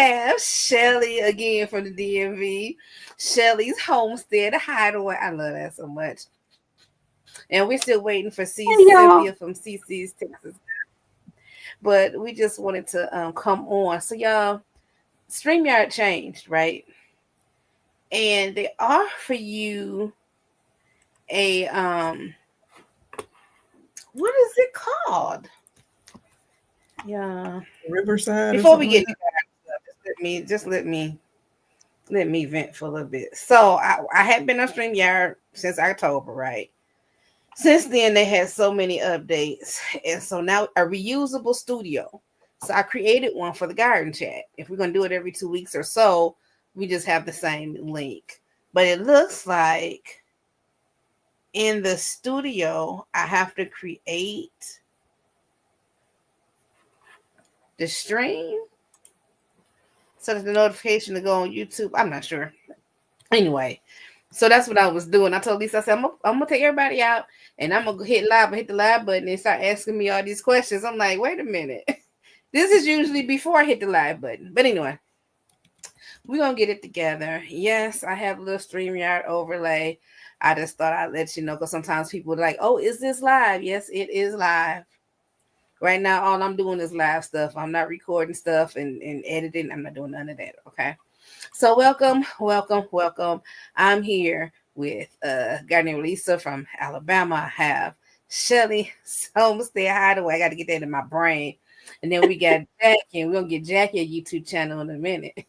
have Shelly again from the DMV. Shelly's Homestead, Hideaway. I love that so much. And we're still waiting for Hey, Cynthia y'all. from CC's Texas. But we just wanted to come on. So y'all, StreamYard changed, right? And they offer you a what is it called? Yeah. Riverside or Before we something get like into that. that, just let me vent for a little bit. So I had been on StreamYard since October, right? Since then, they had so many updates, and so now a reusable studio. So I created one for the garden chat. If we're gonna do it every 2 weeks or so, we just have the same link. But it looks like in the studio, I have to create the stream so that the notification to go on YouTube. I'm not sure. Anyway, so that's what I was doing. I told Lisa, I said, I'm gonna take everybody out and I'm gonna hit live, hit the live button and start asking me all these questions. I'm like, wait a minute. This is usually before I hit the live button. But anyway, we're gonna get it together. Yes, I have a little StreamYard overlay. I just thought I'd let you know because sometimes people are like, oh, is this live? Yes, it is live. Right now, all I'm doing is live stuff. I'm not recording stuff and editing. I'm not doing none of that. Okay. So welcome. I'm here with Gardening Lisa from Alabama. I have Shelly Homestead Hideaway. I got to get that in my brain. And then we got Jackie, and we're gonna get Jackie a YouTube channel in a minute.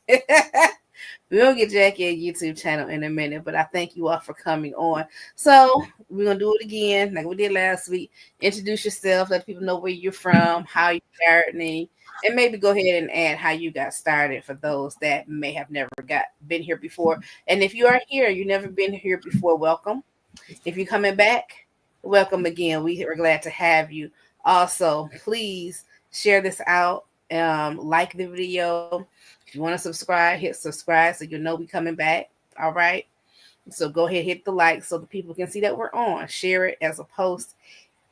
We're gonna get Jackie a YouTube channel in a minute, but I thank you all for coming on. So we're gonna do it again, like we did last week. Introduce yourself, let people know where you're from, how you're gardening, and maybe go ahead and add how you got started for those that may have never been here before. And if you are here, you've never been here before, welcome. If you're coming back, welcome again. We are glad to have you. Also, please share this out. Like the video. If you want to subscribe, hit subscribe so you'll know we coming back. All right. So go ahead, hit the like so the people can see that we're on. Share it as a post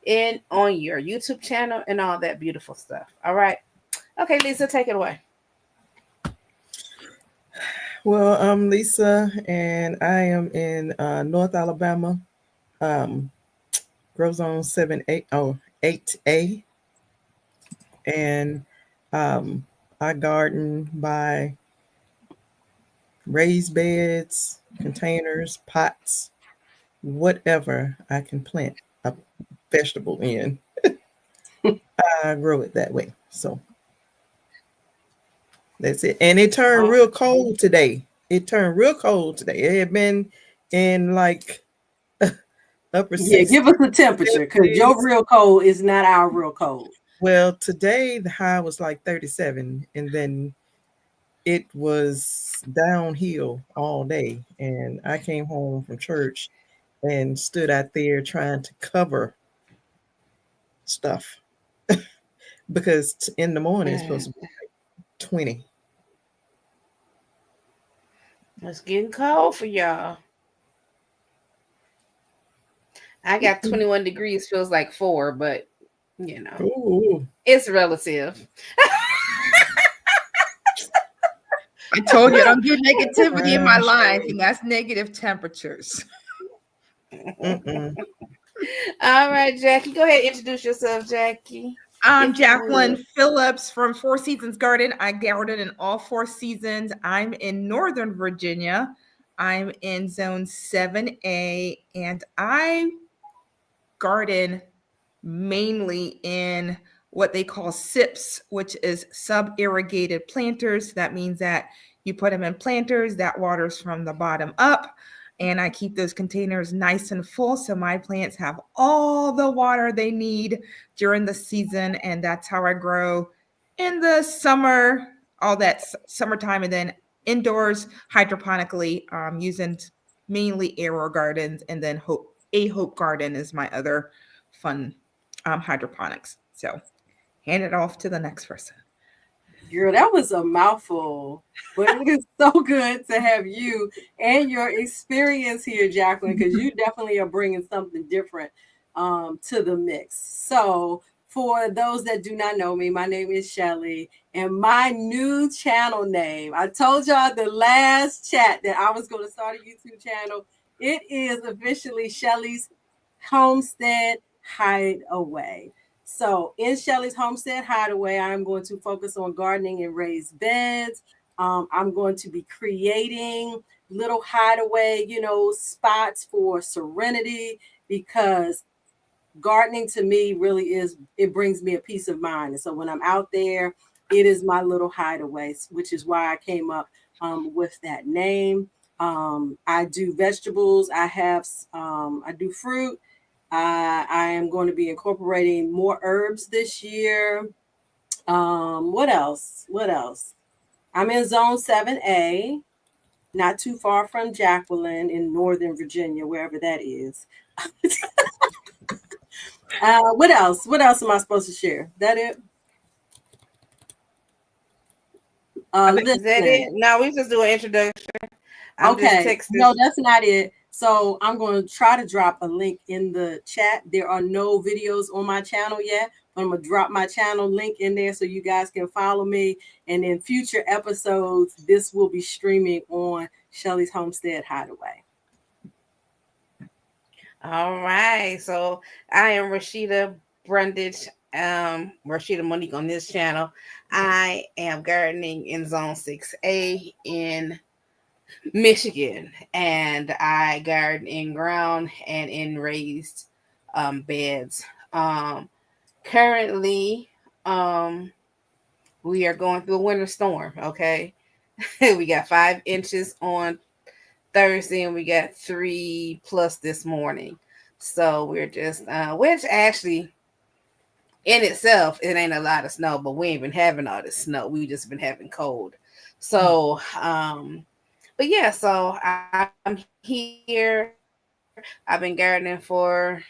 in on your YouTube channel and all that beautiful stuff. All right. Okay, Lisa, take it away. Well, I'm Lisa, and I am in North Alabama, Grow Zone 8A, and I garden by raised beds, containers, pots, whatever I can plant a vegetable in. I grow it that way. So that's it. And it turned real cold today. It had been in like upper Yeah, 60s. give us the temperature because your real cold is not our real cold. Well, today the high was like 37, and then it was downhill all day. And I came home from church and stood out there trying to cover stuff because in the morning it's supposed to be like 20. It's getting cold for y'all. I got 21 degrees, feels like 4, but you know, Ooh. It's relative. I told you I don't get negativity in my life, and that's negative temperatures. Mm-mm. All right, Jackie, go ahead and introduce yourself, Jackie. I'm Jacqueline Phillips from Four Seasons Garden. I garden in all 4 seasons. I'm in Northern Virginia. I'm in Zone 7A, and I garden mainly in what they call SIPs, which is sub-irrigated planters. That means that you put them in planters that waters from the bottom up. And I keep those containers nice and full so my plants have all the water they need during the season. And that's how I grow in the summer, all that summertime, and then indoors hydroponically using mainly aero gardens. And then Hope Garden is my other fun hydroponics. So hand it off to the next person. Girl, that was a mouthful, but it is so good to have you and your experience here, Jacqueline, because you definitely are bringing something different to the mix. So for those that do not know me, my name is Shelly, And my new channel name, I told y'all the last chat that I was going to start a YouTube channel. It is officially Shelly's Homestead Hideaway. So in Shelly's Homestead Hideaway, I'm going to focus on gardening and raised beds. I'm going to be creating little hideaway, spots for serenity, because gardening to me really is, it brings me a peace of mind. And so when I'm out there, it is my little hideaway, which is why I came up with that name. I do vegetables. I do fruit. I am going to be incorporating more herbs this year. What else? I'm in Zone 7A, not too far from Jacqueline in Northern Virginia, wherever that is. What else? What else am I supposed to share? That it? Is that it? No, we just do an introduction. I'm just Okay. texting. No, that's not it. So I'm going to try to drop a link in the chat. There are no videos on my channel yet, but I'm going to drop my channel link in there so you guys can follow me. And in future episodes, this will be streaming on Shelly's Homestead Hideaway. All right. So I am Rashida Brundage, Rashida Monique on this channel. I am gardening in Zone 6A in Michigan, and I garden in ground and in raised beds. Currently, we are going through a winter storm. Okay, we got 5 inches on Thursday, and we got 3+ this morning. So we're just, which actually, in itself, it ain't a lot of snow, but we ain't been having all this snow. We just been having cold. So, but yeah, so I'm here. I've been gardening for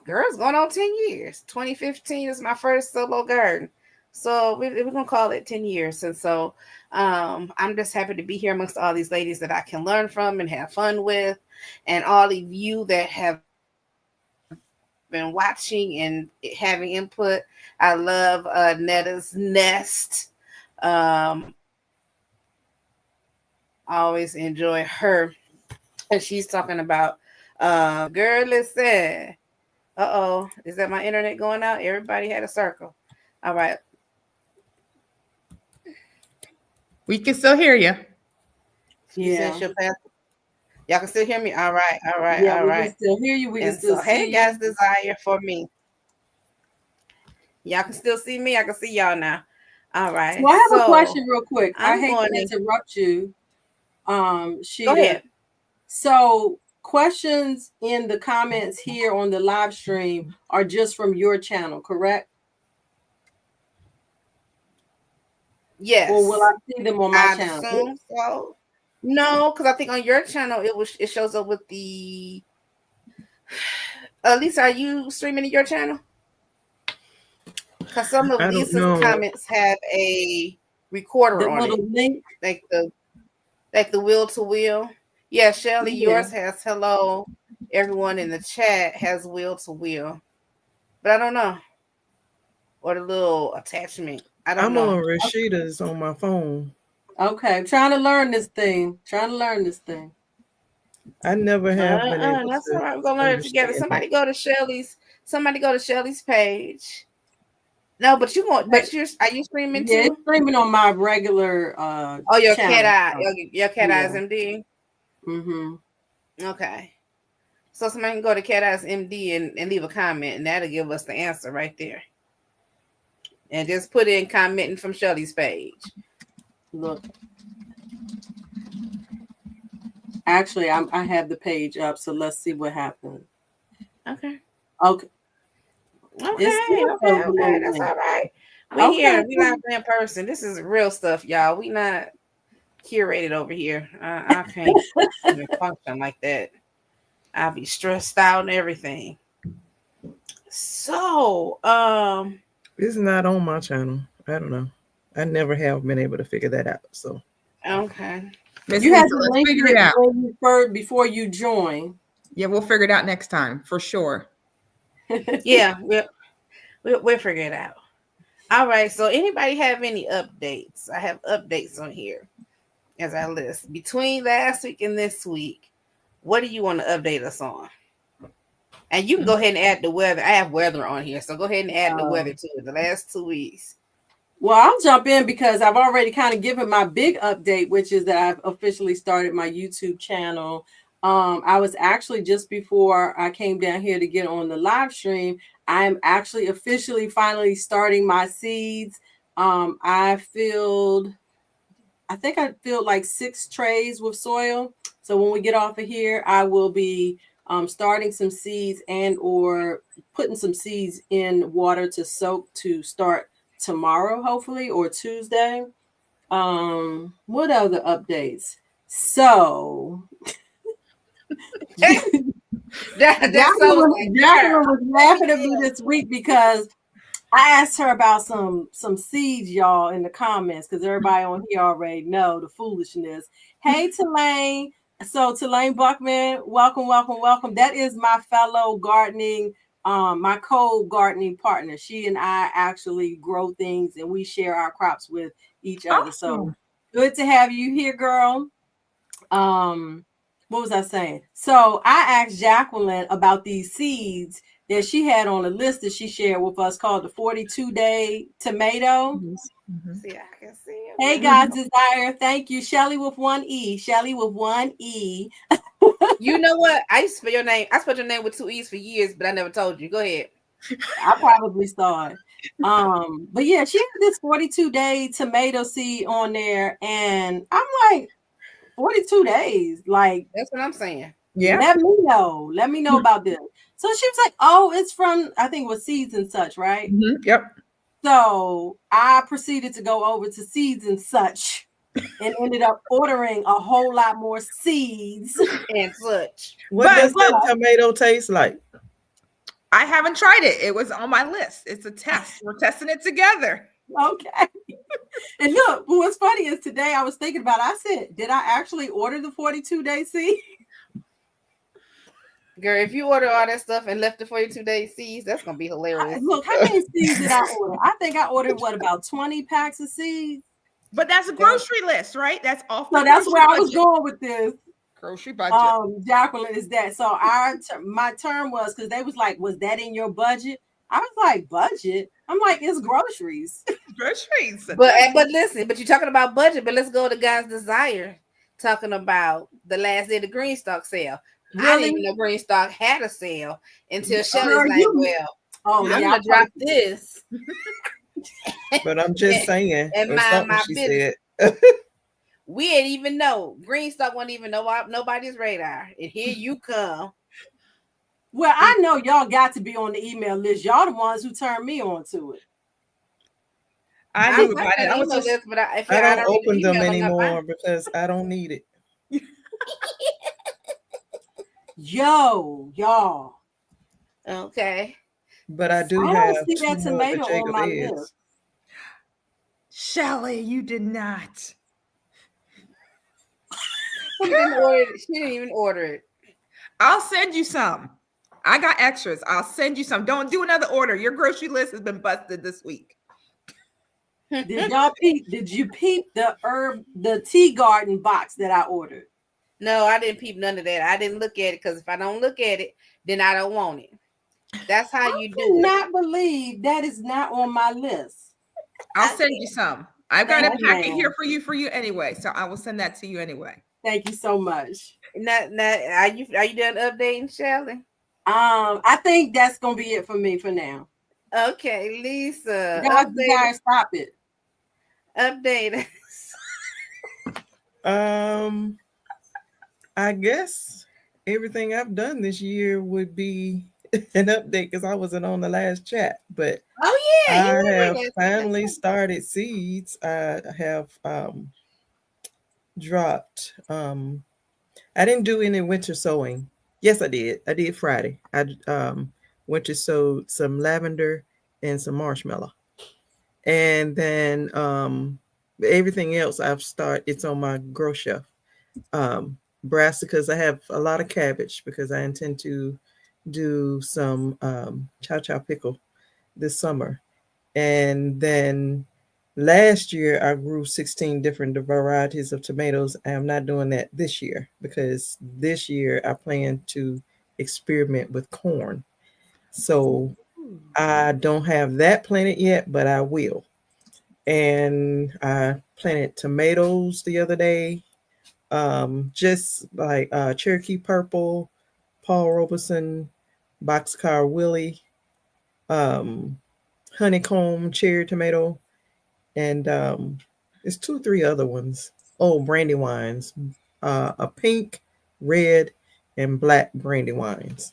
girls, going on 10 years. 2015 is my first solo garden. So we're gonna call it 10 years. And so I'm just happy to be here amongst all these ladies that I can learn from and have fun with, and all of you that have been watching and having input. I love Netta's Nest. Always enjoy her, and she's talking about girl, listen. Is that my internet going out? Everybody had a circle. All right, we can still hear you. Yeah. Y'all can still hear me. All right. Yeah, we can still hear you. We can still see hey you. guys, desire for me. Y'all can still see me. I can see y'all now. All right. So I have a question real quick. I hate to interrupt you. Sheeta. Go ahead. So questions in the comments here on the live stream are just from your channel, correct? Yes. Or will I see them on my channel? Assume so. No, because I think on your channel it shows up with the. Lisa, are you streaming to your channel? Because some of Lisa's comments have a recorder on it, link, like the wheel to wheel. Yeah, Shelly, yours has hello. Everyone in the chat has wheel to wheel, but I don't know, or the little attachment. I'm on Rashida's on my phone. Okay, I'm trying to learn this thing. I never have been able that's to. all right. We're gonna learn it together. Somebody go to Shelly's page. No, but are you streaming too? Yeah, it's streaming on my regular your channel. Cat Eye, your Cat Eyes MD. Mm-hmm. Okay. So somebody can go to Cat Eyes MD and leave a comment, and that'll give us the answer right there. And just put in commenting from Shelly's page. Look. Actually, I have the page up, so let's see what happens. Okay. Okay. Okay. That's all right. We here. We not in person. This is real stuff, y'all. We not curated over here. I can't even function like that. I'll be stressed out and everything. So, it's not on my channel. I don't know. I never have been able to figure that out. So, okay. You have to link it out before you join. Yeah, we'll figure it out next time for sure. Yeah, we'll figure it out. All right. So anybody have any updates? I have updates on here as I list between last week and this week. What do you want to update us on? And you can go ahead and add the weather. I have weather on here, so go ahead and add the weather to it. The last 2 weeks. Well, I'll jump in because I've already kind of given my big update, which is that I've officially started my YouTube channel. I was actually just before I came down here to get on the live stream, I am actually officially finally starting my seeds. I think I filled like 6 trays with soil. So when we get off of here, I will be starting some seeds and or putting some seeds in water to soak to start tomorrow, hopefully, or Tuesday. What other updates? So Jacqueline was laughing at me this week because I asked her about some seeds, y'all, in the comments, because everybody on here already know the foolishness. Hey, Tulane. So Tulane Buckman, welcome, welcome, welcome. That is my fellow gardening, my co-gardening partner. She and I actually grow things and we share our crops with each other. Awesome. So good to have you here, girl. What was I saying? So I asked Jacqueline about these seeds that she had on a list that she shared with us called the 42-day tomato. Mm-hmm. See, I can see it. Hey, God's Desire. Thank you. Shelly with 1 E. Shelly with 1 E. You know what? I used to spell your name. I spelled your name with 2 E's for years, but I never told you. Go ahead. I probably saw it. But yeah, she had this 42-day tomato seed on there. And I'm like, 42 days. Like, that's what I'm saying. Yeah. Let me know about this. So she was like, oh, it's from, I think it was Seeds and Such, right? Mm-hmm. Yep. So I proceeded to go over to Seeds and Such and ended up ordering a whole lot more seeds and such. What does that tomato taste like? I haven't tried it. It was on my list. It's a test. We're testing it together. Okay. And look, what's funny is today I was thinking about it. I said, did I actually order the 42-day seed? Girl, if you order all that stuff and left the 42-day seeds, that's gonna be hilarious. Look, how many seeds did I order? I think I ordered about 20 packs of seeds. But that's a grocery list, right? That's off. So that's where I was going with this. Grocery budget. Jacqueline is that. So my term was because they was like, was that in your budget? I was like, budget? I'm like, it's groceries. Groceries. But listen, but you're talking about budget, but let's go to God's Desire, talking about the last day of the Greenstock sale. Really? I didn't even know Greenstock had a sale until Shelly's like, well, I'm going to drop this. But I'm just saying. And mind my business. We didn't even know. Greenstock wasn't even nobody's radar. And here you come. Well, I know y'all got to be on the email list. Y'all the ones who turned me on to it. I knew about it. I don't open them anymore because I don't need it. Y'all. Okay. But I do have see that tomato on my list. Shelly, you did not. She didn't even order it. I'll send you some. I got extras. I'll send you some. Don't do another order. Your grocery list has been busted this week. Did you peep the tea garden box that I ordered? No, I didn't peep none of that. I didn't look at it because if I don't look at it, then I don't want it. That's how you do it. I cannot believe that is not on my list. I'll send you some. I've got a packet here for you anyway, so I will send that to you anyway. Thank you so much. Now, are you done updating, Shelly? I think that's gonna be it for me for now. Okay, Lisa. Guys, stop it. Update us. I guess everything I've done this year would be an update because I wasn't on the last chat. But I have finally started seeds. I have dropped. I didn't do any winter sowing. Yes, I did. I did Friday. I winter sowed some lavender and some marshmallow. And then everything else I've started, it's on my grow shelf. Brassicas, I have a lot of cabbage because I intend to do some chow chow pickle this summer. And then last year I grew 16 different varieties of tomatoes. I'm not doing that this year because this year I plan to experiment with corn. So I don't have that planted yet, but I will. And I planted tomatoes the other day, just like Cherokee Purple, Paul Robeson, Boxcar Willie, um, honeycomb cherry tomato, and there's two, three other ones. Oh, brandywines, a pink, red, and black brandywines,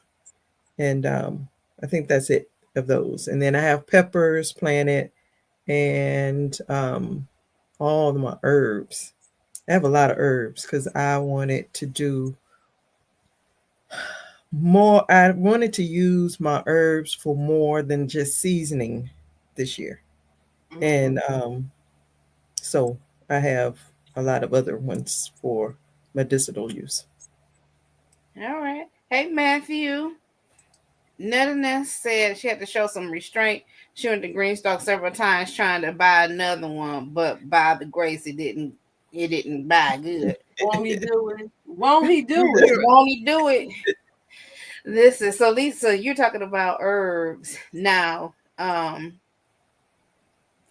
and I think that's it of those. And then I have peppers planted, and all of my herbs. I have a lot of herbs because I wanted to do more. I wanted to use my herbs for more than just seasoning this year, and so I have a lot of other ones for medicinal use. All right. Hey, Matthew. Netta said she had to show some restraint. She went to Greenstock several times trying to buy another one, but by the grace, it didn't buy good. Won't he do it? Won't he do it? Won't he do it? This is so, Lisa. You're talking about herbs now. Are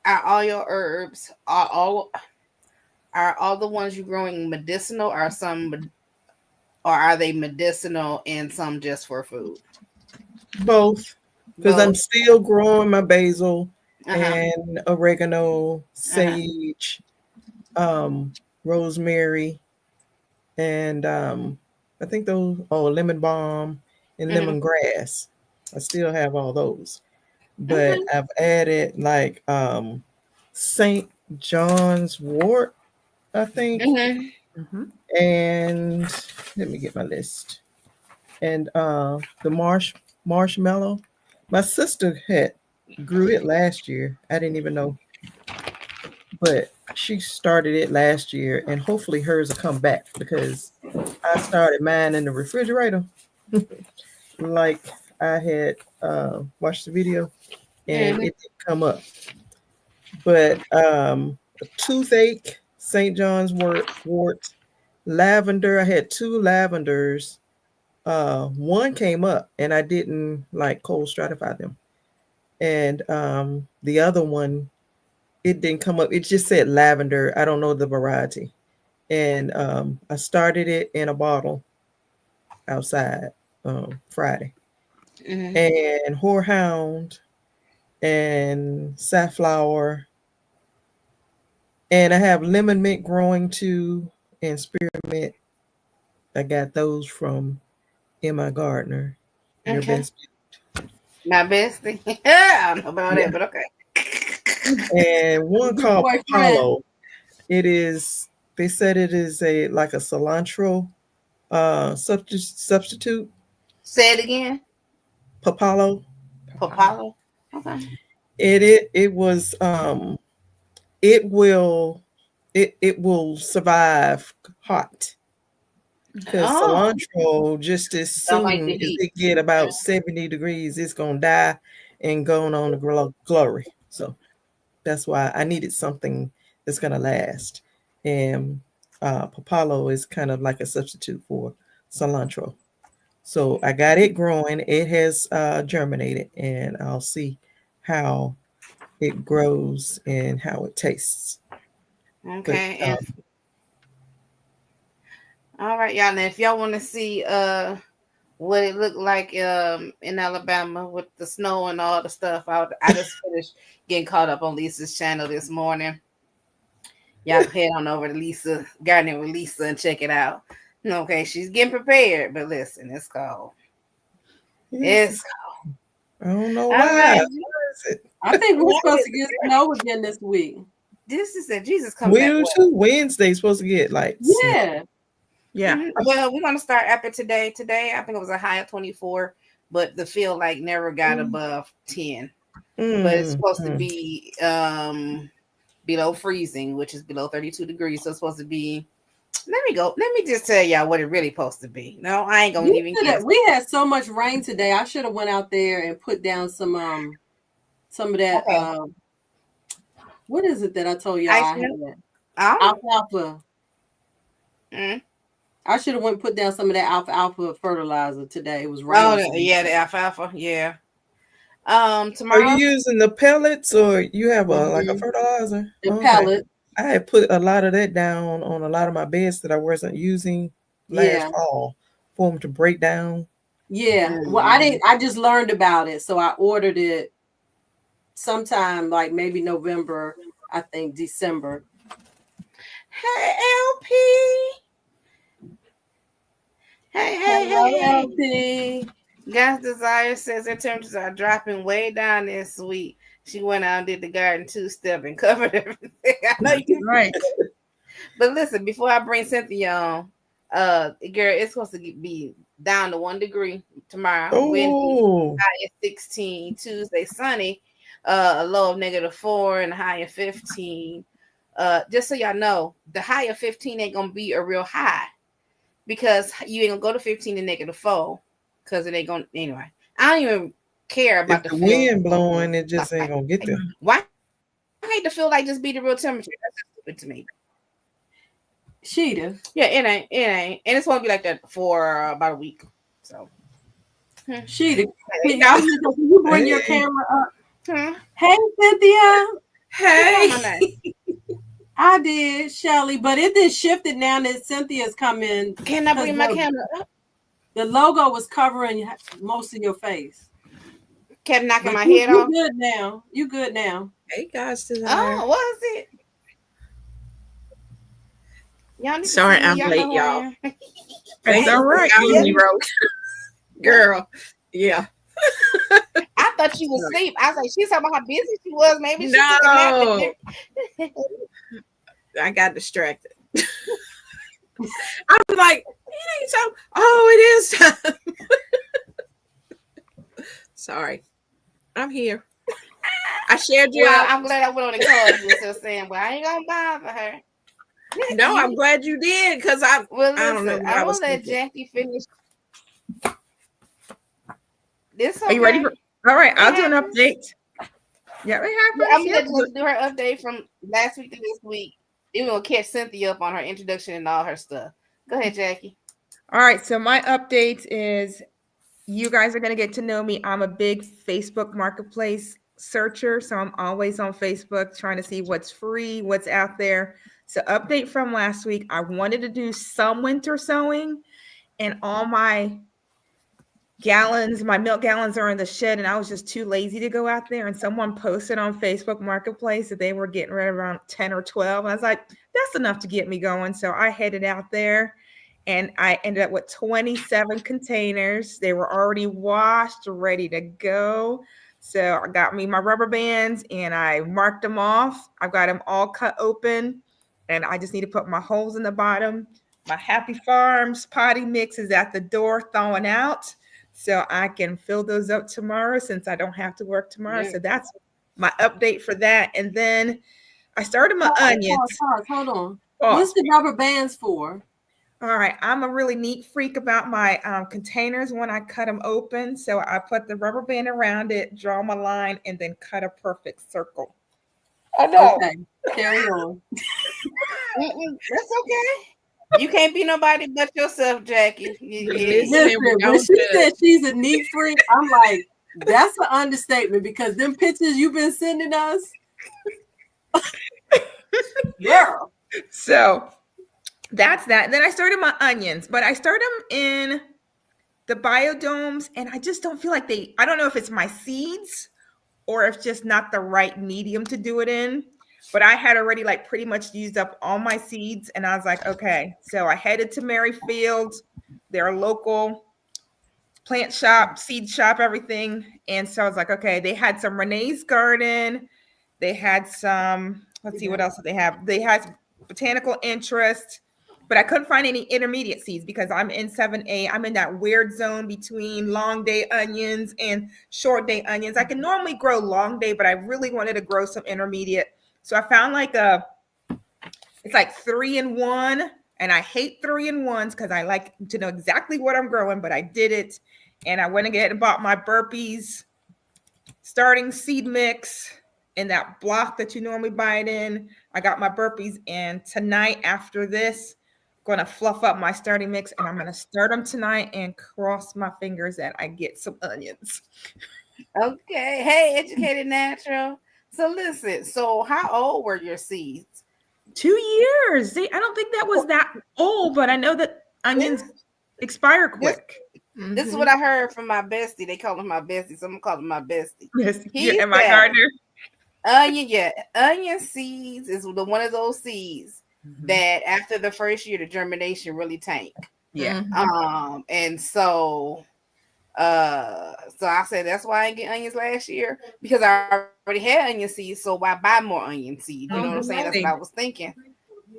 all your herbs are all the ones you're growing medicinal? Or are they medicinal and some just for food? Both, because I'm still growing my basil Uh-huh. and oregano, sage, rosemary, and I think those lemon balm and lemongrass. I still have all those, but I've added like St. John's wort, I think, and let me get my list. And the marshmallow. My sister had grew it last year. I didn't even know, but she started it last year, and hopefully hers will come back because I started mine in the refrigerator, like I had watched the video, and it didn't come up. But toothache, St. John's wort, lavender. I had two lavenders. One came up, and I didn't like cold stratify them, and the other one, it didn't come up. It just said lavender. I don't know the variety, and I started it in a bottle outside Friday, and horehound and safflower, and I have lemon mint growing too, and spearmint. I got those from Emma Gardner, your bestie. My bestie. I don't know about that, but okay. And one called Apollo. It is. They said it is like a cilantro substitute. Say it again. Papalo. Okay. It was it will survive hot because cilantro, just as soon as it get about 70 degrees, it's gonna die and go on to glory. So that's why I needed something that's gonna last. And papalo is kind of like a substitute for cilantro. So I got it growing. It has germinated, and I'll see how it grows and how it tastes. Okay. But, all right, y'all. Now, if y'all want to see what it looked like in Alabama with the snow and all the stuff, I just finished getting caught up on Lisa's channel this morning. Y'all head on over to Lisa Gardening with Lisa and check it out. Okay, she's getting prepared, but listen, it's cold. It's cold. I don't know why. Right. I think we're supposed to get snow again this week. This is that Jesus coming back. Wednesday's supposed to get like yeah. Well, we're gonna start after today. Today, I think it was a high of 24, but the feel like never got above 10. But it's supposed to be below freezing, which is below 32 degrees. So it's supposed to be. Let me just tell y'all what it really supposed to be. No, I ain't gonna even guess. We had so much rain today. I should have went out there and put down some some of that. Okay. What is it that I told y'all Ice I cream? had? Oh. Alfalfa. Mm. I should have went and put down some of that alfalfa fertilizer today. It was Oh, raining. yeah, the alfalfa. Yeah. Are Tomorrow. you using the pellets or you have like a Mhm. fertilizer? The Okay. pellet. I had put a lot of that down on a lot of my beds that I wasn't using last Yeah. fall for them to break down. Yeah. Well, I didn't. I just learned about it, so I ordered it sometime like maybe November. I think December. Hey, LP. Hey, Hello, hey. LP. God's Desire says their temperatures are dropping way down this week. She went out and did the garden 2-step and covered everything. I know you Right. But listen, before I bring Cynthia on, girl, it's supposed to be down to 1 degree tomorrow. Wednesday, Oh, high of 16. Tuesday, sunny, a low of -4 and a high of 15. Just so y'all know, the high of 15 ain't gonna be a real high because you ain't gonna go to 15 and -4 because it ain't gonna anyway. I don't even care about if the the feel. wind blowing, it just ain't gonna get there. Why I hate to feel like just be the real temperature? That's just stupid to me. Sheeta. Yeah, it ain't, and it's gonna be like that for about a week. So, Sheeta. Can you bring your Hey. camera up? Hey, Cynthia. Hey. I did, Shelly, but it then shifted now that Cynthia's come in. Can I bring my camera up? The logo was covering most of your face. Kept knocking my you, head off. You good now. You good now. Hey, guys. Oh, was it? Y'all need Sorry, to see me. I'm Y'all late, know who I y'all. am. It's all right. Girl. Yeah. I thought she was asleep. I was like, she's talking about how busy she was. Maybe she took a No. nap. I got distracted. I was like, it ain't so. Oh, it is time. Sorry. I'm here. I shared you Well, out. I'm glad I went on and called you instead of saying, well, I ain't gonna bother her. No, I'm glad you did because I don't know Listen, what I I was will let thinking. Jackie finish. This Are you ready for? All right, I'll do an update. Yeah, it happens. I'm gonna let do her update from last week to this week. It will catch Cynthia up on her introduction and all her stuff. Go ahead, Jackie. All right, so my update is you guys are going to get to know me. I'm a big Facebook Marketplace searcher, so I'm always on Facebook trying to see what's free, what's out there. So update from last week, I wanted to do some winter sewing, and all my milk gallons are in the shed, and I was just too lazy to go out there. And someone posted on Facebook Marketplace that they were getting rid of around 10 or 12. And I was like, that's enough to get me going. So I headed out there and I ended up with 27 containers. They were already washed, ready to go. So I got me my rubber bands and I marked them off. I've got them all cut open and I just need to put my holes in the bottom. My Happy Farms potty mix is at the door thawing out. So I can fill those up tomorrow since I don't have to work tomorrow. Yeah. So that's my update for that. And then I started my onions. Hold on. What's the rubber bands for? All right. I'm a really neat freak about my containers when I cut them open. So I put the rubber band around it, draw my line, and then cut a perfect circle. I know. Okay. Carry on. That's okay. You can't be nobody but yourself, Jackie. Listen, when she said she's a neat freak, I'm like, that's an understatement because them pictures you've been sending us, girl. So that's that. Then I started my onions, but I started them in the biodomes, and I just don't feel like I don't know if it's my seeds or if just not the right medium to do it in. But I had already like pretty much used up all my seeds. And I was like, okay. So I headed to Merrifield, their local plant shop, seed shop, everything. And so I was like, okay, they had some Renee's Garden. They had some, let's see, what else did they have? They had Botanical Interest, but I couldn't find any intermediate seeds because I'm in 7A. I'm in that weird zone between long day onions and short day onions. I can normally grow long day, but I really wanted to grow some intermediate. So I found it's like 3-in-1, and I hate 3-in-1s because I like to know exactly what I'm growing, but I did it. And I went ahead and bought my burpees starting seed mix in that block that you normally buy it in. I got my burpees, and tonight after this, I'm going to fluff up my starting mix, and I'm going to start them tonight and cross my fingers that I get some onions. Okay. Hey, Educated Natural. So listen, so how old were your seeds? 2 years. I don't think that was that old, but I know that onions expire quick. This is what I heard from my bestie. They call him my bestie, so I'm gonna call him my bestie. Yes, He and my gardener. Onion seeds is one of those seeds that after the first year, the germination really tank. Yeah. And so I said that's why I didn't get onions last year, because I already had onion seeds, so why buy more onion seeds? You know what I'm saying? That's what I was thinking.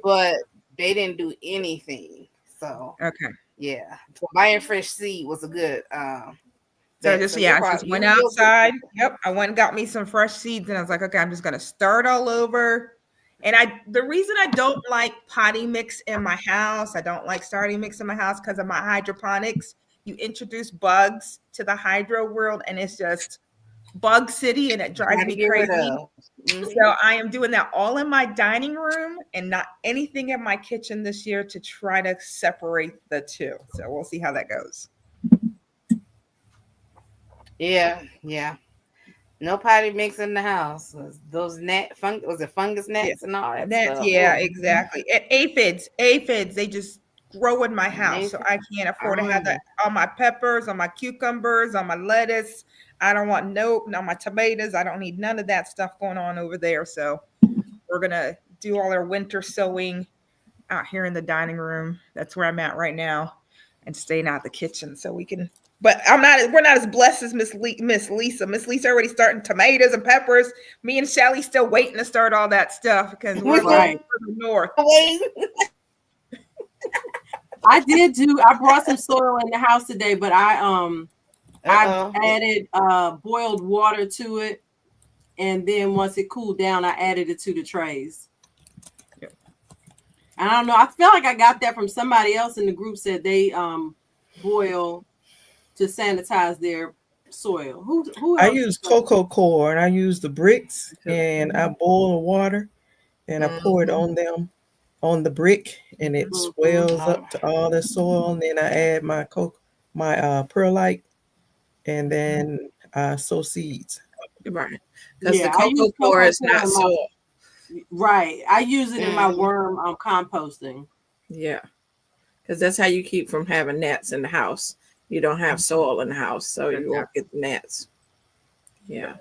But they didn't do anything. So okay. Yeah. So buying fresh seed was a good So I just went outside. Yep. I went and got me some fresh seeds, and I was like, okay, I'm just gonna start all over. And the reason I don't like potty mix in my house, I don't like starting mix in my house, because of my hydroponics. You introduce bugs to the hydro world, and it's just bug city, and it drives me crazy. So I am doing that all in my dining room and not anything in my kitchen this year to try to separate the two. So we'll see how that goes. Yeah. No potty mix in the house. Those was it fungus gnats and all that stuff? Yeah, exactly. And aphids, they just grow in my house. So I can't afford to have that on my peppers, on my cucumbers, on my lettuce. I don't want on my tomatoes. I don't need none of that stuff going on over there. So we're going to do all our winter sowing out here in the dining room. That's where I'm at right now, and staying out the kitchen so we can. But we're not as blessed as Miss Lisa. Miss Lisa already starting tomatoes and peppers. Me and Shelly still waiting to start all that stuff because we're going further north. I brought some soil in the house today, but I added boiled water to it, and then once it cooled down, I added it to the trays. Yep. I don't know. I feel like I got that from somebody else in the group, said they boil to sanitize their soil. Who else? I use cocoa core, and I use the bricks, and I boil the water, and I pour it on them, on the brick, and it swells up to all the soil. And then I add my perlite, and then I sow seeds. Right, because the cocoa core is not soil. Right, I use it in my worm composting. Yeah, because that's how you keep from having gnats in the house. You don't have soil in the house, so you won't get the gnats. Yeah.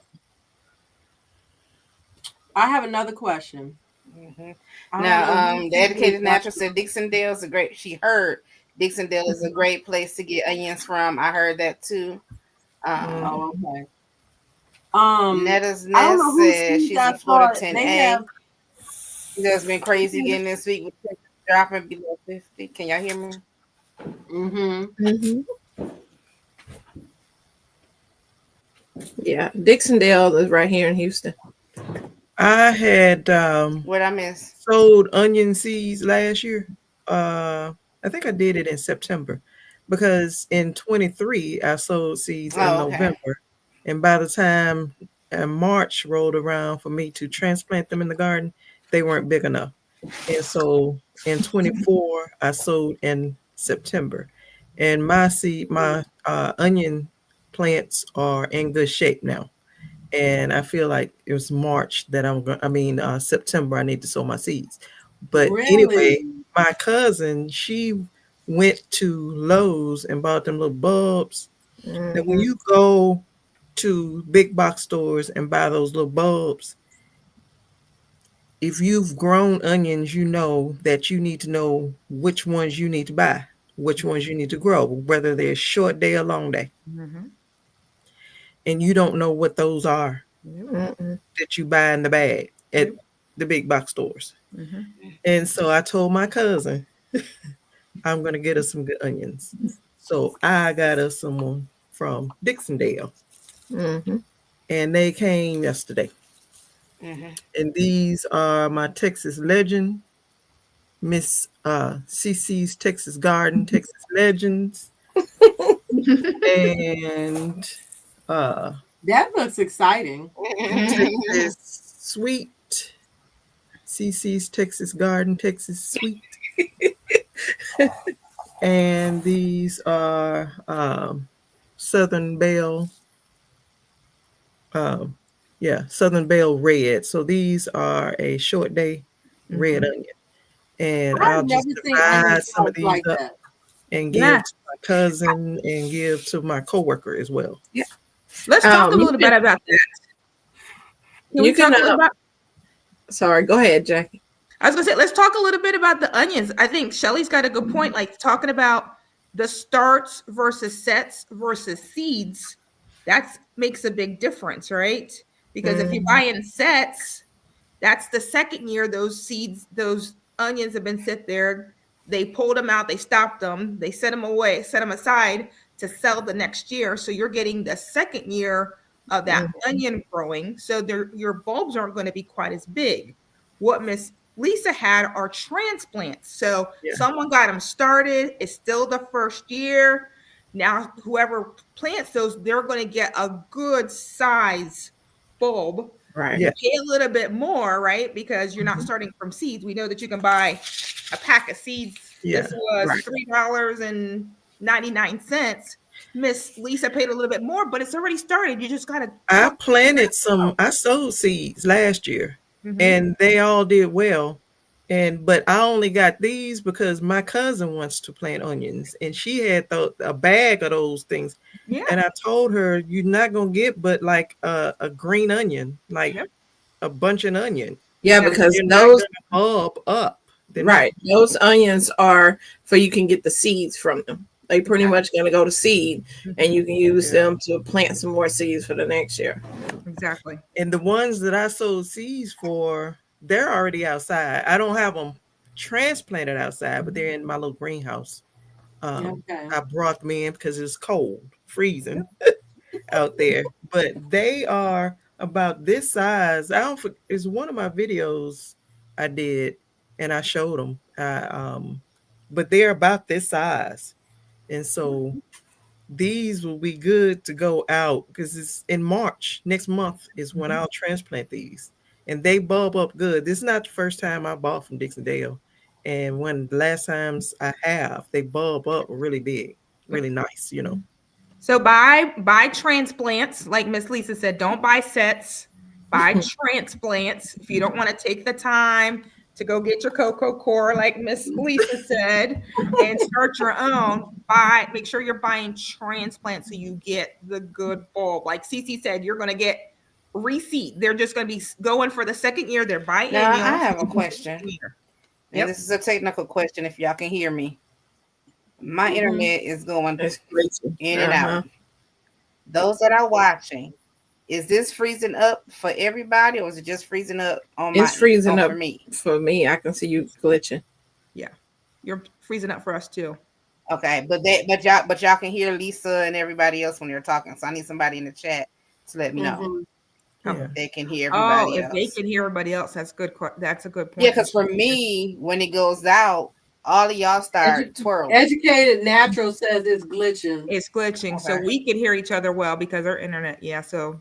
I have another question. Now, the Educated Natural said Dixondale is a great. She heard Dixondale is a great place to get onions from. I heard that too. Okay. Netta's Nest said she's in Florida 10A. It's been crazy again this week with dropping below 50. Can y'all hear me? Yeah, Dixondale is right here in Houston. I had what I miss sowed onion seeds last year. I think I did it in September, because in 23 I sowed seeds in November, and by the time March rolled around for me to transplant them in the garden, they weren't big enough. And so in 24 I sowed in September, and my onion plants are in good shape now. And I feel like it was March that September I need to sow my seeds. But anyway, my cousin, she went to Lowe's and bought them little bulbs. And when you go to big box stores and buy those little bulbs, if you've grown onions, you know that you need to know which ones you need to buy, which ones you need to grow, whether they're short day or long day. And you don't know what those are that you buy in the bag at the big box stores. And so I told my cousin, I'm going to get us some good onions. So I got us someone from Dixondale. And they came yesterday. And these are my Texas Legend, Miss CC's Texas Garden, Texas Legends. And That looks exciting. Texas sweet. CC's Texas Garden, Texas sweet. And these are Southern Belle. Southern Belle red. So these are a short day red onion. And I'll I've just never seen divide onion some of slices these like up that. and give to my cousin and give to my coworker as well. Yeah. Let's talk a little bit about that. Can we talk a little about? Sorry, go ahead, Jackie. I was gonna say, let's talk a little bit about the onions. I think Shelly's got a good point, like talking about the starts versus sets versus seeds. That makes a big difference, right? Because if you buy in sets, that's the second year those seeds, those onions have been sit there. They pulled them out, they stopped them, they set them away, set them aside to sell the next year. So you're getting the second year of that onion growing. So your bulbs aren't going to be quite as big. What Miss Lisa had are transplants. So someone got them started. It's still the first year. Now, whoever plants those, they're going to get a good size bulb. Right. You pay a little bit more, right? Because you're not starting from seeds. We know that you can buy a pack of seeds. This was $3.99. Miss Lisa paid a little bit more, but it's already started. You just gotta. I planted some. I sowed seeds last year, and they all did well. But I only got these because my cousin wants to plant onions, and she had a bag of those things. Yeah. And I told her, you're not gonna get but like a green onion, like a bunch of onion. Yeah, because you're those bulb up. Right. Those onions are for you can get the seeds from them. They pretty much going to go to seed, and you can use them to plant some more seeds for the next year. Exactly. And the ones that I sowed seeds for, they're already outside. I don't have them transplanted outside, but they're in my little greenhouse. I brought them in because it's cold, freezing out there. But they are about this size. It's one of my videos I did, and I showed them. But they're about this size. And so these will be good to go out because it's in March. Next month is when I'll transplant these. And they bulb up good. This is not the first time I bought from Dixondale. And when the last times I have, they bulb up really big, really nice, you know. So buy transplants, like Miss Lisa said, don't buy sets, buy transplants. If you don't want to take the time to go get your cocoa core, like Miss Lisa said, and start your own, make sure you're buying transplants so you get the good bulb. Like Cece said, you're going to get reseed. They're just going to be going for the second year. They're buying. Now, I have a question. And this is a technical question if y'all can hear me. My internet is going in and out. Those that are watching, is this freezing up for everybody, or is it just freezing up on It's freezing up for me? For me, I can see you glitching. Yeah, you're freezing up for us too. Okay, but y'all can hear Lisa and everybody else when they're talking. So I need somebody in the chat to let me know if they can hear everybody else. If they can hear everybody else, that's good. That's a good point. Yeah, because for me, when it goes out, all of y'all start twirling. Educated Natural says it's glitching. It's glitching. Okay. So we can hear each other well because our internet. Yeah. So.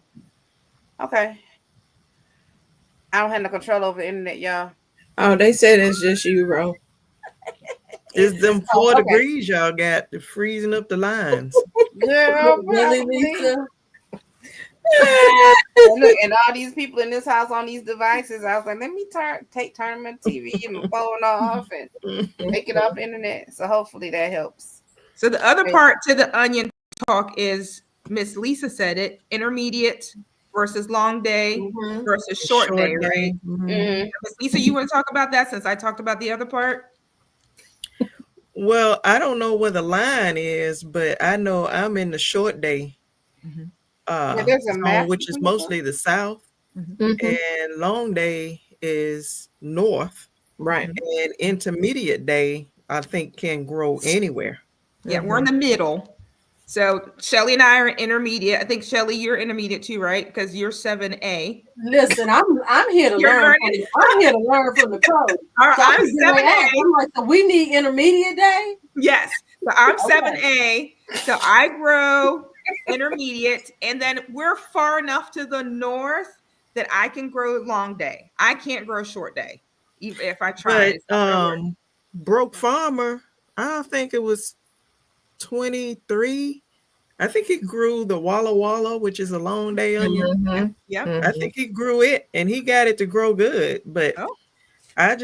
Okay. I don't have no control over the internet, y'all. Oh, they said it's just you, bro. It's them 4 degrees y'all got to freezing up the lines. Girl, really, Lisa? And all these people in this house on these devices, I was like, let me turn my TV and my phone off and take it off the internet. So hopefully that helps. So the other part to the onion talk is Miss Lisa said it: intermediate versus long day versus short day, right? Miss Lisa, you want to talk about that since I talked about the other part? Well, I don't know where the line is, but I know I'm in the short day. Zone, which is mostly the south, and long day is north, right? And intermediate day, I think, can grow anywhere. Yeah, we're in the middle. So Shelly and I are intermediate. I think Shelly, you're intermediate too, right? Because you're 7A. Listen, I'm here to learn. I'm here to learn from the pros. All right, I'm 7A. I'm like, so we need intermediate day. Yes, so I'm 7A. So I grow intermediate, and then we're far enough to the north that I can grow long day. I can't grow short day, even if I tried. But It's not gonna work. Broke Farmer, I think it was 23. I think he grew the Walla Walla, which is a long day onion. Mhm. Yep. I think he grew it and he got it to grow good. But Oh. I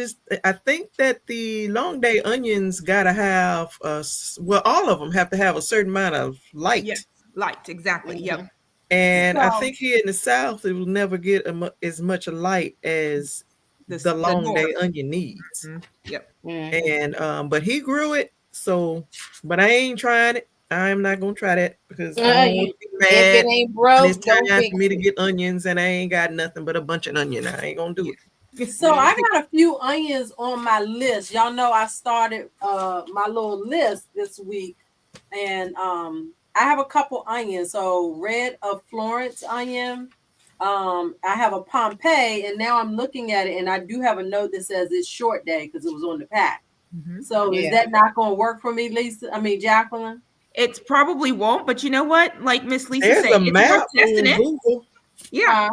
think that the long day onions gotta have all of them have to have a certain amount of light. Yes. Light. Exactly. Yep. And I So- think here in the South, it will never get as much light as the long north. day onion needs. Mhm. Yep. And but he grew it, so but I ain't trying it. I'm not gonna try that because I don't want to be If mad it ain't when broke, it's time don't fix for me to it. get onions and I ain't got nothing but a bunch of onion. I ain't gonna do it. So I got a few onions on my list. Y'all know I started my little list this week, and I have a couple onions. So red of Florence onion. I have a Pompeii, and now I'm looking at it, and I do have a note that says it's short day because it was on the pack. So is that not going to work for me, Lisa? I mean, Jacqueline? It probably won't, but you know what? Like Miss Lisa There's said, a it's map worth testing on it. Google. Yeah,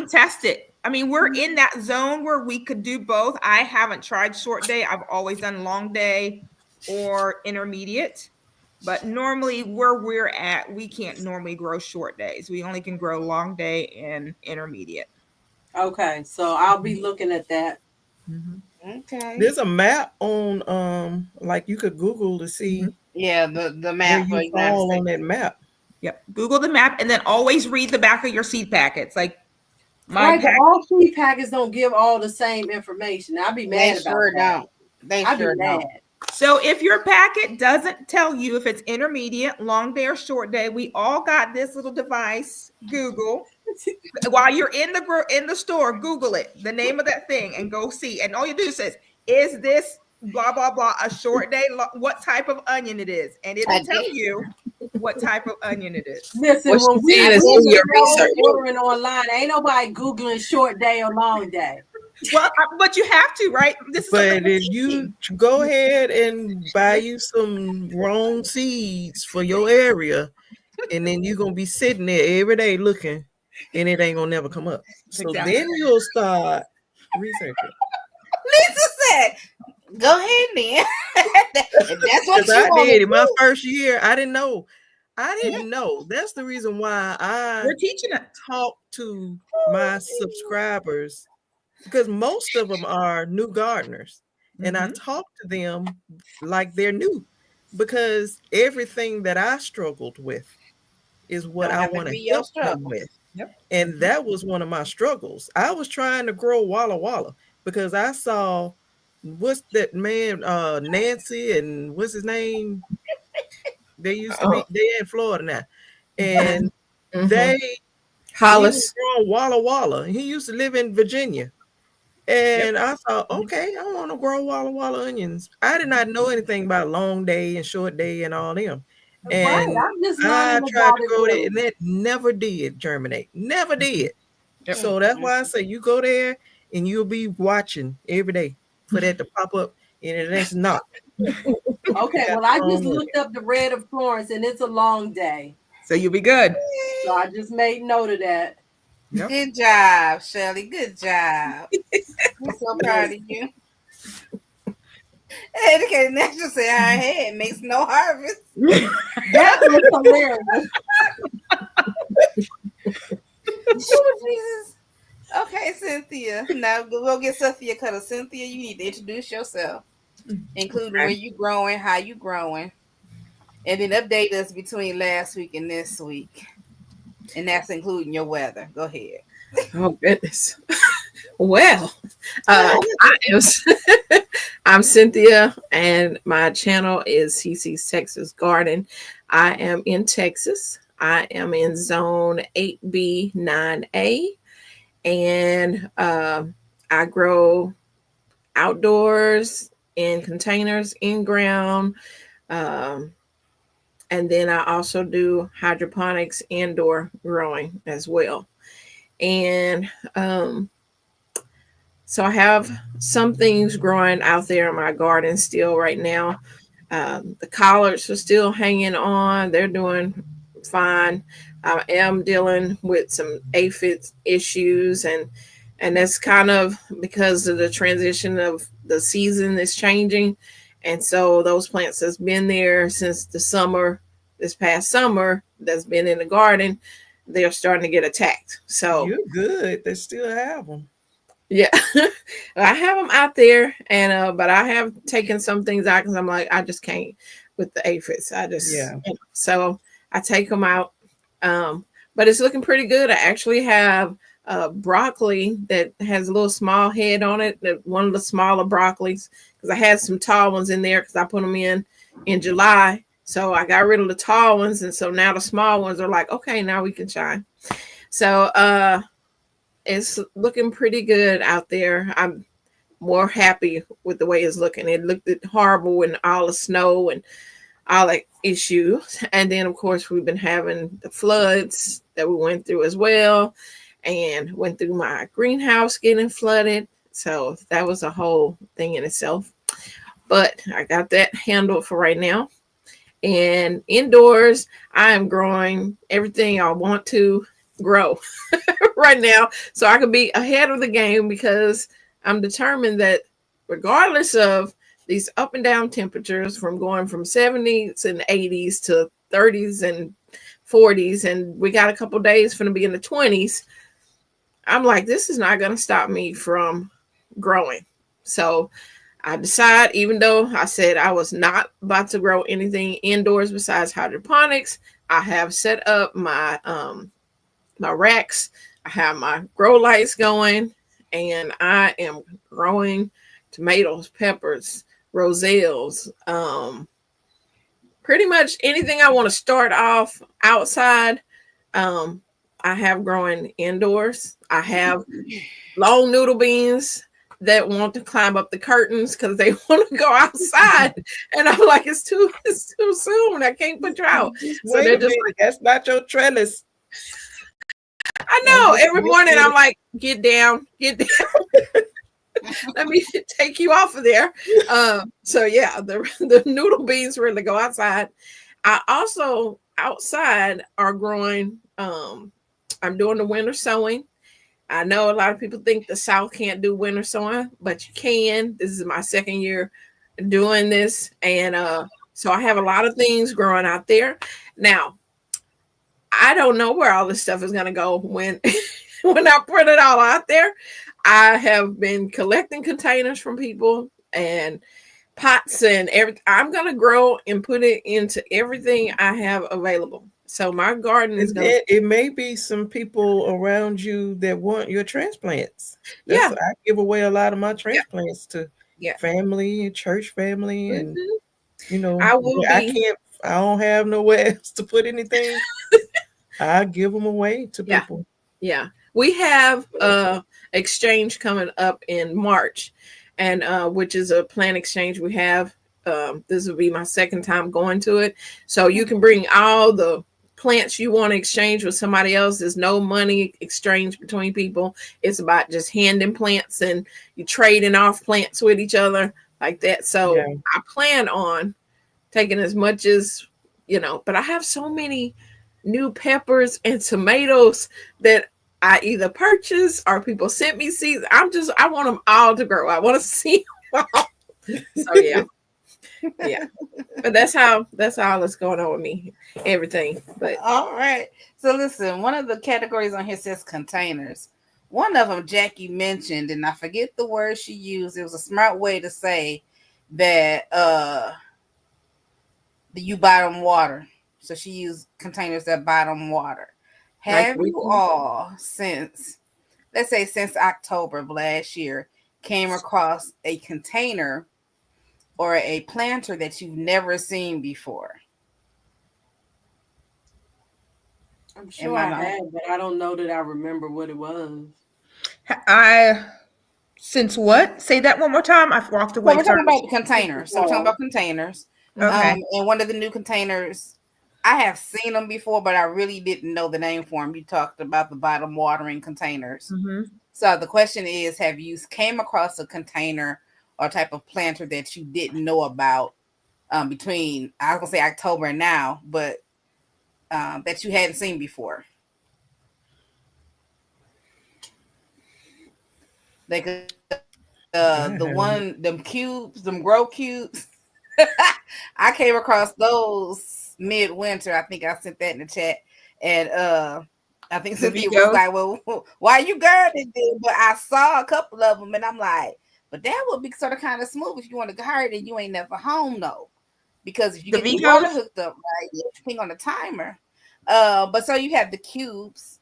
test it. I mean, we're in that zone where we could do both. I haven't tried short day. I've always done long day or intermediate. But normally where we're at, we can't normally grow short days. We only can grow long day and intermediate. Okay, so I'll be looking at that. Okay. There's a map on like you could Google to see Yeah, the where map for you United fall States. on that map. Yep. Google the map and then always read the back of your seed packets. Like Right, but all seed packets don't give all the same information. I'd be mad They about sure that. don't. They I'd sure be mad. don't. So if your packet doesn't tell you if it's intermediate, long day, or short day, we all got this little device, Google. While you're in the store, Google it, the name of that thing, and go see. And all you do is this blah blah blah a short day? What type of onion it is, and it'll tell you what type of onion it is. Listen, What when she's saying is do your research. ordering online, ain't nobody Googling short day or long day. Well, but you have to, right? This is But if you go ahead and buy you some wrong seeds for your area, and then you're gonna be sitting there every day looking, and it ain't gonna never come up. So Exactly. then you'll start researching. Lisa said, "Go ahead, then." That's what you I want did to in my do. first year. I didn't know. That's the reason why I We're teaching it. talk to my subscribers, because most of them are new gardeners, and I talk to them like they're new, because everything that I struggled with is what Don't I have to want to be your help them struggle. with. Yep. And that was one of my struggles. I was trying to grow Walla Walla because I saw, what's that man, Nancy, and what's his name? They used to be, they're in Florida now. And he was Hollis. growing Walla Walla. He used to live in Virginia. And I thought, okay, I want to grow Walla Walla onions. I did not know anything about long day and short day and all them. And Right, I'm just I learning tried about to it. grow Really. it, and it never did germinate. Never did. Yep. So that's why I say you go there and you'll be watching every day for that to pop up, and it's not. Okay, well, I just looked up the red of Florence, and it's a long day. So you'll be good. So I just made note of that. Yep. Good job, Shelley. Good job. I'm so proud of you. Educated Natural said her head makes no harvest. That was hilarious. Oh, Jesus. Okay, Cynthia. Now go get Cynthia Cutter. Cynthia, you need to introduce yourself, including where you growing, how you growing, and then update us between last week and this week. And that's including your weather. Go ahead. Oh goodness. Well, I'm Cynthia, and my channel is CC's Texas Garden. I am in Texas. I am in Zone 8B 9A, and I grow outdoors in containers, in ground, and then I also do hydroponics indoor growing as well. And so I have some things growing out there in my garden still right now. The collards are still hanging on. They're doing fine. I am dealing with some aphid issues, and that's kind of because of the transition of the season is changing. And so those plants that's been there since the summer, this past summer, that's been in the garden, they're starting to get attacked. So You're good. They still have them. yeah, I have them out there, and but I have taken some things out because I'm like, I just can't with the aphids. I just so I take them out. But it's looking pretty good. I actually have broccoli that has a little small head on it. One of the smaller broccolis, because I had some tall ones in there because I put them in July. So I got rid of the tall ones, and so now the small ones are like, okay, now we can shine. So it's looking pretty good out there. I'm more happy with the way it's looking. It looked horrible in all the snow and all the issues. And then, of course, we've been having the floods that we went through as well, and went through my greenhouse getting flooded. So that was a whole thing in itself. But I got that handled for right now. And indoors, I am growing everything I want to grow right now, so I can be ahead of the game, because I'm determined that regardless of these up and down temperatures, from going from 70s and 80s to 30s and 40s, and we got a couple days going to be in the 20s, I'm like, this is not going to stop me from growing. So I decide, even though I said I was not about to grow anything indoors besides hydroponics, I have set up my my racks. I have my grow lights going, and I am growing tomatoes, peppers, roselles, pretty much anything I want to start off outside. I have growing indoors. I have long noodle beans that want to climb up the curtains because they want to go outside, and I'm like, it's too soon. I can't put you out. So they're just like, that's not your trellis. I know. Every morning I'm like, get down. Let me take you off of there. So yeah, the noodle beans really go outside. I also outside are growing. I'm doing the winter sowing. I know a lot of people think the South can't do winter sowing, but you can. This is my second year doing this, and so I have a lot of things growing out there now. I don't know where all this stuff is going to go when when I put it all out there. I have been collecting containers from people and pots and everything. I'm going to grow and put it into everything I have available. So my garden is going to... It may be some people around you that want your transplants. Yeah. I give away a lot of my transplants to family and church family. And, you know, I don't have nowhere else to put anything. I give them away to people. Yeah. We have exchange coming up in March, and which is a plant exchange we have. This will be my second time going to it. So you can bring all the plants you want to exchange with somebody else. There's no money exchange between people. It's about just handing plants, and you trading off plants with each other like that. So I plan on taking as much as, but I have so many new peppers and tomatoes that I either purchased or people sent me seeds. I want them all to grow. I want to see them all. So yeah. But that's all that's going on with me. Everything. But all right. So listen, one of the categories on here says containers. One of them Jackie mentioned, and I forget the word she used. It was a smart way to say that you bottom water. So she used containers that bottom water. Have you all since October of last year came across a container or a planter that you've never seen before? I'm sure I have, but I don't know that I remember what it was. Since what? Say that one more time. I've walked away. Well, we're talking about containers. So we're talking about containers. Okay. And one of the new containers, I have seen them before, but I really didn't know the name for them. You talked about the bottom watering containers. Mm-hmm. So the question is, have you came across a container or type of planter that you didn't know about between, I was going to say October and now, but that you hadn't seen before. They could them cubes, them grow cubes. I came across those midwinter. I think I sent that in the chat, and I think Cynthia was like, "Well, why you gardening?" But I saw a couple of them, and I'm like, "But that would be sort of kind of smooth if you want to garden and you ain't never home though, because if you get the water hooked up right, everything on the timer." But so you have the cubes.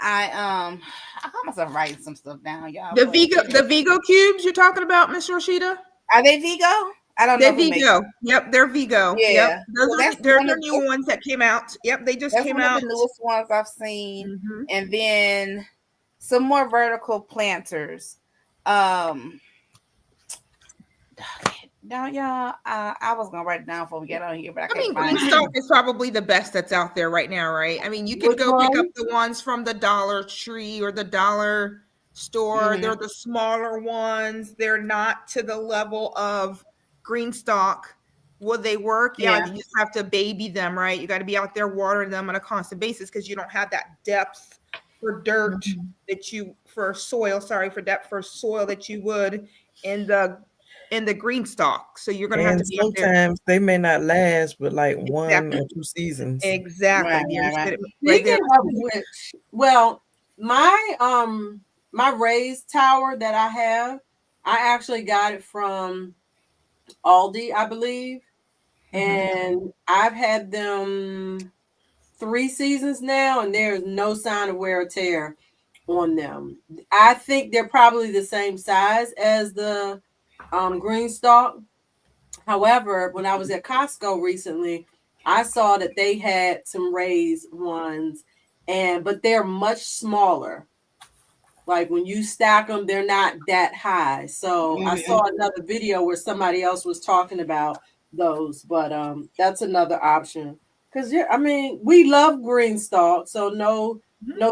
I caught myself writing some stuff down, y'all. The Vigo cubes you're talking about, Miss Rashida? Are they Vigo? I don't know. They're Vigo. Yep, they're Vigo. Yeah. Yep. They're the new ones that came out. Yep, they just came out. One of the newest ones I've seen. Mm-hmm. And then some more vertical planters. Now, y'all, I was gonna write it down before we get on here, but I can't find it. Greenstock is probably the best that's out there right now, right? I mean, you can go pick up the ones from the Dollar Tree or the dollar store. Mm-hmm. They're the smaller ones. They're not to the level of Greenstock. Will they work? Yeah, you just have to baby them, right? You got to be out there watering them on a constant basis because you don't have that depth for dirt that you for soil that you would in the Greenstock. So you're gonna have to be sometimes they may not last but like 1 or 2 seasons. Exactly. Right. Speaking of which, well, my raised tower that I have, I actually got it from Aldi, I believe. And I've had them 3 seasons now, and there's no sign of wear or tear on them. I think they're probably the same size as the Greenstock. However, when I was at Costco recently, I saw that they had some raised ones, but they're much smaller. Like when you stack them, they're not that high. So I saw another video where somebody else was talking about those, but that's another option. Because I mean, we love Greenstock, so no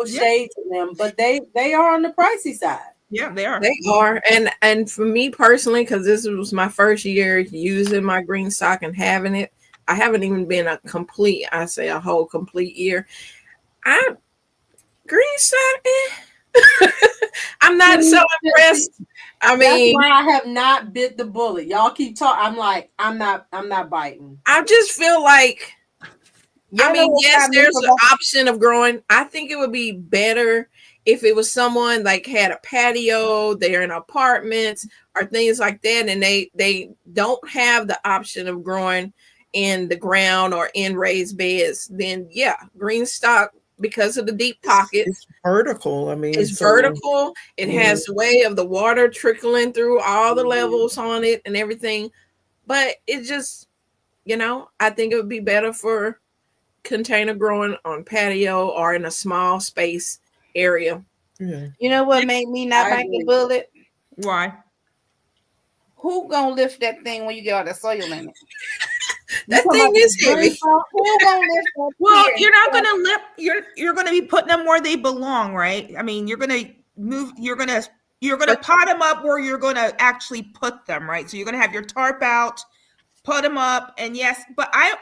shade to them, but they are on the pricey side. Yeah, they are. They are. And for me personally, because this was my first year using my Greenstock and having it, I haven't even been a whole complete year. Greenstock, I'm not so impressed. I mean, that's why I have not bit the bullet. Y'all keep talking. I'm like, I'm not biting. I just feel like, I mean, yes, there's an option of growing. I think it would be better if it was someone like had a patio, they're in apartments or things like that, and they don't have the option of growing in the ground or in raised beds, then yeah, Greenstock, because of the deep pockets. It's vertical. I mean, it's vertical. It has the way of the water trickling through all the levels on it and everything. But it just, I think it would be better for container growing on patio or in a small space area. Yeah. You know what made me not bite the bullet? Why? Who gonna lift that thing when you get all the soil in it? That thing is heavy. Well, you're not gonna lift. You're gonna be putting them where they belong, right? I mean, you're gonna move. You're gonna pot them up where you're gonna actually put them, right? So you're gonna have your tarp out, put them up, and yes. But I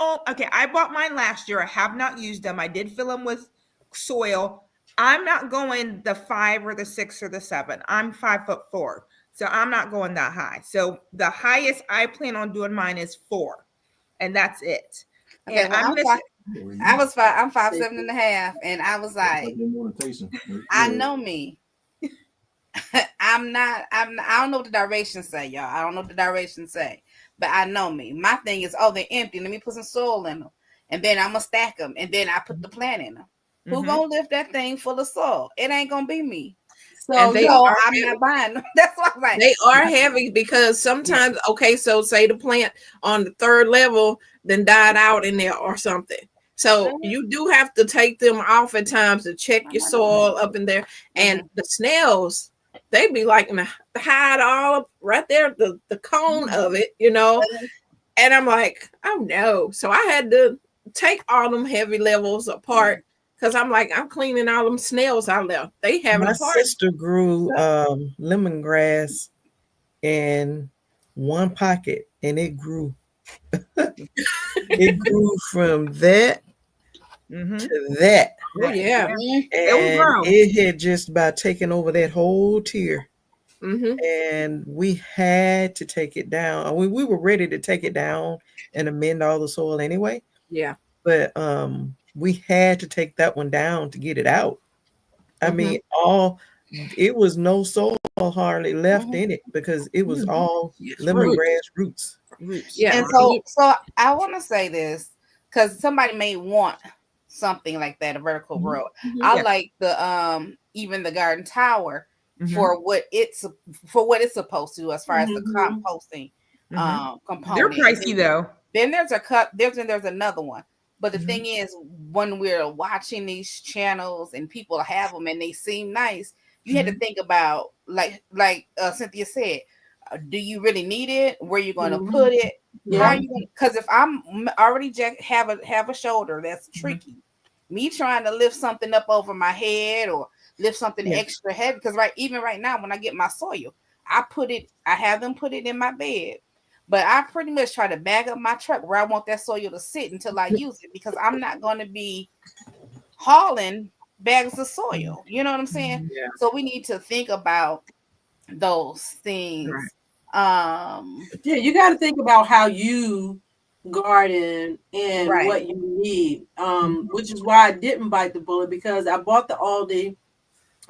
bought mine last year. I have not used them. I did fill them with soil. I'm not going the 5 or the 6 or the 7. I'm 5'4", so I'm not going that high. So the highest I plan on doing mine is 4. And that's it. Okay, and I'm 5'7.5", and I was like, I know me. I don't know what the directions say, y'all. I don't know what the directions say, but I know me. My thing is, they're empty. Let me put some soil in them, and then I'm gonna stack them, and then I put the plant in them. Who gonna lift that thing full of soil? It ain't gonna be me. So I'm not buying them. That's what I'm like. They are heavy because sometimes, so say the plant on the 3rd level then died out in there or something. So you do have to take them off at times to check your soil up in there. And the snails, they be like in the hide all up right there, the cone of it, And I'm like, oh no. So I had to take all them heavy levels apart. Because I'm like, I'm cleaning all them snails out there. They have my sister grew lemongrass in one pocket, and it grew. It grew from that to that. Oh yeah. And it had just about taken over that whole tier. And we had to take it down. We were ready to take it down and amend all the soil anyway. Yeah. But we had to take that one down to get it out. I mean, it was no soil hardly left in it because it was all lemongrass roots. Yeah. And so I want to say this because somebody may want something like that, a vertical grow. I like the even the garden tower for what it's supposed to do as far as the composting component. They're pricey though. Then there's another one. But the thing is, when we're watching these channels and people have them and they seem nice, you had to think about like Cynthia said, do you really need it? Where you going to put it? How you? Because if I'm already have a shoulder that's tricky, me trying to lift something up over my head or lift something extra heavy. Because even right now, when I get my soil, I have them put it in my bed. But I pretty much try to bag up my truck where I want that soil to sit until I use it, because I'm not going to be hauling bags of soil. You know what I'm saying? Yeah. So we need to think about those things. Right. You got to think about how you garden and what you need, which is why I didn't bite the bullet, because I bought the Aldi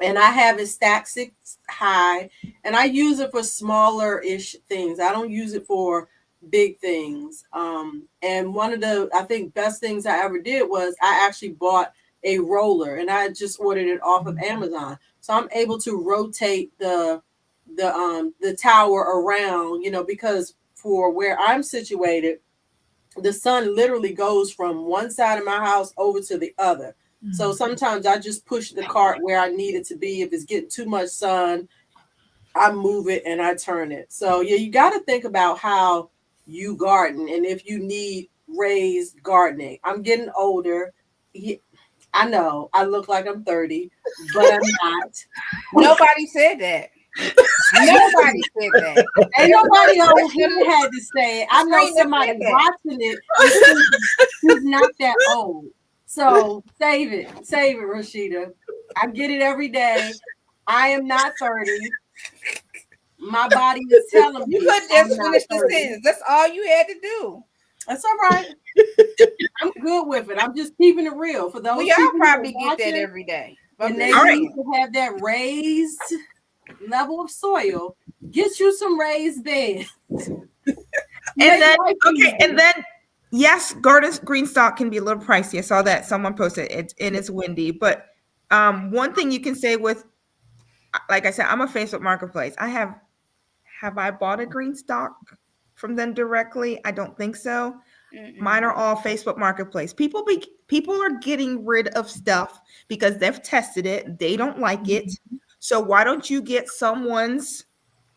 and I have it stacked 6 high, and I use it for smaller ish things. I don't use it for big things. And one of the, I think, best things I ever did was I actually bought a roller, and I just ordered it off of Amazon. So I'm able to rotate the tower around, because for where I'm situated, the sun literally goes from one side of my house over to the other. So sometimes I just push the cart where I need it to be. If it's getting too much sun, I move it and I turn it. So you got to think about how you garden and if you need raised gardening. I'm getting older. I know I look like I'm 30, but I'm not. Nobody said that. Nobody said that. Ain't nobody over here had to say it. I know somebody watching it. Who's not that old. So save it, Rashida. I get it every day. I am not 30. My body is telling me. You could just finish the sentence. That's all you had to do. That's all right. I'm good with it. I'm just keeping it real. For those we all probably get that every day. And they need to have that raised level of soil. Get you some raised beds. And then yes, garden green stock can be a little pricey. I saw that someone posted it, and it's windy. But one thing you can say with, like I said, I'm a Facebook Marketplace. Have I bought a green stock from them directly? I don't think so. Mine are all Facebook Marketplace. People are getting rid of stuff because they've tested it. They don't like it. So why don't you get someone's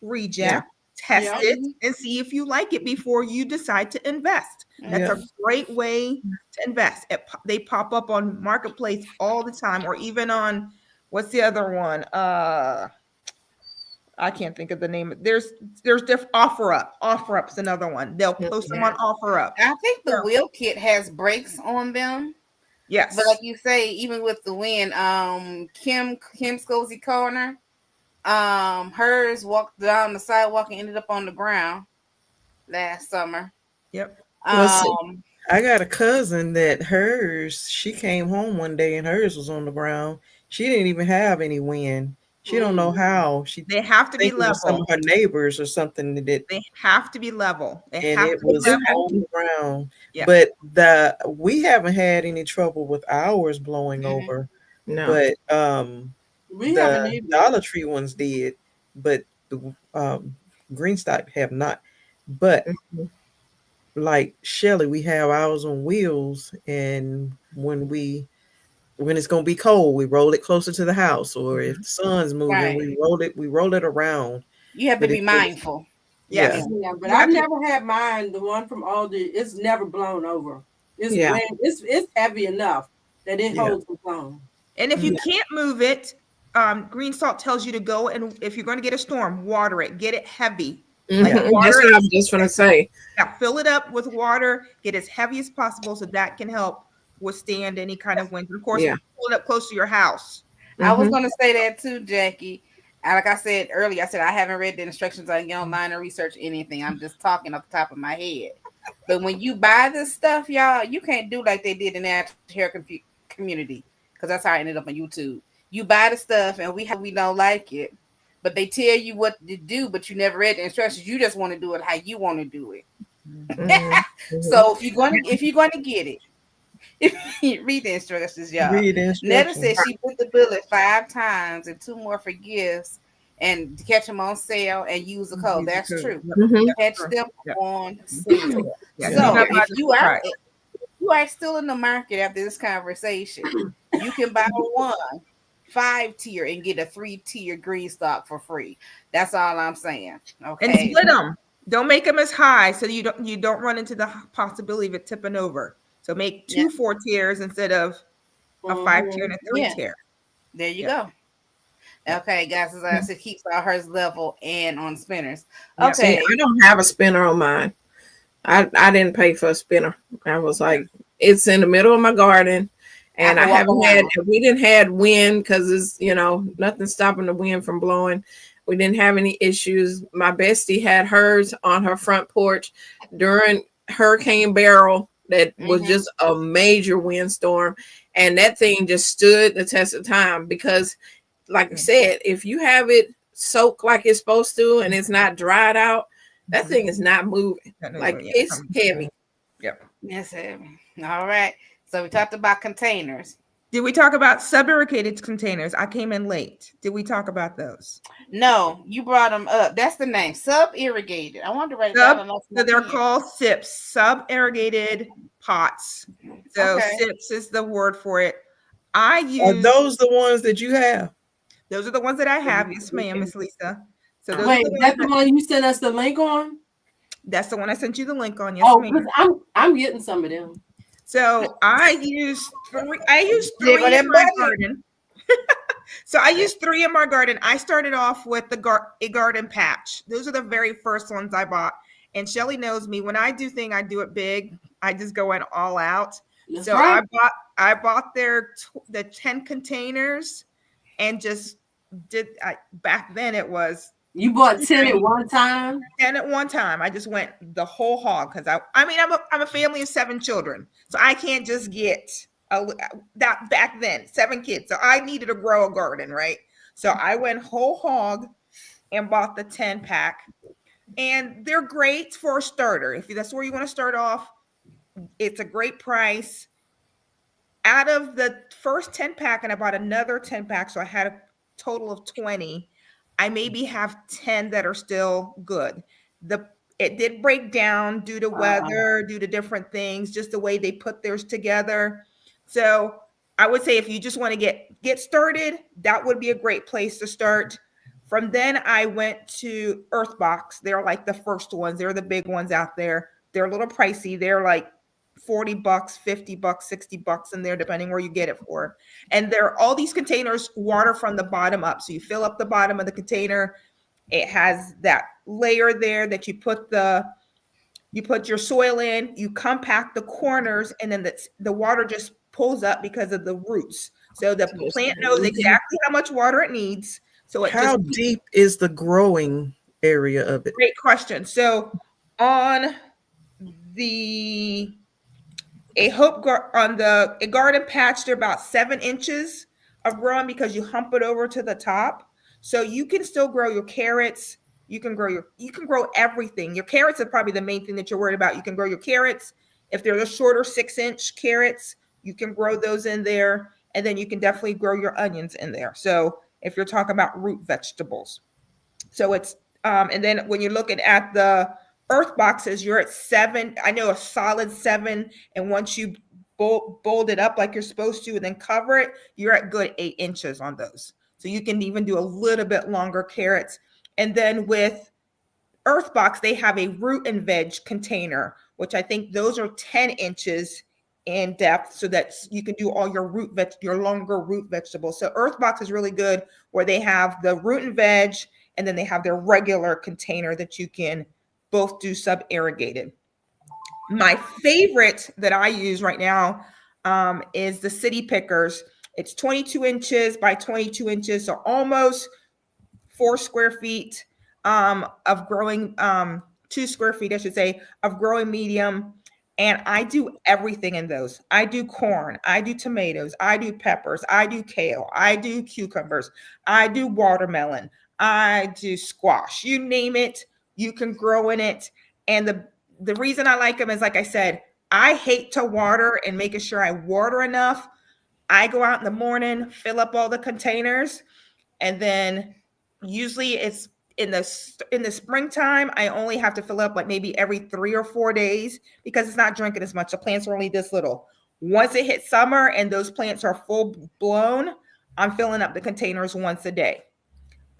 reject? Test it and see if you like it before you decide to invest. That's a great way to invest. They pop up on Marketplace all the time, or even on, what's the other one? I can't think of the name. There's OfferUp's another one. They'll post them on OfferUp. I think the wheel kit has brakes on them. Yes. But like you say, even with the wind, Kim's Cozy Corner, hers walked down the sidewalk and ended up on the ground last summer. Yep. I got a cousin that she came home one day and hers was on the ground. She didn't even have any wind. She don't know how. They have to be level. Some of her neighbors or something that they have to be level. It was on the ground. Yeah. But we haven't had any trouble with ours blowing over. No. But the Dollar Tree ones did, but the green stock have not. But like Shelly, we have ours on wheels, and when it's gonna be cold, we roll it closer to the house, or if the sun's moving, we roll it around. You have to be mindful. Yeah, but I've never had mine. The one from Aldi, it's never blown over. It's heavy enough that it holds the phone. And if you can't move it, Green Salt tells you to go, and if you're going to get a storm, water it. Get it heavy. Like that's what I'm just going to say. Yeah, fill it up with water. Get as heavy as possible, so that can help withstand any kind of wind. Of course, Yeah. pull it up close to your house. I was Mhm. going to say that too, Jackie. And like I said earlier, I said I haven't read the instructions. I can get online or research anything. I'm just talking off the top of my head. But when you buy this stuff, y'all, you can't do like they did in the hair community, because that's how I ended up on YouTube. You buy the stuff and we don't like it, but they tell you what to do, but you never read the instructions. You just want to do it how you want to do it. Mhm. So if you're going to get it, read the instructions, y'all. Read the Netta said instructions. she put the bullet 5 times and 2 more for gifts and to catch them on sale and use the code. That's true. Mhm. Catch them on sale. Yeah, Yeah. So do not buy if this you are surprise. still in the market after this conversation, you can buy 5 tier and get a 3 tier green stock for free. That's all I'm saying. And Okay. split them. Don't make them as high so you don't run into the possibility of it tipping over. So make 2 4 tiers instead of a 5 tier and a 3 Yeah. tier. There you Yeah. go. Okay, guys, as I said, keeps all hers level and on spinners. Yep. See, Okay. I don't have a spinner on mine. I didn't pay for a spinner. I was like, it's in the middle of my garden, and I haven't had. We didn't had wind because it's nothing stopping the wind from blowing. We didn't have any issues. My bestie had hers on her front porch during Hurricane Beryl. That was just a major windstorm, and that thing just stood the test of time because, like you said, if you have it soaked like it's supposed to and it's not dried out, that thing is not moving. Like it's heavy. Yep. Yes, heavy. All right. So we talked about containers. Did we talk about sub-irrigated containers? I came in late. Did we talk about those? No, you brought them up. That's the name, sub-irrigated. I wanted to write that down. So they're called SIPs, sub-irrigated pots. So SIPs is the word for it. Are those the ones that you have? Those are the ones that I have. Yes, ma'am, Miss Lisa. So those wait, that's the one you sent us the link on? That's the one I sent you the link on. Yes, ma'am. I'm getting some of them. So I use 3 in my garden. So I used 3 in my garden. I started off with a garden patch. Those are the very first ones I bought. And Shelly knows me. When I do thing, I do it big. I just go in all out. That's so right. I bought the 10 containers and just back then it was. You bought 10 at one time? 10 at one time. I just went the whole hog because I'm a family of 7 children. So I can't just get that back then, 7 kids. So I needed to grow a garden, right? So I went whole hog and bought the 10 pack. And they're great for a starter. If that's where you want to start off, it's a great price. Out of the first 10 pack, and I bought another 10 pack, so I had a total of 20. I maybe have 10 that are still good. It did break down due to weather, due to different things, just the way they put theirs together. So I would say if you just want to get started, that would be a great place to start. From then I went to Earthbox. They're like the first ones. They're the big ones out there. They're a little pricey. They're like $40, $50, $60 in there, depending where you get it for. And there are all these containers water from the bottom up. So you fill up the bottom of the container. It has that layer there that you put your soil in, you compact the corners, and then the water just pulls up because of the roots. So the plant knows exactly how much water it needs. So how deep is the growing area of it? Great question. So on a garden patch, they're about 7 inches of growing because you hump it over to the top. So you can still grow your carrots. You can grow everything. Your carrots are probably the main thing that you're worried about. You can grow your carrots. If they're the shorter 6-inch carrots, you can grow those in there. And then you can definitely grow your onions in there. So if you're talking about root vegetables. So it's, and then when you're looking at the earth boxes, you're at 7. I know a solid 7. And once you bold it up like you're supposed to and then cover it, you're at good 8 inches on those. So you can even do a little bit longer carrots. And then with Earthbox, they have a root and veg container, which I think those are 10 inches in depth so that you can do all your your longer root vegetables. So Earthbox is really good where they have the root and veg, and then they have their regular container that you can both do sub-irrigated. My favorite that I use right now, is the City Pickers. It's 22 inches by 22 inches, so almost 4 square feet of growing, 2 square feet, I should say, of growing medium. And I do everything in those. I do corn, I do tomatoes, I do peppers, I do kale, I do cucumbers, I do watermelon, I do squash. You name it, you can grow in it. And the reason I like them is, like I said, I hate to water and making sure I water enough. I go out in the morning, fill up all the containers, and then usually it's in the springtime, I only have to fill up like maybe every 3 or 4 days because it's not drinking as much. The plants are only this little. Once it hits summer and those plants are full blown, I'm filling up the containers once a day.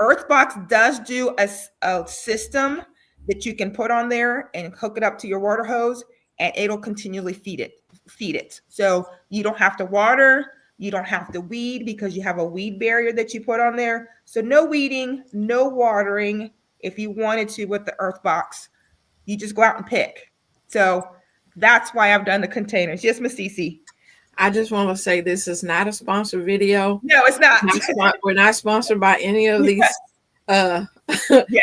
Earthbox does do a system that you can put on there and hook it up to your water hose, and it'll continually feed it. So you don't have to water. You don't have to weed because you have a weed barrier that you put on there. So no weeding, no watering. If you wanted to with the Earthbox, you just go out and pick. So that's why I've done the containers. Yes, Miss Cece. I just want to say this is not a sponsored video. No, it's not. We're not sponsored by any of these yes,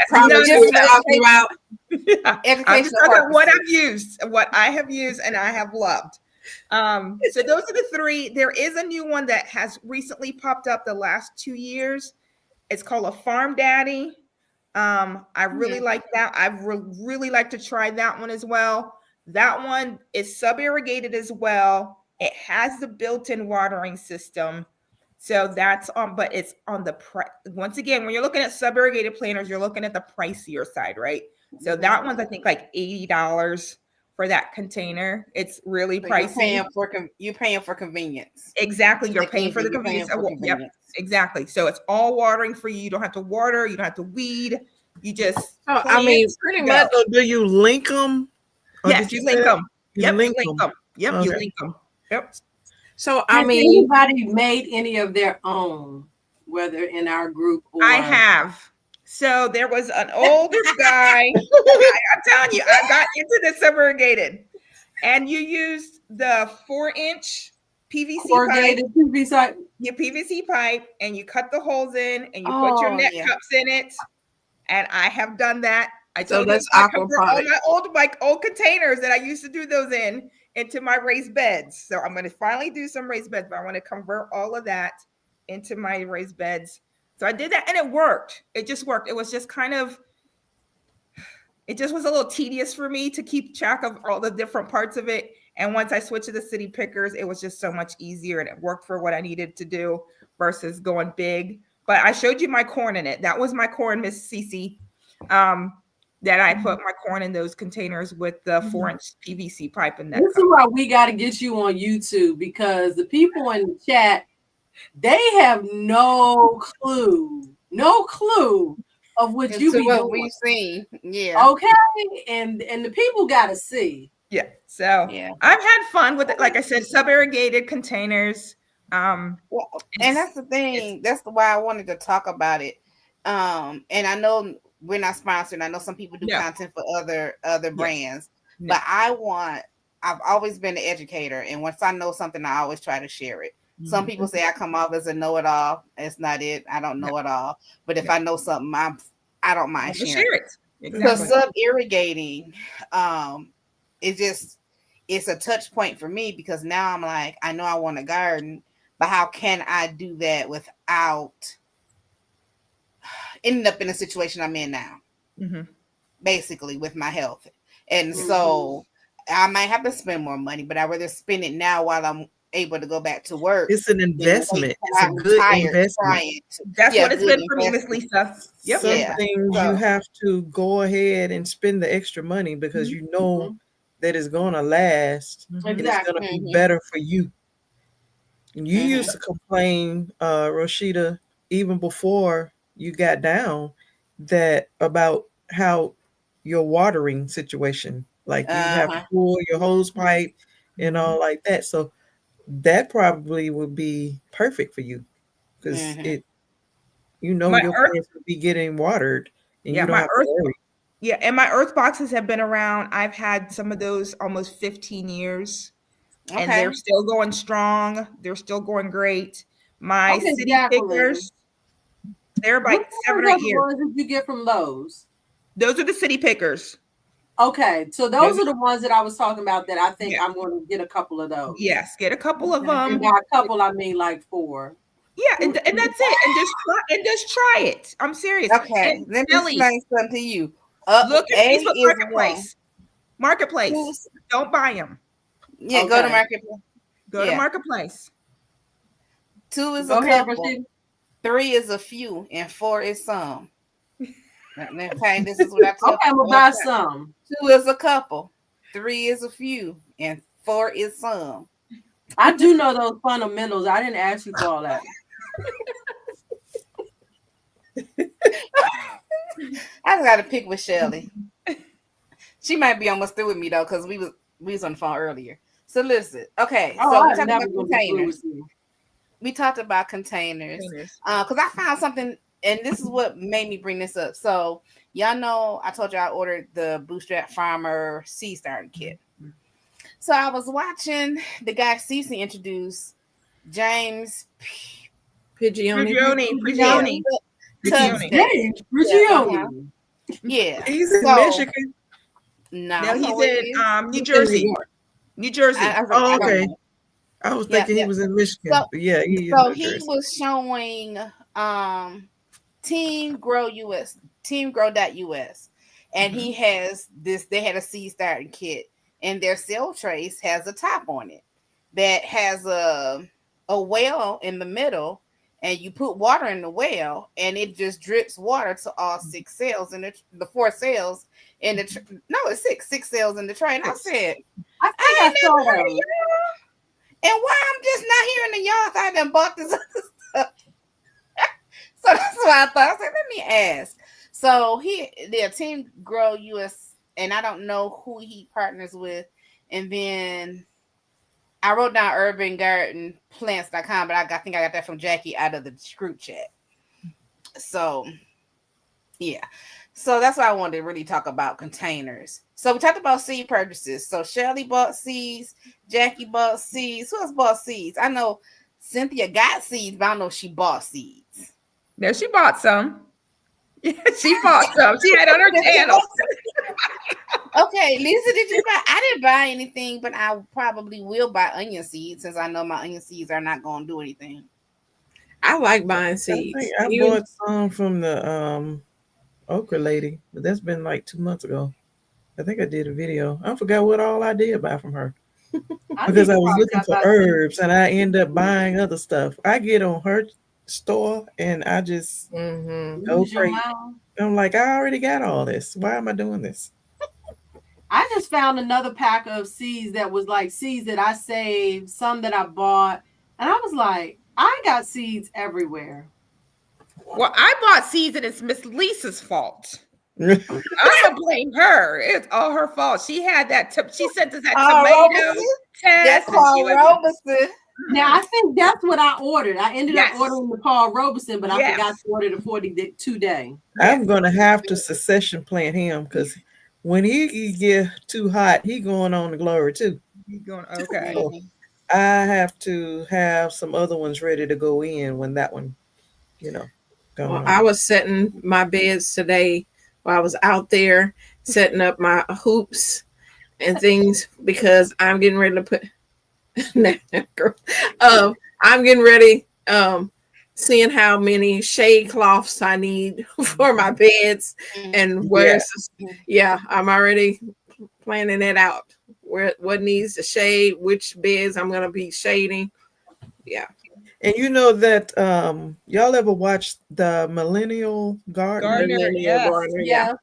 products we're talking about. I'm just talking about what I've used, what I have used, and I have loved. So those are the 3. There is a new one that has recently popped up the last 2 years. It's called a Farm Daddy. I really like that. I really like to try that one as well. That one is sub-irrigated as well. It has the built-in watering system. So that's on, but it's on the price. Once again, when you're looking at sub-irrigated planters, you're looking at the pricier side, right? So that one's, I think, like $80 for that container. It's really pricey. You're paying for convenience. Exactly. You're paying for the convenience. Yep, exactly. So it's all watering for you. You don't have to water. You don't have to weed. You just, I mean, pretty much. So do you link them? Yes, you link them. Yep, link them. Yep, okay. You link them. Yep. So Has anybody made any of their own, whether in our group or I have. So there was an older guy. I'm telling you, I got into the sub-irrigated, and you used the 4-inch PVC pipe. Your PVC pipe, and you cut the holes in, and you put your net cups in it. And I have done that. So that's aquaponics. All my old containers that I used to do those into my raised beds. So I'm going to finally do some raised beds, but I want to convert all of that into my raised beds. So I did that, and it worked. It just worked. It was just it just was a little tedious for me to keep track of all the different parts of it. And once I switched to the City Pickers, it was just so much easier, and it worked for what I needed to do versus going big. But I showed you my corn in it. That was my corn, Miss Cece. That I put my corn in those containers with the 4-inch PVC pipe in that. This is why we got to get you on YouTube, because the people in the chat, they have no clue of what you be doing. We've seen. Yeah. Okay. And the people got to see. Yeah. So I've had fun with it. Like I said, sub-irrigated containers. And that's the thing. That's why I wanted to talk about it. And I know we're not sponsored. I know some people do content for other brands, but I've always been an educator, and once I know something, I always try to share it. Some people say I come off as a know-it-all. It's not it. I don't know it all. But if I know something, I don't mind sharing it. Exactly. So sub-irrigating, it's a touch point for me, because now I'm like, I know I want a garden, but how can I do that without ending up in a situation I'm in now, basically with my health? And so I might have to spend more money, but I'd rather spend it now while I'm able to go back to work. It's an investment. It's a good investment. That's what it's been for me, Miss Lisa. Yep. Some things you have to go ahead and spend the extra money because you know that it's going to last and it's going to be better for you. And you used to complain, Rashida, even before you got down, that about how your watering situation, like you have to pull your hose pipe and all like that. So that probably would be perfect for you, because your plants would be getting watered, and you don't have to worry. Yeah, and my earth boxes have been around. I've had some of those almost 15 years. and they're still going strong. They're still going great. My Okay, city Jacqueline. pickers, they're like What 7 or 8 years. ones did you get from Lowe's? Those are the city pickers. Okay, so those are the ones that I was talking about that I think I'm going to get a couple of those. Yes, get a couple of them. And by a couple, I mean like 4. Yeah, and that's it. And just try it. I'm serious. Okay, and let me explain something to you. Look at Facebook Marketplace. Marketplace. Don't buy them. Yeah, go to Marketplace. Go to Marketplace. 2 is a couple. 3 is a few, and 4 is some. Okay, this is what I told you. I'm gonna buy some. 2 is a couple. 3 is a few, and 4 is some. I do know those fundamentals. I didn't ask you for all that. I just got to pick with Shelly. She might be almost through with me though, because we was on the phone earlier. So listen, okay. So we talked about containers. We talked about containers because I found something, and this is what made me bring this up. So y'all know I told you I ordered the Bootstrap Farmer seed starting kit. So I was watching the guy Cece introduce James Prigioni. Yeah. He's in Michigan. No, he's in New Jersey. New Jersey. Okay. I was thinking he was in Michigan. So, yeah, he was showing teamgrow.us, and he has this. They had a seed starting kit, and their cell trace has a top on it that has a well in the middle, and you put water in the well, and it just drips water to all 6 cells in the 4 cells in the it's 6 cells in the tray. And I said, I saw that. And why I'm just not here in the yard? I done bought this other stuff. So that's why I thought. I was like, let me ask. So they're Team Grow US, and I don't know who he partners with. And then I wrote down urbangardenplants.com, but I think I got that from Jackie out of the group chat. So, yeah. So that's why I wanted to really talk about containers. So we talked about seed purchases. So Shelly bought seeds. Jackie bought seeds. Who else bought seeds? I know Cynthia got seeds, but I don't know if she bought seeds. No, she bought some. Yeah, she bought some. She had on her channel. Okay, Lisa, did you buy? I didn't buy anything, but I probably will buy onion seeds since I know my onion seeds are not going to do anything. I like buying seeds. I bought some from the okra lady, but that's been like 2 months ago. I think I did a video. I forgot what all I did buy from her because I was looking for herbs and I end up buying other stuff. I get on her store and I just go crazy. I'm like, I already got all this. Why am I doing this? I just found another pack of seeds that was like seeds that I saved, some that I bought, and I was like, I got seeds everywhere. Well, I bought seeds and it's Miss Lisa's fault. I'm gonna blame her. It's all her fault. She had that. She sent us that tomato test. That's Paul Robeson. Now I think that's what I ordered. I ended up ordering the Paul Robeson, but I forgot to order the 42 day. I'm gonna have to succession plant him because when he get too hot, he going on the glory too. He going okay. So I have to have some other ones ready to go in when that one, I was setting my beds today while I was out there setting up my hoops and things because I'm getting ready to put. I'm getting ready. Seeing how many shade cloths I need for my beds and where. I'm already planning it out. What needs to shade, which beds I'm gonna be shading. Yeah. And you know that y'all ever watched the Millennial Gardener? Yeah.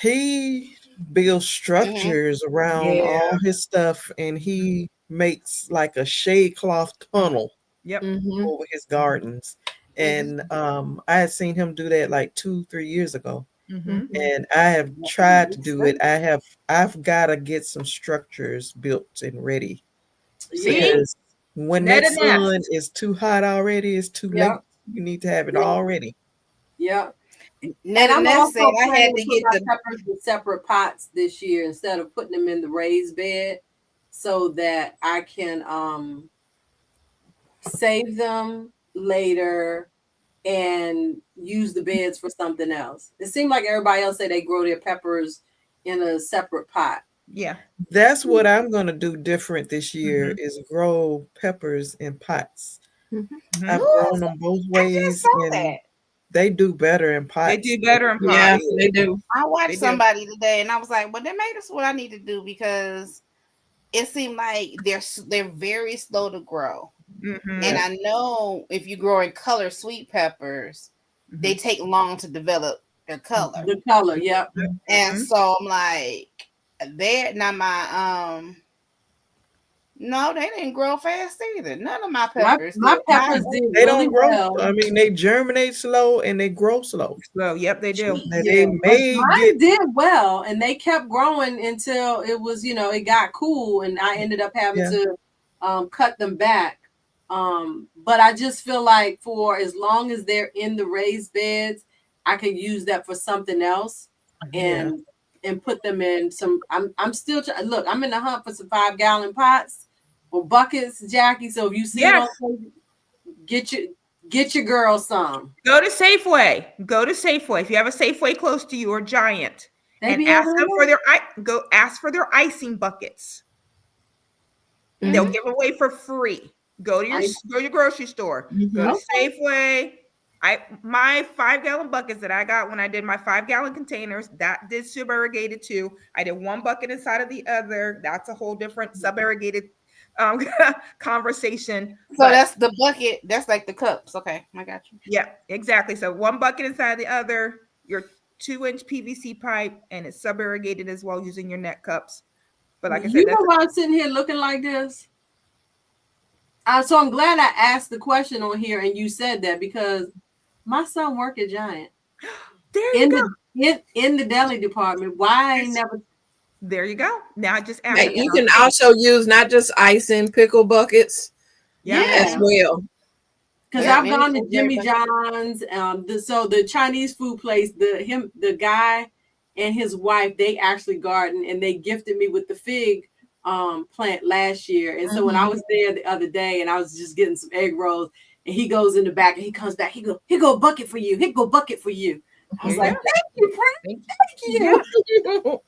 He builds structures around all his stuff, and he makes like a shade cloth tunnel over his gardens. And I had seen him do that like 2-3 years ago. And I have tried to do it. I've got to get some structures built and ready. Because when that sun is too hot already, it's too late. You need to have it all ready. Yeah. And I'm also I had to get the separate pots this year instead of putting them in the raised bed. so that I can save them later and use the beds for something else. It seemed like everybody else say they grow their peppers in a separate pot. Yeah. That's what I'm gonna do different this year is grow peppers in pots. Mm-hmm. I've Ooh, grown them both I just ways, saw and that. they do better in pots. They do better in Yeah, pots. they do. I watched They do. somebody today, and I was like, "Well, they made us what I need to do because it seemed like they're very slow to grow." Mm-hmm. And I know if you grow in color sweet peppers, they take long to develop their color. The color, yep. And so I'm like, they're not my no, they didn't grow fast either. None of my peppers. My peppers did They really don't grow. well. I mean, they germinate slow and they grow slow. So, yep, they do. Now, Yeah, they but may mine get did well, and they kept growing until it was, it got cool, and I ended up having to cut them back. But I just feel like for as long as they're in the raised beds, I could use that for something else, and put them in some. I'm still look. I'm in the hunt for some 5-gallon pots or buckets, Jackie. So if you see it on Facebook, get your girl some. Go to Safeway. Go to Safeway. If you have a Safeway close to you or Giant, and ask them for ask for their icing buckets. Mm-hmm. They'll give away for free. Go to your grocery store. Mm-hmm. Go to Safeway. My 5-gallon buckets that I got when I did my 5-gallon containers, that did sub-irrigated too. I did one bucket inside of the other. That's a whole different sub-irrigated conversation. So that's the bucket. That's like the cups. Okay, I got you. Yeah, exactly. So one bucket inside the other, your 2-inch PVC pipe, and it's sub-irrigated as well using your net cups. But like I said, you know why I'm sitting here looking like this? So I'm glad I asked the question on here and you said that because my son worked at Giant. There you go. In the deli department. Why I ain't never. There you go. Now I just asked. You can also use not just icing, pickle buckets as well. Because I've gone to Jimmy John's. So the Chinese food place, the guy and his wife, they actually garden, and they gifted me with the fig plant last year. And so when I was there the other day and I was just getting some egg rolls, and he goes in the back and he comes back, here go a bucket for you. Here go a bucket for you. I was like, thank you, Frank. Thank you.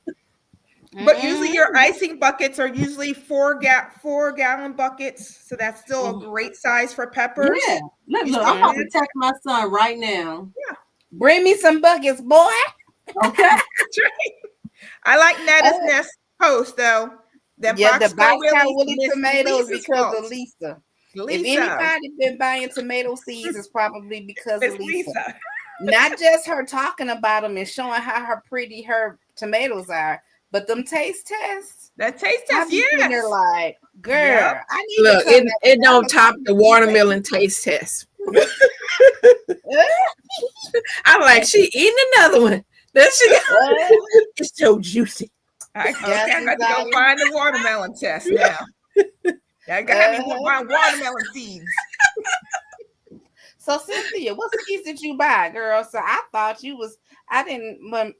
But usually your icing buckets are usually 4-gallon buckets. So that's still a great size for peppers. Yeah. Look, I'm about to text my son right now. Yeah. Bring me some buckets, boy. Okay. That's right. I like Netta's Nest post though. The Boxcar Willie tomatoes because of Lisa. If anybody been buying tomato seeds, it's probably because of Lisa. Not just her talking about them and showing how pretty her tomatoes are, but them taste tests. That taste test, they're like, girl, I need look. It don't top the watermelon taste test. I'm like, she eating another one. It's so juicy. I got to go find the watermelon test now. I got me find watermelon seeds. So Cynthia, what seeds did you buy, girl? So I thought you was. I didn't. Well,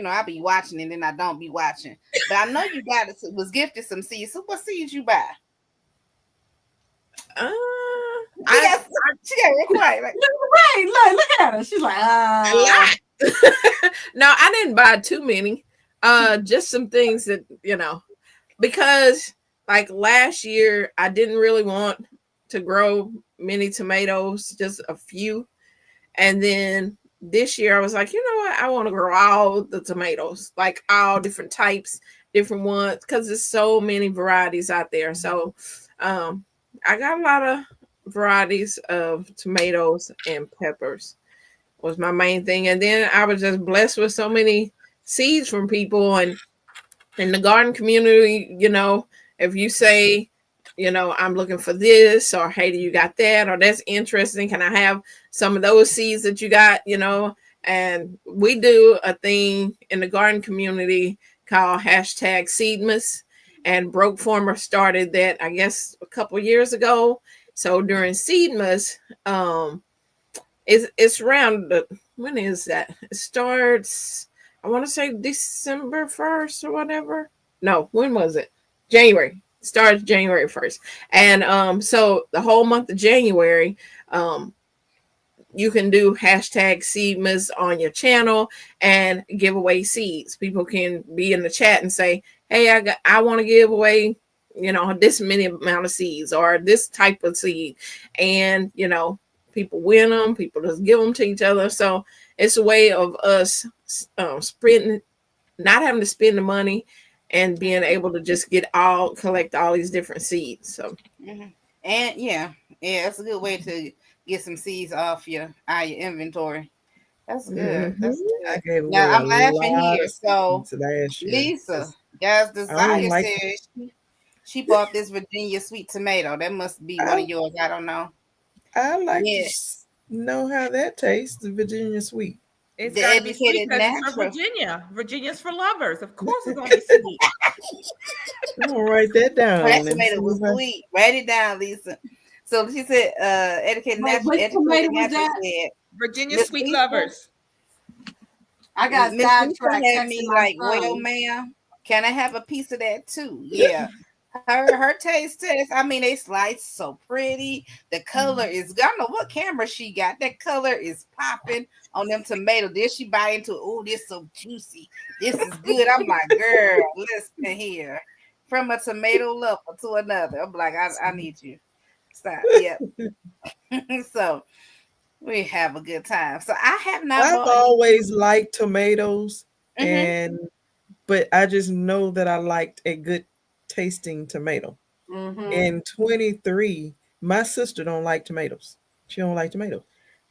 I be watching and then I don't be watching. But I know you was gifted some seeds. So what seeds you buy? She got real quiet. Like, look at her. She's like, a lot. No, I didn't buy too many. Just some things that because like last year I didn't really want to grow many tomatoes, just a few, and then this year I was like, you know what, I want to grow all the tomatoes, like all different types, different ones, because there's so many varieties out there. So I got a lot of varieties of tomatoes and peppers was my main thing. And then I was just blessed with so many seeds from people. And in the garden community, if you say, I'm looking for this, or hey, do you got that? Or that's interesting. Can I have some of those seeds that you got, And we do a thing in the garden community called #Seedmas. And Broke Farmer started that, I guess, a couple years ago. So during Seedmas, it's around when is that? It starts, I want to say December 1st or whatever. No, when was it? January. Starts January 1st. And so the whole month of January, you can do hashtag Seedmas on your channel and give away seeds. People can be in the chat and say, hey, I want to give away, this many amount of seeds or this type of seed. And, people win them, people just give them to each other. So it's a way of us spreading, not having to spend the money and being able to just collect all these different seeds. So, and yeah, it's a good way to get some seeds off your inventory. That's good. That's good. I gave away Now I'm a laughing lot here. of So seeds last year. Lisa, God's I don't Desire like says she bought this Virginia sweet tomato. That must be one of yours. I don't know. I like to Yes. know how that tastes, the Virginia sweet. It's The got to be sweet educated because it's for natural. Virginia. Virginia's for lovers. Of course, it's going to be sweet. I'm gonna write that down. That and tomato see was if I- sweet. Write it down, Lisa. So she said, educated Wait, natural. which tomato Educated was natural that? said, Virginia Miss sweet Lisa? lovers. I got Miss sidetracked Lisa had texting me my like, son. well, ma'am, can I have a piece of that too? Yeah. Her taste test. I mean, they slice so pretty. The color is. I don't know what camera she got. That color is popping on them tomatoes. Then she bite into. Oh, this so juicy. This is good. I'm like, girl, listen here. From a tomato lover to another. I'm like, I need you. Stop. Yep. So we have a good time. So I have not. I've always liked tomatoes, but I just know that I liked a good tasting tomato. In 23, my sister don't like tomatoes. She don't like tomatoes.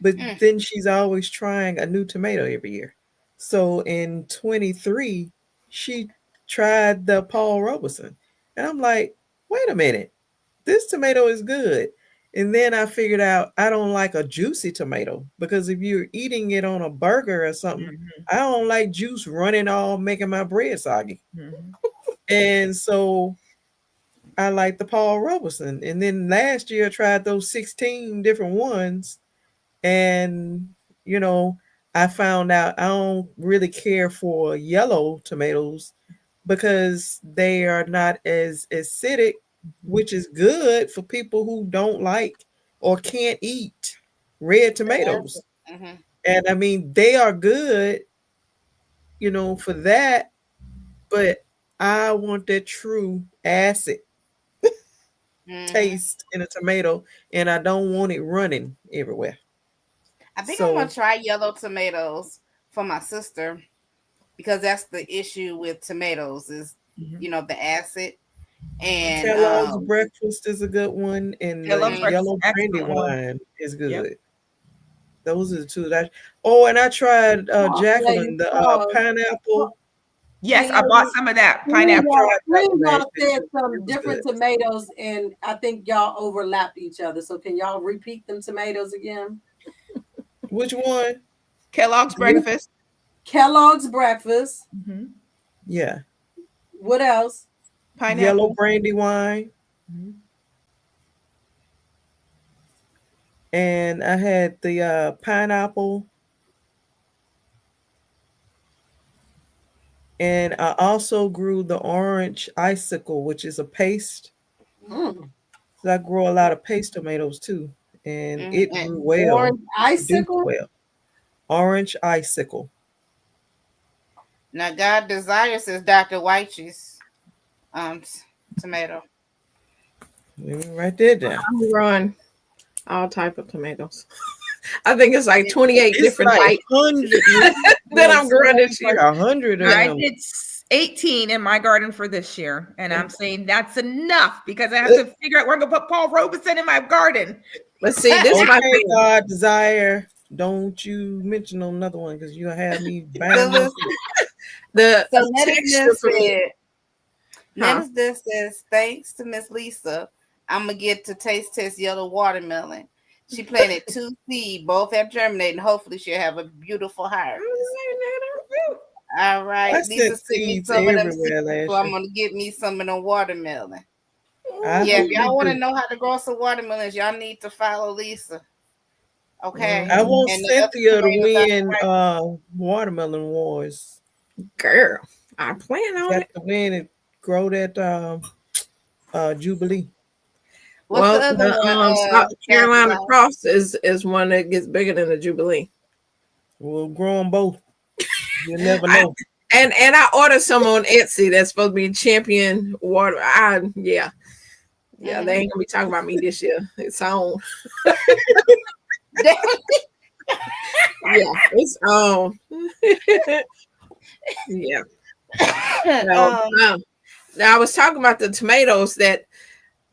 But then she's always trying a new tomato every year. So in 23, she tried the Paul Robeson. And I'm like, wait a minute. This tomato is good. And then I figured out I don't like a juicy tomato because if you're eating it on a burger or something, I don't like juice running all making my bread soggy. And so I like the Paul Robeson. And then last year I tried those 16 different ones. And, I found out I don't really care for yellow tomatoes because they are not as acidic, which is good for people who don't like or can't eat red tomatoes. And I mean, they are good, for that. But I want that true acid taste in a tomato, and I don't want it running everywhere. I think I'm gonna try yellow tomatoes for my sister because that's the issue with tomatoes is the acid. And Kellogg's breakfast is a good one, and the yellow brandy wine is good. Yep. Those are the two that. And I tried Jacqueline the pineapple. Yes, I bought some of that pineapple. Y'all said some different tomatoes, and I think y'all overlapped each other. So can y'all repeat them tomatoes again? Which one? Kellogg's breakfast. Kellogg's breakfast. Yeah. What else? Pineapple. Yellow brandy wine. And I had the pineapple. And I also grew the orange icicle, which is a paste. So I grow a lot of paste tomatoes too. And it grew well. Orange icicle? Well. Orange icicle. Now God Desire says Dr. Whitey's tomato. Let me write that down. I'm growing all type of tomatoes. I think it's like 28 different types. Then I'm growing this year. 100. I did 18 in my garden for this year, and I'm saying that's enough because I have to figure out where I'm gonna put Paul Robeson in my garden. Let's see. This is my thing. God Desire. Don't you mention another one because you'll have me bound. This says thanks to Miss Lisa, I'm gonna get to taste test yellow watermelon. She planted 2 seeds, both have germinated, and hopefully she'll have a beautiful harvest. All right, Lisa sent me some of them seeds, so I'm gonna get me some of them watermelon. If y'all want to know how to grow some watermelons, y'all need to follow Lisa. Okay. I want Cynthia to win watermelon wars. Girl, I plan on it. To win and grow that Jubilee. What's Well, the other the one? South Carolina Capitol? Cross is one that gets bigger than the Jubilee. We'll grow them both. You never I, know. and I ordered some on Etsy that's supposed to be champion water. Yeah, they ain't gonna be talking about me this year. It's on. Yeah, it's on. Yeah. No, now I was talking about the tomatoes that,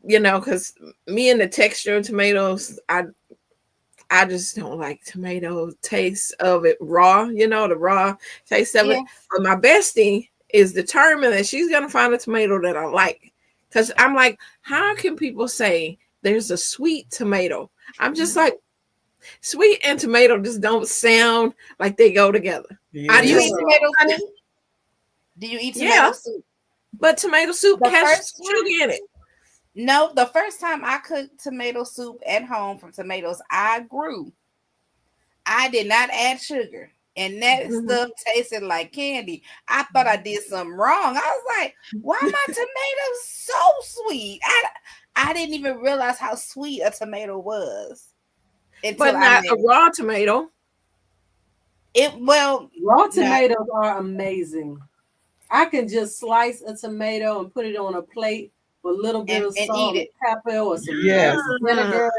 because me and the texture of tomatoes, I just don't like tomato taste of it raw, the raw taste of it. But my bestie is determined that she's gonna find a tomato that I like. Because I'm like, how can people say there's a sweet tomato? I'm just like, sweet and tomato just don't sound like they go together. Yeah. Do you eat tomato soup? Do you eat tomato soup? But tomato soup has sugar in it. No, the first time I cooked tomato soup at home from tomatoes I grew, I did not add sugar. And that stuff tasted like candy. I thought I did something wrong. I was like, why are my tomatoes so sweet? I didn't even realize how sweet a tomato was. But not a raw tomato. Raw tomatoes are amazing. I can just slice a tomato and put it on a plate with a little bit of salt and pepper or some vinegar.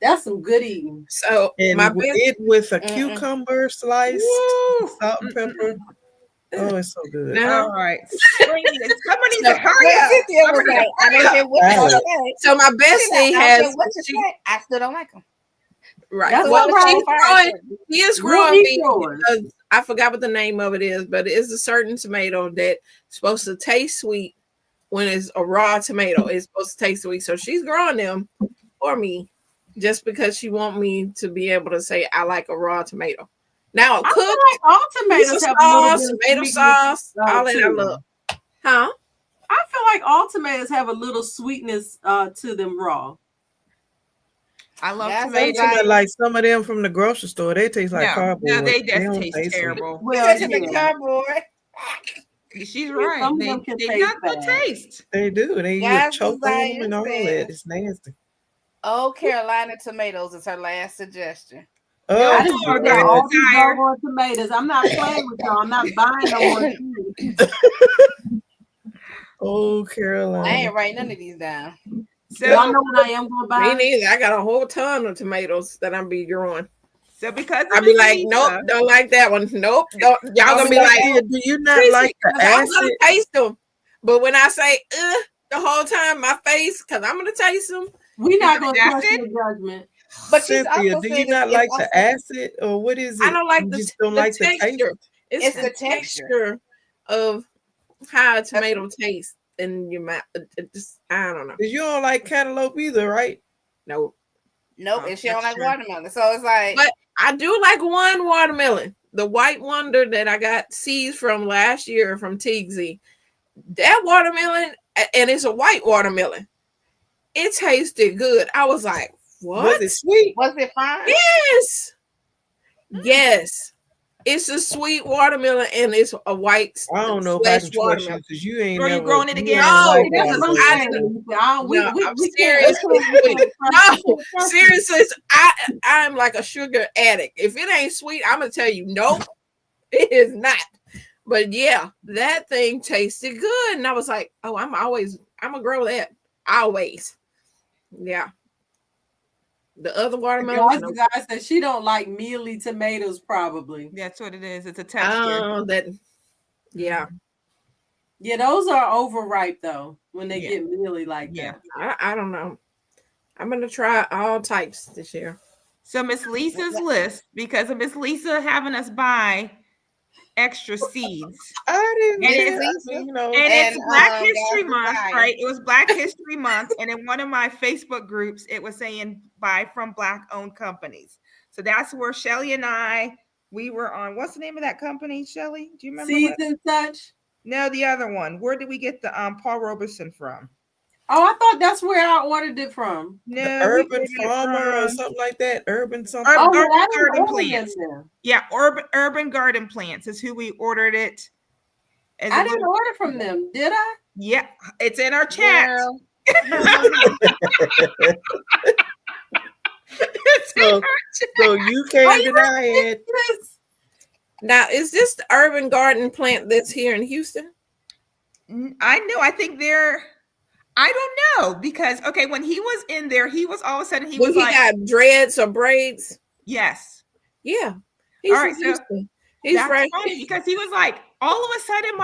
That's some good eating. So with a cucumber slice, salt and pepper. Oh, it's so good. All right. Somebody needs to hurry up. So my bestie has. I still don't like them. Right. Well, she is growing me because I forgot what the name of it is, but it is a certain tomato that's supposed to taste sweet when it's a raw tomato. It's supposed to taste sweet. So she's growing them for me just because she wants me to be able to say I like a raw tomato. Now, cooked, all tomatoes have tomato sauce, all that I love. Huh? I feel like all tomatoes have a little sweetness to them raw. I love tomatoes. Like some of them from the grocery store, they taste like cardboard. No, they just taste terrible. Well, cardboard. She's right. Some of them can not good taste. They do. They choke on them and all that. It's nasty. Oh, Carolina tomatoes is her last suggestion. Oh, I just got all these doggone tomatoes. I'm not playing with y'all. I'm not buying no more. Oh, Carolina. I ain't writing none of these down. So y'all know what I am going to buy? Me neither. I got a whole ton of tomatoes that I'm be growing. So because I'll be like, nope, don't like that one. Nope, don't. Y'all gonna be like, do you not like the acid? I'm gonna taste them, but when I say the whole time, my face, because I'm gonna taste them. We're not gonna trust your judgment. But Cynthia, do you not like the acid, or what is it? I don't like you the just don't like texture. The taste? It's the texture of how a tomato tastes in your mouth. I don't know. You don't like cantaloupe either, right? Nope. And she don't like watermelon. So it's like, but I do like one watermelon, the White Wonder that I got seeds from last year from Teagsy. That watermelon, and it's a white watermelon. It tasted good. I was like, what? Was it sweet? Was it fine? Yes. Yes. It's a sweet watermelon and it's a white. I don't know if I can trust you because you ain't never growing it again. No, I'm serious. No, seriously, I'm like a sugar addict. If it ain't sweet, I'm gonna tell you, nope, it is not. But yeah, that thing tasted good, and I was like, oh, I'm gonna grow that always. Yeah. The other watermelon. The guy said she don't like mealy tomatoes. Probably that's what it is. It's a texture. Yeah. Those are overripe though when they get mealy like that. I don't know. I'm gonna try all types this year. So Miss Lisa's list, because of Miss Lisa having us buy extra seeds. I didn't. And it's Black History Month, right? It was Black History Month, and in one of my Facebook groups, it was saying buy from Black-owned companies. So that's where Shelly and we were on. What's the name of that company, Shelly? Do you remember? Seeds and Such? No, the other one. Where did we get the Paul Robeson from? Oh, I thought that's where I ordered it from. No, the Urban Farmer or something like that. Urban something. Urban Garden Plants. Yeah, Urban Garden Plants is who we ordered it. I didn't order from them, did I? Yeah, it's in our chat. So you can't deny it. Now, is this the urban garden plant that's here in Houston? I know. I think they're. I don't know because when he was in there, he was all of a sudden he was like, got dreads or braids. Yes. Yeah. He's all right. So he's that's right. funny because he was like, all of a sudden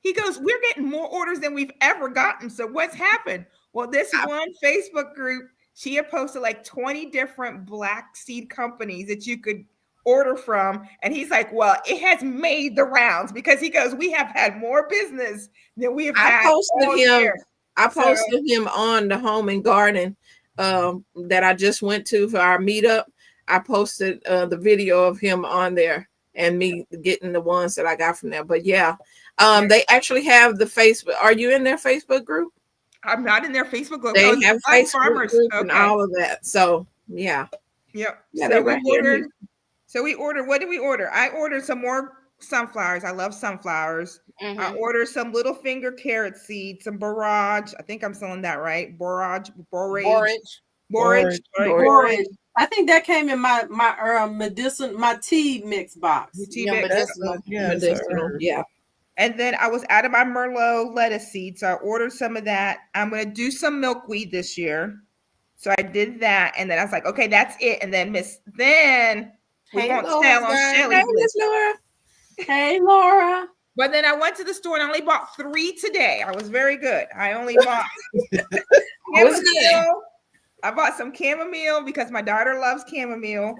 he goes, we're getting more orders than we've ever gotten. So what's happened? Well, this one Facebook group, she had posted like 20 different black seed companies that you could order from. And he's like, well, it has made the rounds because he goes, we have had more business than we have had all year. I posted him on the Home and Garden that I just went to for our meetup. I posted the video of him on there and me getting the ones that I got from there. But yeah, they actually have the Facebook. Are you in their Facebook group? I'm not in their Facebook group. They have Facebook group and all of that. So yeah. Yep. Yeah, so we ordered. What did we order? I ordered some more sunflowers. I love sunflowers. Mm-hmm. I ordered some little finger carrot seeds, some borage. I think I'm selling that right. Borage. I think that came in my tea mix box. Medicinal. Yeah. And then I was out of my Merlot lettuce seeds, so I ordered some of that. I'm going to do some milkweed this year. So I did that, and then I was like, okay, that's it. And then we won't tell on Shelly's list. Laura. Hey, Laura. But then I went to the store and I only bought 3 today. I was very good. I only bought chamomile. I bought some chamomile because my daughter loves chamomile.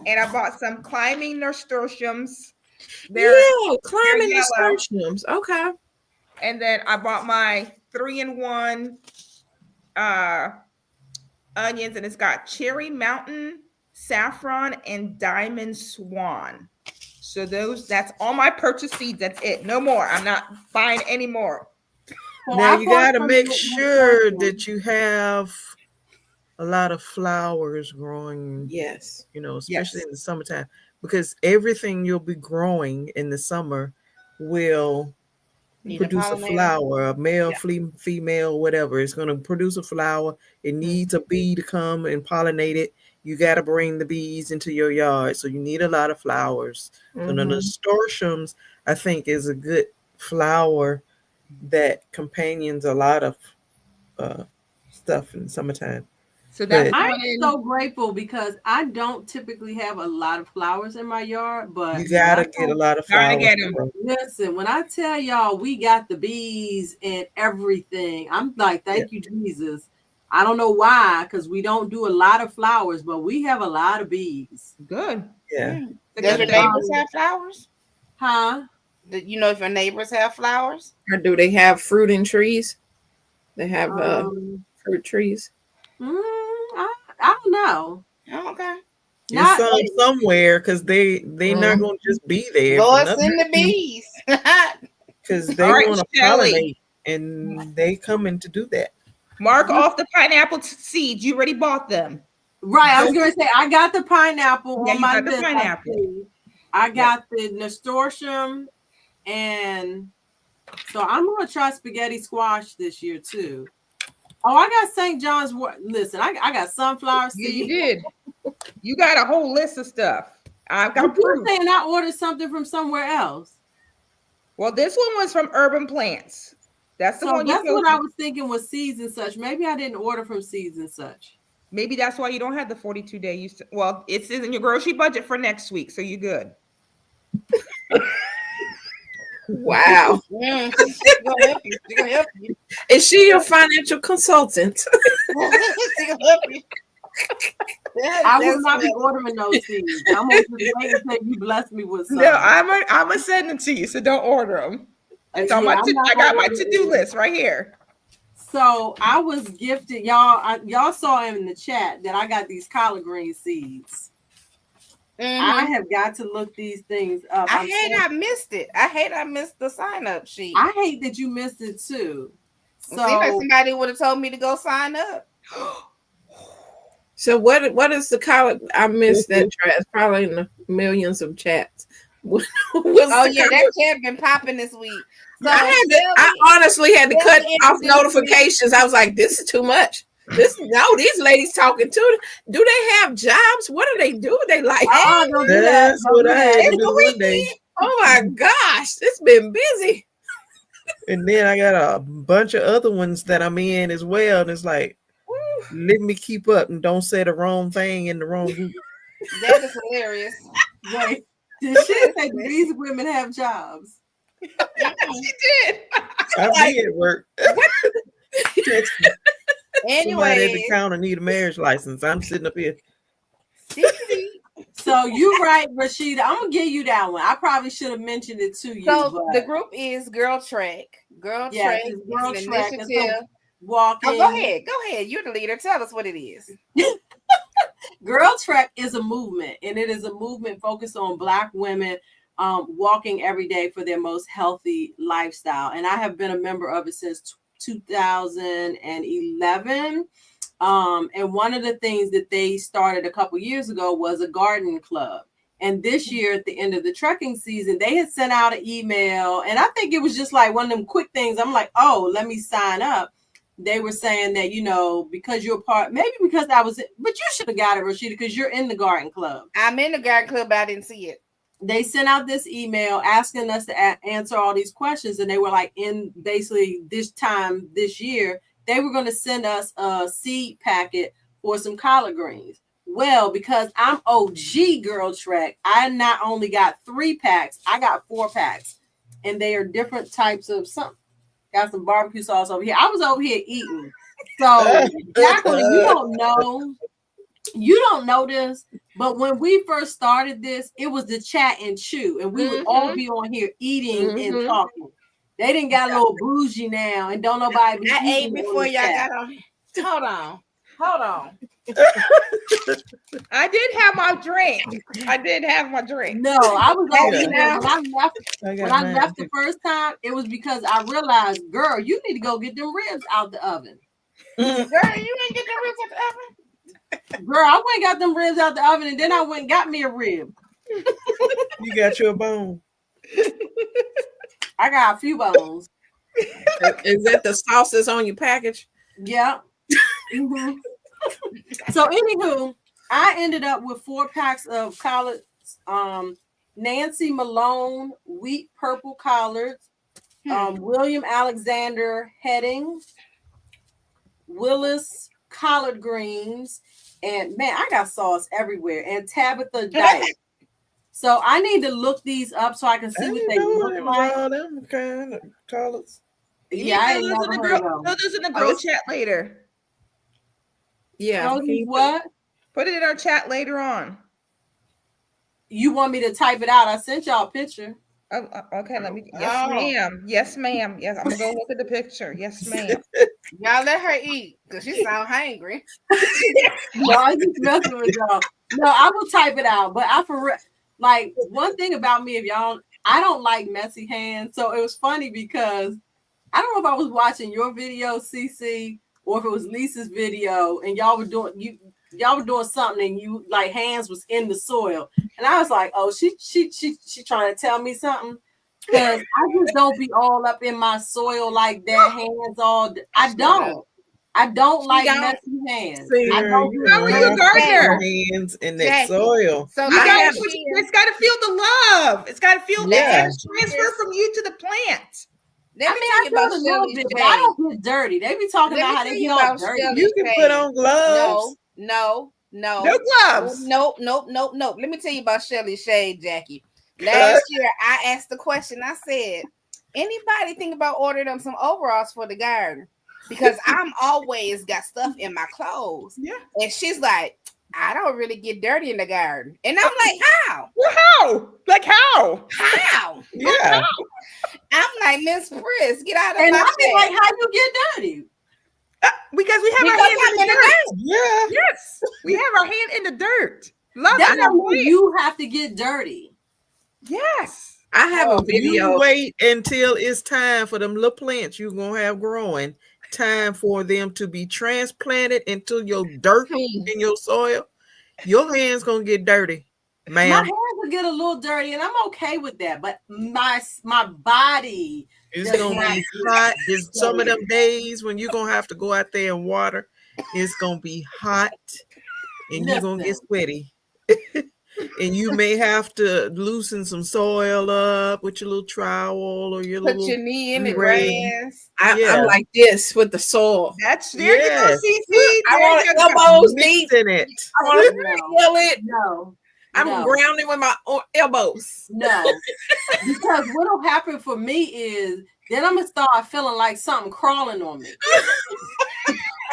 And I bought some climbing nasturtiums. Climbing nasturtiums. Okay. And then I bought my 3-in-1 onions, and it's got cherry mountain, saffron, and diamond swan. So that's all my purchase seeds. That's it. No more. I'm not buying any more. Now you got to make sure that you have a lot of flowers growing. Yes. Especially in the summertime, because everything you'll be growing in the summer will produce a flower, a male, female, whatever. It's going to produce a flower. It needs a bee to come and pollinate it. You got to bring the bees into your yard. So you need a lot of flowers. Mm-hmm. So the nasturtiums, I think, is a good flower that companions a lot of stuff in the summertime. So I'm so grateful because I don't typically have a lot of flowers in my yard, but you gotta get a lot of flowers. Gotta get them. Listen, when I tell y'all we got the bees and everything, I'm like, thank you, Jesus. I don't know why, because we don't do a lot of flowers, but we have a lot of bees. Good. Yeah. Does your neighbors have flowers? Huh? Do you know if your neighbors have flowers? Or do they have fruiting trees? They have fruit trees. I don't know. Oh, okay. Not somewhere, because they're not going to just be there. Lord, send the bees. Because they want to pollinate, and they come in to do that. Mark off the pineapple seeds. You already bought them. Right. I was going to say, I got the pineapple on my list. I got the nasturtium, and so I'm going to try spaghetti squash this year, too. Oh, I got St. John's. Listen, I got sunflower seeds. You did. You got a whole list of stuff. I've got proof. Saying I ordered something from somewhere else. Well, this one was from Urban Plants. That's the one. That's what I was thinking was Seeds and Such. Maybe I didn't order from Seeds and Such. Maybe that's why you don't have the 42-day. Well, it's in your grocery budget for next week, so you're good. Wow. She's gonna help you. She's gonna help you. Is she your financial consultant? She's gonna help you. I will not be ordering those seeds. I'm gonna just wait until you bless me with some. No, I'm gonna send them to you, so don't order them. I got my to-do list right here. So I was gifted, y'all saw in the chat that I got these collard green seeds. Mm-hmm. I have got to look these things up. I missed it. I hate I missed the sign up sheet. I hate that you missed it too. So like somebody would have told me to go sign up. So what is the collard? I missed that chat. It's probably in the millions of chats. That chat been popping this week. So I honestly had to cut off notifications. I was like, this is too much. These ladies talking too. Do they have jobs? What do they do? They like, don't do that. That's what I had to do one day. oh my gosh, it's been busy. And then I got a bunch of other ones that I'm in as well. And it's like, let me keep up and don't say the wrong thing in the wrong group. That is hilarious. Wait, did she say these women have jobs? She did. I be at work. Somebody at the Anyway, counter need a marriage license. I'm sitting up here. So you're right, Rashida. I'm gonna give you that one. I probably should have mentioned it to you. so the group is Girl Trek. Girl Trek is Girl an Trek. initiative. Walking. Oh, go ahead. You're the leader. Tell us what it is. Girl Trek is a movement, and it is a movement focused on Black women walking every day for their most healthy lifestyle. And I have been a member of it since 2011. And one of the things that they started a couple years ago was a garden club. And this year, at the end of the trekking season, they had sent out an email. And I think it was just like one of them quick things. I'm like, oh, let me sign up. They were saying that, because you're part, maybe because I was, but you should have got it, Rashida, because you're in the garden club. I'm in the garden club, but I didn't see it. They sent out this email asking us to answer all these questions. And they were like, in basically this time this year, they were going to send us a seed packet for some collard greens. Well, because I'm OG Girl Trek, I not only got 3 packs, I got 4 packs. And they are different types of something. Got some barbecue sauce over here. I was over here eating. So, Jacqueline, you don't know this, but when we first started this, it was the chat and chew, and we would all be on here eating and talking. They didn't got a little bougie now, and don't nobody be I ate before y'all got on. Hold on. I did have my drink. No, I was over here. When I left the first time, it was because I realized, girl, you need to go get them ribs out the oven. Girl, you ain't get the ribs out the oven? Girl, I went and got them ribs out the oven, and then I went and got me a rib. You got your bone. I got a few bones. Is that the sauces on your package? Yeah. Mm-hmm. So, anywho, I ended up with 4 packs of collards, Nancy Malone wheat purple collards, William Alexander Heading, Willis collard greens, and man, I got sauce everywhere, and Tabitha Dyke. So I need to look these up so I can see what they look like. All them kind of colors. Yeah, I ain't never heard of them. Put this in the girl chat later. Yeah. What? Put it in our chat later on. You want me to type it out? I sent y'all a picture. Oh, okay, let me. Yes, ma'am. Yes, ma'am. Yes, I'm gonna go look at the picture. Yes, ma'am. Y'all let her eat because she sound hungry. No, I just messing with y'all. No, I will type it out. But like one thing about me, I don't like messy hands. So it was funny because I don't know if I was watching your video, CC, or if it was Lisa's video, and y'all were doing something, and you like hands was in the soil, and I was like, oh, she trying to tell me something, because I just don't be all up in my soil like that. Hands all, I don't like messy hands. I don't. How are you a gardener? Hands in that soil. So it's got to feel the love. It's got to feel the transfer from you to the plant. I feel a little bit, but I don't get dirty. They be talking about how they get all dirty. You can put on gloves. No gloves. Nope. Let me tell you about Shelly Shade, Jackie. Last year, I asked the question. I said, anybody think about ordering them some overalls for the garden? Because I'm always got stuff in my clothes. Yeah. And she's like, I don't really get dirty in the garden. And I'm like, how? Well, how? Like how? How? Yeah. I'm like, Miss Priss, get out of and my I be face. like, how you get dirty? Because we have our hand in the dirt. Yeah. Yes. We have our hand in the dirt. That don't mean you have to get dirty. Yes. I have a video. You wait until it's time for them little plants you're going to have growing. Time for them to be transplanted into your dirt in your soil. Your hands going to get dirty, ma'am. My hands are get a little dirty, and I'm okay with that. But my body, it's gonna be hot. There's some of them days when you're gonna have to go out there and water. It's gonna be hot, and you're gonna get sweaty. And you may have to loosen some soil up with your little trowel or your Put little your knee in it, rain. grass. I'm like this with the soil. That's there you go, CC. I want There you go. elbows deep. Mixing it. I want to feel it. No. I'm grounding with my elbows. No. Because what'll happen for me is then I'm gonna start feeling like something crawling on me.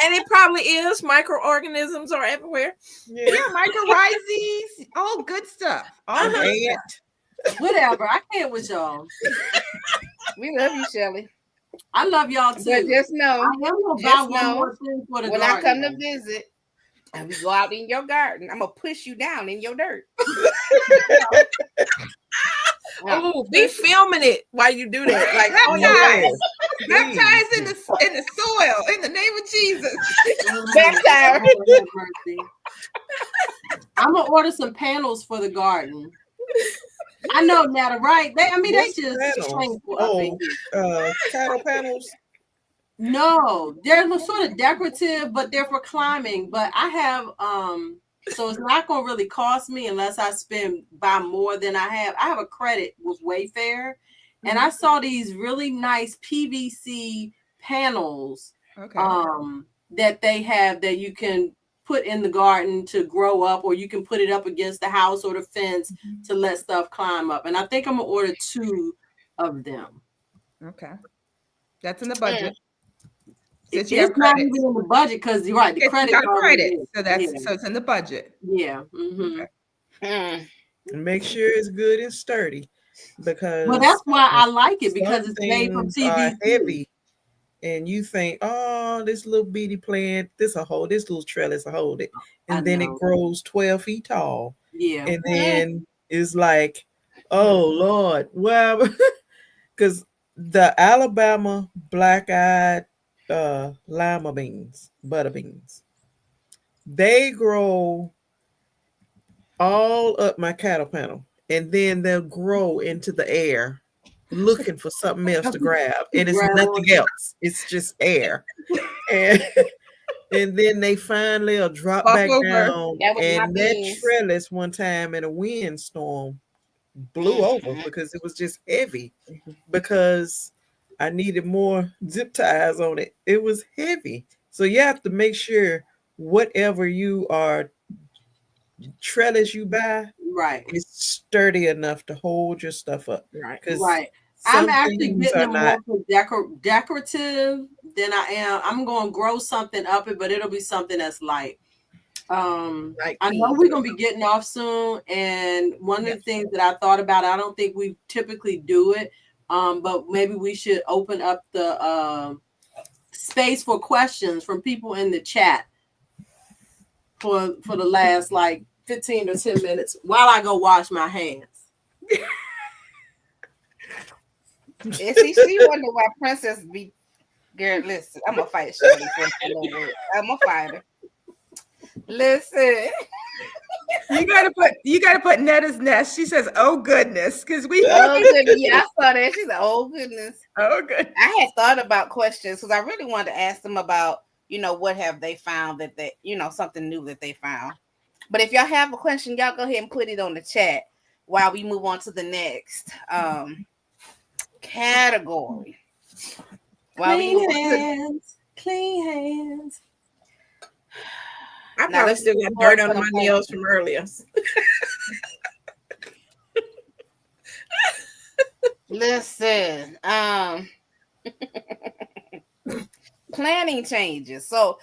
And it probably is. Microorganisms are everywhere. Yeah, mycorrhizas, all good stuff. All good stuff. Whatever. I can't with y'all. We love you, Shelly. I love y'all too. But just know, I am gonna buy one more thing for the when garden. I come to visit and we go out in your garden, I'm gonna push you down in your dirt. Oh, be filming it while you do that. Like, baptized in the soil in the name of Jesus. Baptized. I'm gonna order some panels for the garden. I know now, right? That's just shameful. Cattle panels. No, they're sort of decorative, but they're for climbing. But I have so it's not gonna really cost me unless I buy more than I have. I have a credit with Wayfair, and I saw these really nice PVC panels that they have that you can put in the garden to grow up, or you can put it up against the house or the fence to let stuff climb up. And I think I'm gonna order 2 of them. Okay, that's in the budget. It's not even in the budget because you're right. The credit card, so so it's in the budget. Yeah. Mm-hmm. And make sure it's good and sturdy, because that's why I like it, because it's made from PVC. Heavy, and you think, oh, this little bitty plant, this little trellis will hold it, and then it grows 12 feet tall. Yeah, and then it's like, oh Lord, well, because the Alabama black-eyed lima beans, butter beans, they grow all up my cattle panel, and then they'll grow into the air looking for something else to grab, and it's nothing else, it's just air. And then they finally will drop back down, and that trellis one time in a windstorm blew over because it was just heavy, because I needed more zip ties on it. It was heavy. So you have to make sure whatever you are trellis you buy, is sturdy enough to hold your stuff up. Right. I'm actually getting more for decorative than I am. I'm going to grow something up it, but it'll be something that's light. I know we're going to be getting off soon. And one of the things that I thought about, I don't think we typically do it, but maybe we should open up the space for questions from people in the chat for the last 15 or 10 minutes while I go wash my hands. And see, she wonder why Princess be. Girl, listen, I'm gonna fight Shirley for a little bit. I'm gonna fight her. Listen, you gotta put Netta's nest. She says, "Oh goodness," because Oh goodness, yeah, I saw that. She's like, "Oh goodness." Oh good. I had thought about questions because I really wanted to ask them about, what have they found that they, something new that they found. But if y'all have a question, y'all go ahead and put it on the chat while we move on to the next category. Clean hands. I probably still got dirt on my nails from earlier. Listen, planning changes. So,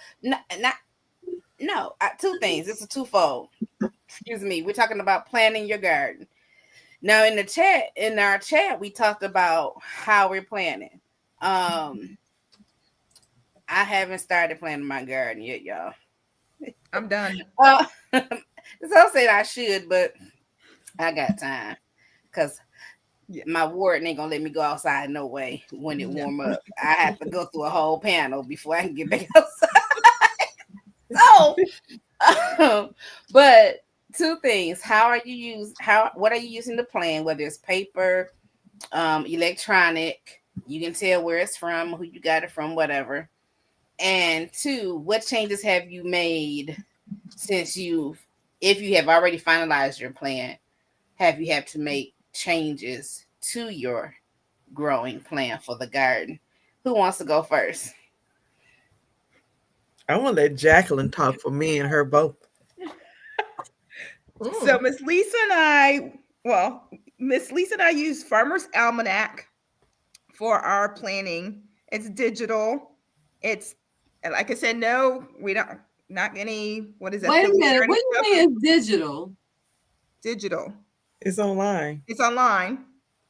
two things. It's a twofold. Excuse me. We're talking about planning your garden. Now, in our chat, we talked about how we're planning. I haven't started planning my garden yet, y'all. I'm done. So say I should, but I got time because my warden ain't gonna let me go outside no way when it warm up. I have to go through a whole panel before I can get back outside. So, but two things. What are you using to plan? Whether it's paper, electronic, you can tell where it's from, who you got it from, whatever. And two, what changes have you made since if you have already finalized your plan, have you had to make changes to your growing plan for the garden? Who wants to go first? I want to let Jacqueline talk for me and her both. So Miss Lisa and I use Farmer's Almanac for our planning. It's digital. It's, like I said, no, we don't, not any, what is that? Wait a minute. What do you mean it's digital? Digital. It's online. It's online.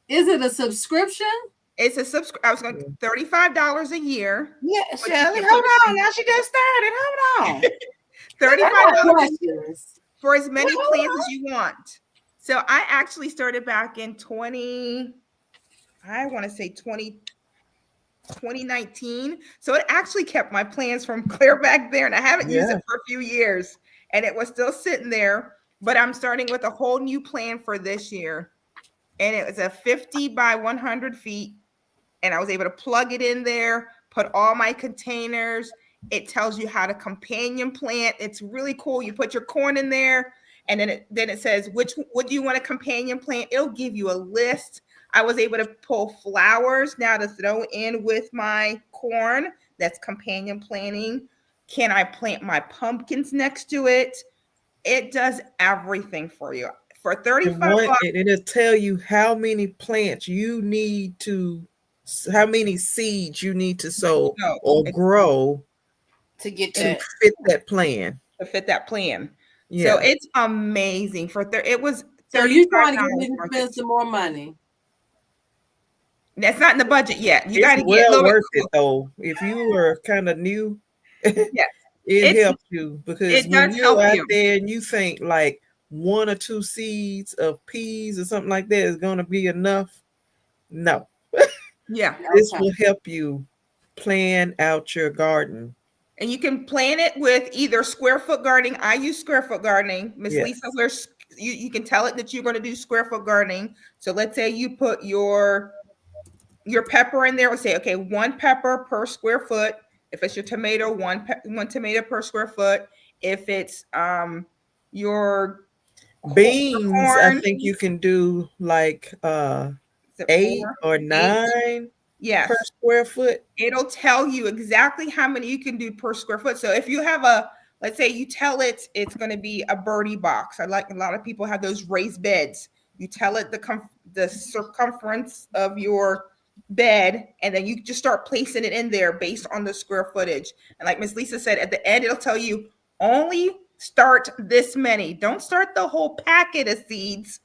Is it a subscription? It's a I was going $35 a year. Yeah, Shelley, hold on. Now she just started. Hold on. $35 for as many plants as you want. So I actually started back in 2019. So it actually kept my plans from clear back there, and I haven't used it for a few years, and it was still sitting there. But I'm starting with a whole new plan for this year, and it was a 50 by 100 feet, and I was able to plug it in there, put all my containers. It tells you how to companion plant. It's really cool. You put your corn in there, and then it says what do you want to companion plant. It'll give you a list. I was able to pull flowers now to throw in with my corn. That's companion planting. Can I plant my pumpkins next to it? It does everything for you. For $35, it'll tell you how many plants you need to, how many seeds you need to sow or grow to get to fit that plan. To fit that plan. Yeah. So it's amazing. It was so you're trying to get me to spend some more money. That's not in the budget yet. You got to get worth it though. If you are kind of new, it helps you, because when you're out there and you think like 1 or 2 seeds of peas or something like that is going to be enough, no. This will help you plan out your garden. And you can plan it with either square foot gardening. I use square foot gardening. Miss Lisa, you can tell it that you're going to do square foot gardening. So let's say you put your pepper in there. We'll say, okay, 1 pepper per square foot. If it's your tomato, one tomato per square foot. If it's your beans, I think you can do like 8 or 9 per square foot. It'll tell you exactly how many you can do per square foot. So if you have let's say you tell it it's going to be a birdie box. I like a lot of people have those raised beds. You tell it the circumference of your bed, and then you just start placing it in there based on the square footage. And like Miss Lisa said, at the end, it'll tell you only start this many. Don't start the whole packet of seeds.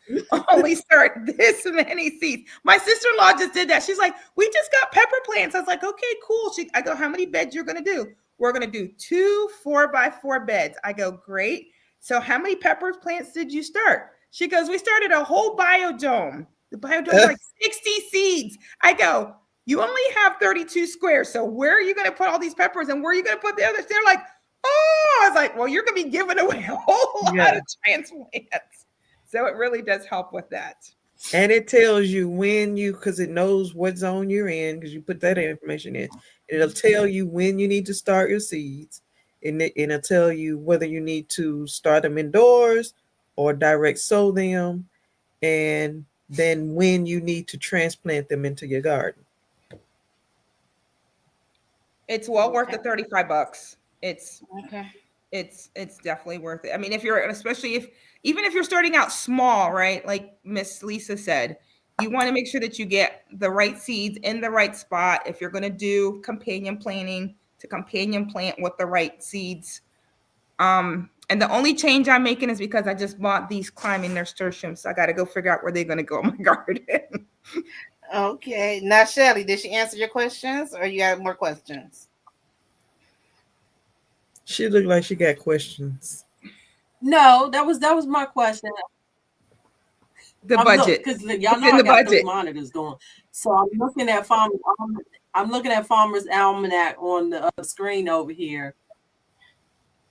Only start this many seeds. My sister-in-law just did that. She's like, we just got pepper plants. I was like, okay, cool. I go, how many beds you're going to do? We're going to do 2 4x4 beds. I go, great. So how many pepper plants did you start? She goes, we started a whole biodome. The biodome is like 60 seeds. I go, you only have 32 squares. So where are you going to put all these peppers, and where are you going to put the others? They're like, oh, I was like, well, you're going to be giving away a whole lot of transplants. So it really does help with that. And it tells you because it knows what zone you're in, because you put that information in. It'll tell you when you need to start your seeds. And it'll tell you whether you need to start them indoors or direct sow them. And then when you need to transplant them into your garden. It's well worth the $35. It's definitely worth it. I mean, even if you're starting out small, right? Like Miss Lisa said, you want to make sure that you get the right seeds in the right spot. If you're going to do companion planting, to companion plant with the right seeds. And the only change I'm making is because I just bought these climbing nasturtiums. So I got to go figure out where they're going to go in my garden. Okay. Now, Shelly, did she answer your questions, or you got more questions? She looked like she got questions. No, that was my question. The budget, because y'all know I got 3 monitors going. So I'm looking at Farmer's Almanac on the screen over here.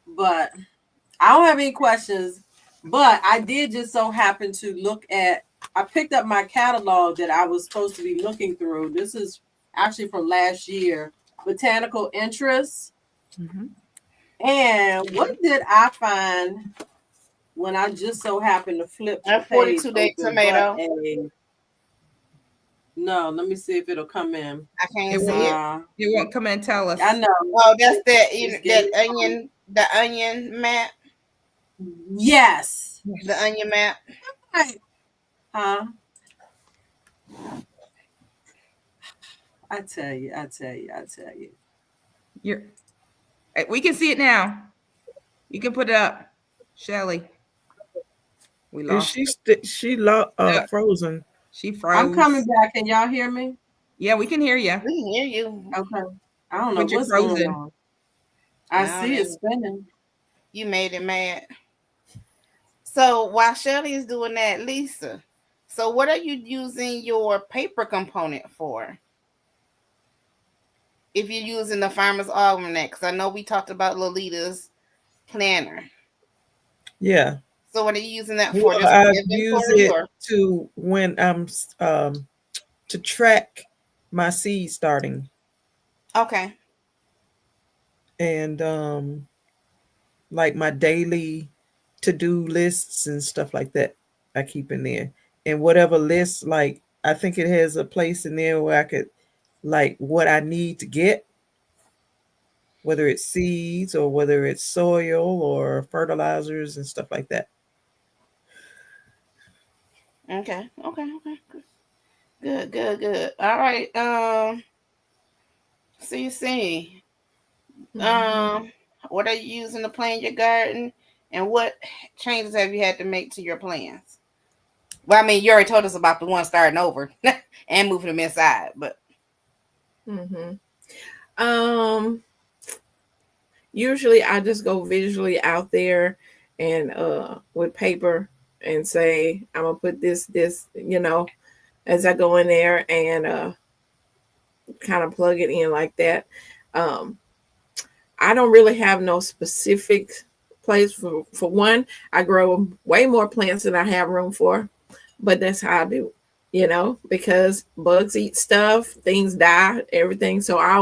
But I don't have any questions. But I did just so happen to look at, I picked up my catalog that I was supposed to be looking through. This is actually from last year, Botanical Interests. Mm-hmm. And what did I find when I just so happened to flip the A page 42-day open? tomato. No, let me see if it'll come in. I can't see it. You won't come and tell us. I know. Oh, that's that onion, the onion map. Yes. The onion map. Right. Huh? I tell you. We can see it now. You can put it up, Shelly. We lost. Frozen? She froze. I'm coming back. Can y'all hear me? Yeah, we can hear you. We can hear you. Okay. I don't know what's going on. I see it spinning. You made it mad. So while Shelly is doing that, Lisa, so what are you using your paper component for? If you're using the Farmer's Almanac, because I know we talked about Lolita's planner. Yeah. So what are you using that for? Well, I use it to when I'm to track my seed starting. Okay. And like my daily to-do lists and stuff like that, I keep in there. And whatever list, like I think it has a place in there where I could, like, what I need to get, whether it's seeds or whether it's soil or fertilizers and stuff like that. Okay. Good. All right. So you see, what are you using to plan your garden, and what changes have you had to make to your plans? Well, I mean, you already told us about the one starting over and moving them inside, but usually I just go visually out there and with paper and say I'm gonna put this, as I go in there and kind of plug it in like that. I don't really have no specific place for one. I grow way more plants than I have room for, but that's how I do, because bugs eat stuff, things die, everything. So I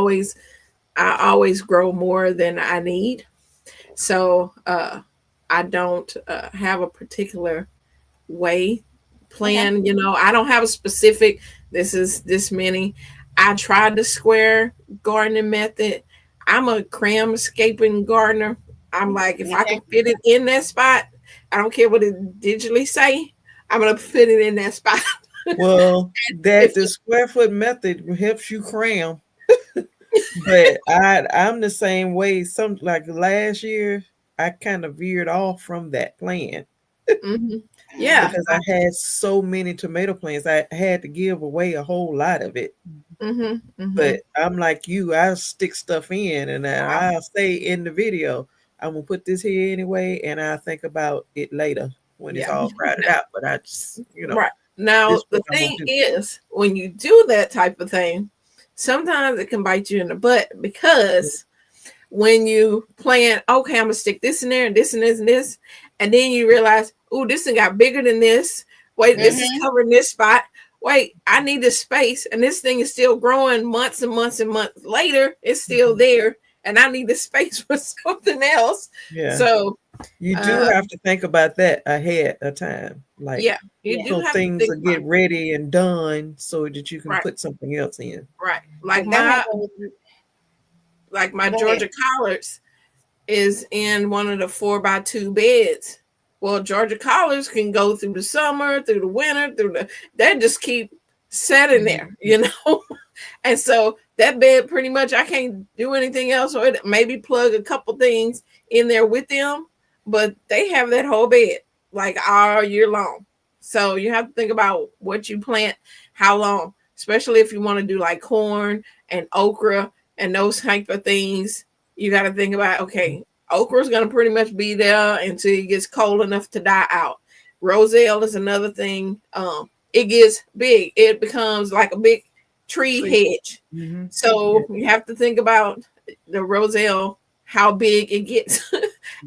always grow more than I need. So I don't have a particular way plan. Okay. I don't have a specific, this is this many. I tried the square gardening method. I'm a cram escaping gardener. I'm like, if I can fit it in that spot, I don't care what it digitally say, I'm going to fit it in that spot. Well, the square foot method helps you cram. But I'm the same way. Like last year, I kind of veered off from that plan. Mm-hmm. Yeah. Because I had so many tomato plants, I had to give away a whole lot of it. Mm-hmm. Mm-hmm. But I'm like you, I stick stuff in, and I'll say in the video, I'm gonna put this here anyway, and I'll think about it later when it's all crowded out. But I just, right now the thing is, when you do that type of thing, sometimes it can bite you in the butt, because when you plan, okay, I'm gonna stick this in there and this and this and this, and then you realize, oh, this thing got bigger than this. Wait, this is covering this spot. Wait, I need this space, and this thing is still growing months and months and months later. It's still there, and I need the space for something else. Yeah. So you do have to think about that ahead of time. Like, you do so have things to will get ready and done so that you can put something else in. Right. Like my Georgia collards is in one of the 4x2 beds. Well, Georgia collards can go through the summer, through the winter, they just keep sitting there, And so that bed, pretty much, I can't do anything else, or maybe plug a couple things in there with them, but they have that whole bed like all year long. So you have to think about what you plant, how long, especially if you want to do like corn and okra and those type of things. You got to think about, okay, okra is going to pretty much be there until it gets cold enough to die out. Roselle is another thing. It gets big. It becomes like a big tree hedge. Mm-hmm. So you have to think about the Roselle, how big it gets.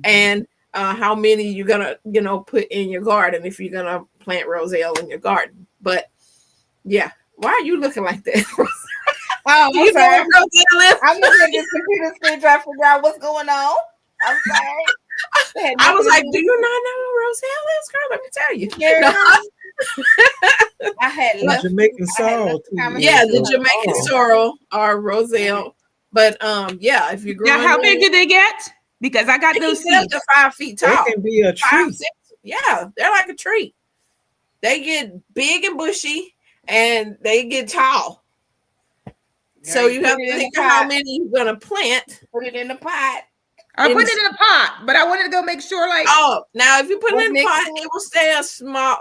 And how many you're gonna, put in your garden if you're gonna plant roselle in your garden. But yeah, why are you looking like that? Oh, Do you know what roselle is? I'm looking at this computer screen trying to figure out what's going on. I'm sorry. I was like, do you not know what roselle is, girl? Let me tell you. No. I had the Jamaican sorrel. Yeah, the Jamaican sorrel or roselle. But yeah, if you're growing, now how big do they get? Because I got those seeds. Up to 5 feet tall. They can be a tree. 5, 6. Yeah, they're like a tree. They get big and bushy, and they get tall. So you have to think of how many you're gonna plant. Put it in the pot. I put it in a pot, but I wanted to go make sure, like, now if you put it in a pot, it will stay a small.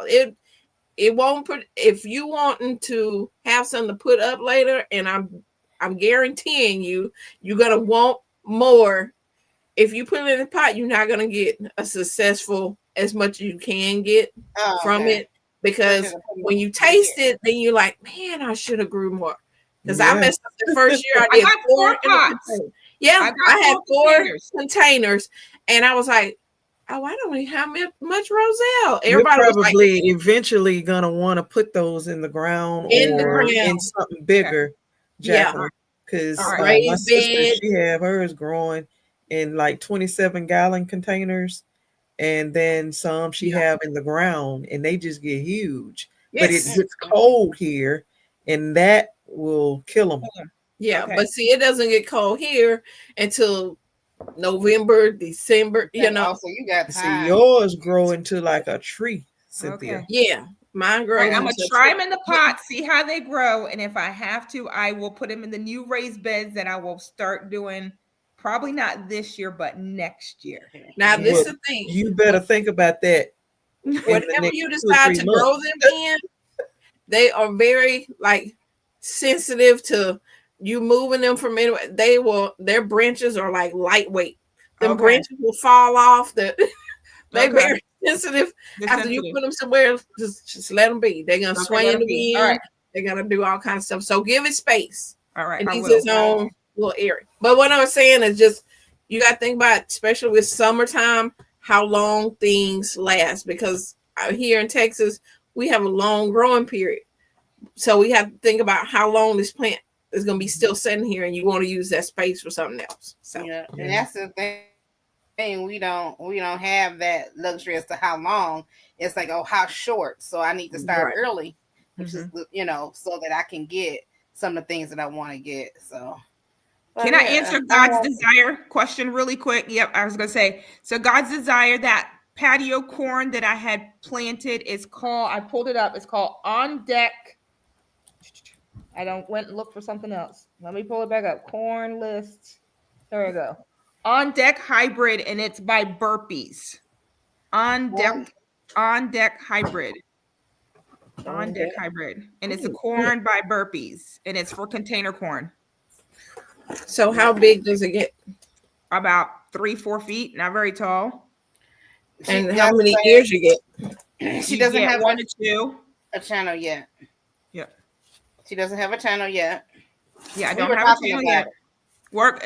It won't put. If you wanting to have something to put up later, and I'm guaranteeing you're gonna want more. If you put it in a pot, you're not gonna get a successful as much as you can get from it, because when you taste it, then you're like, man, I should have grew more. Because I messed up the first year. I did 4 pots. Yeah, I had 4 containers, and I was like, oh, I don't even have much roselle. Everybody You're probably was like, eventually gonna want to put those in the ground or in something bigger, Jacqueline. Because my sister, she have hers growing in like 27-gallon containers, and then some she have in the ground, and they just get huge. But it gets cold here, and that will kill them. Yeah, but see, it doesn't get cold here until November, December. So you got time. See, yours grow into like a tree, Cynthia. Yeah, mine grows. I'm gonna try them in the pot, see how they grow, and if I have to, I will put them in the new raised beds that I will start doing. Probably not this year, but next year. Now, this is the thing. You better think about that. Whatever you decide to grow them in, they are very sensitive to you moving them from anywhere. Their branches are like lightweight. Them branches will fall off. They're very sensitive. After you put them somewhere, just let them be. They're gonna sway in the wind. Right. They're gonna do all kinds of stuff. So give it space. All right. And he's his own little area. But what I was saying is just you got to think about, especially with summertime, how long things last. Because here in Texas, we have a long growing period. So we have to think about how long this plant is going to be still sitting here, and you want to use that space for something else. So and that's the thing. We don't have that luxury as to how long. It's like, oh, how short. So I need to start early, which is so that I can get some of the things that I want to get. So can I answer God's desire question really quick? Yep, I was gonna say, so God's desire, that patio corn that I had planted is called, I pulled it up, it's called On Deck. I went and looked for something else. Let me pull it back up. Corn list. There we go. On Deck Hybrid, and it's by Burpees. On Deck Hybrid. On Deck Hybrid. And it's a corn by Burpees, and it's for container corn. So how big does it get? About 3-4 feet, not very tall. And how many ears you get? She doesn't have 1 to 2 a channel yet. Yeah. She doesn't have a channel yet. Yeah, I don't have a channel yet.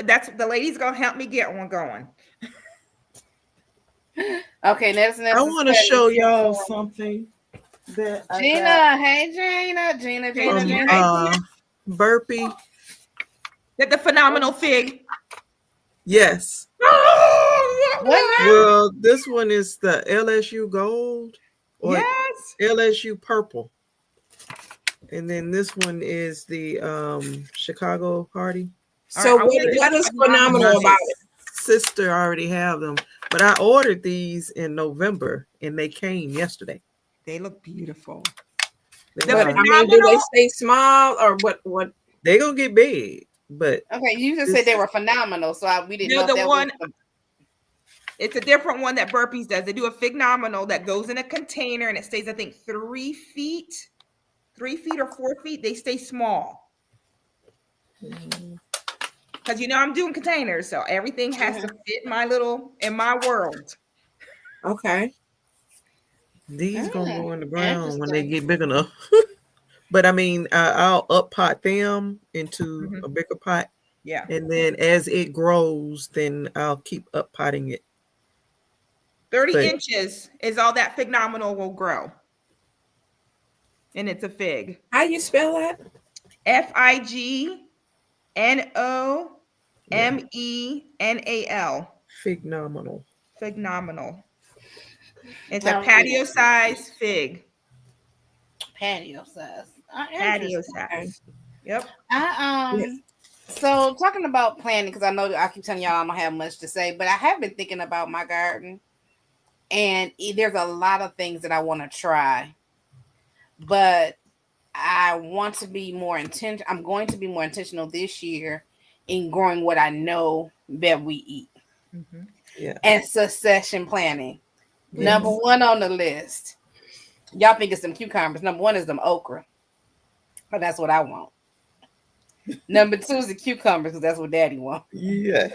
That's the lady's gonna help me get one going. Okay, next. I want to show y'all something that Gina. Hey, Gina. Burpee. That the phenomenal fig. Yes. Well, this one is the LSU Gold or LSU Purple. And then this one is the Chicago Hardy. So what is phenomenal about it? Sister already have them, but I ordered these in November and they came yesterday. They look beautiful. Do they stay small or what? They gonna get big, but okay. You just said they were phenomenal, so we didn't know the one. It's a different one that Burpees does. They do a phenomenal that goes in a container and it stays, I think, 3 feet. 3 feet or 4 feet, they stay small. Because I'm doing containers, so everything has to fit in my world. Okay. These gonna go in the ground when they get big enough. But I mean, I'll up pot them into a bigger pot. Yeah. And then as it grows, then I'll keep up potting it. 30 inches is all that phenomenal will grow. And it's a fig. How you spell that? Fignomenal. Phenomenal. Phenomenal. It's a patio size fig. Patio size. Patio size. Yep. So talking about planting, because I know I keep telling y'all I don't have much to say, but I have been thinking about my garden, and there's a lot of things that I want to try, but I want to be more intentional. I'm going to be more intentional this year in growing what I know that we eat. Mm-hmm. Yeah. And succession planning. Yes. Number one on the list. Y'all think it's some cucumbers. Number one is them okra. But that's what I want. Number two is the cucumbers, because that's what Daddy wants. Yeah.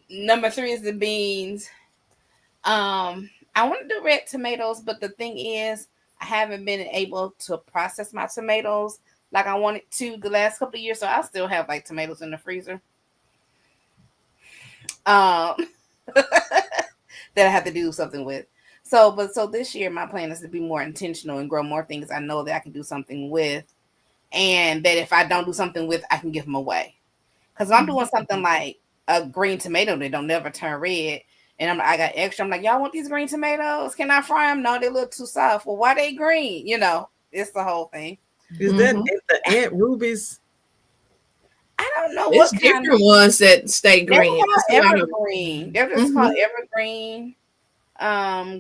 Number three is the beans. I want to do red tomatoes, but the thing is, I haven't been able to process my tomatoes like I wanted to the last couple of years, so I still have like tomatoes in the freezer. That I have to do something with. So this year my plan is to be more intentional and grow more things I know that I can do something with, and that if I don't do something with, I can give them away. Because I'm doing something like a green tomato that don't never turn red, and I got extra. I'm like, y'all want these green tomatoes? Can I fry them? No, they look too soft. Well, why they green? You know, it's the whole thing. Is that the Aunt Ruby's? I don't know what kind different ones that stay green. They're evergreen. They're just called evergreen.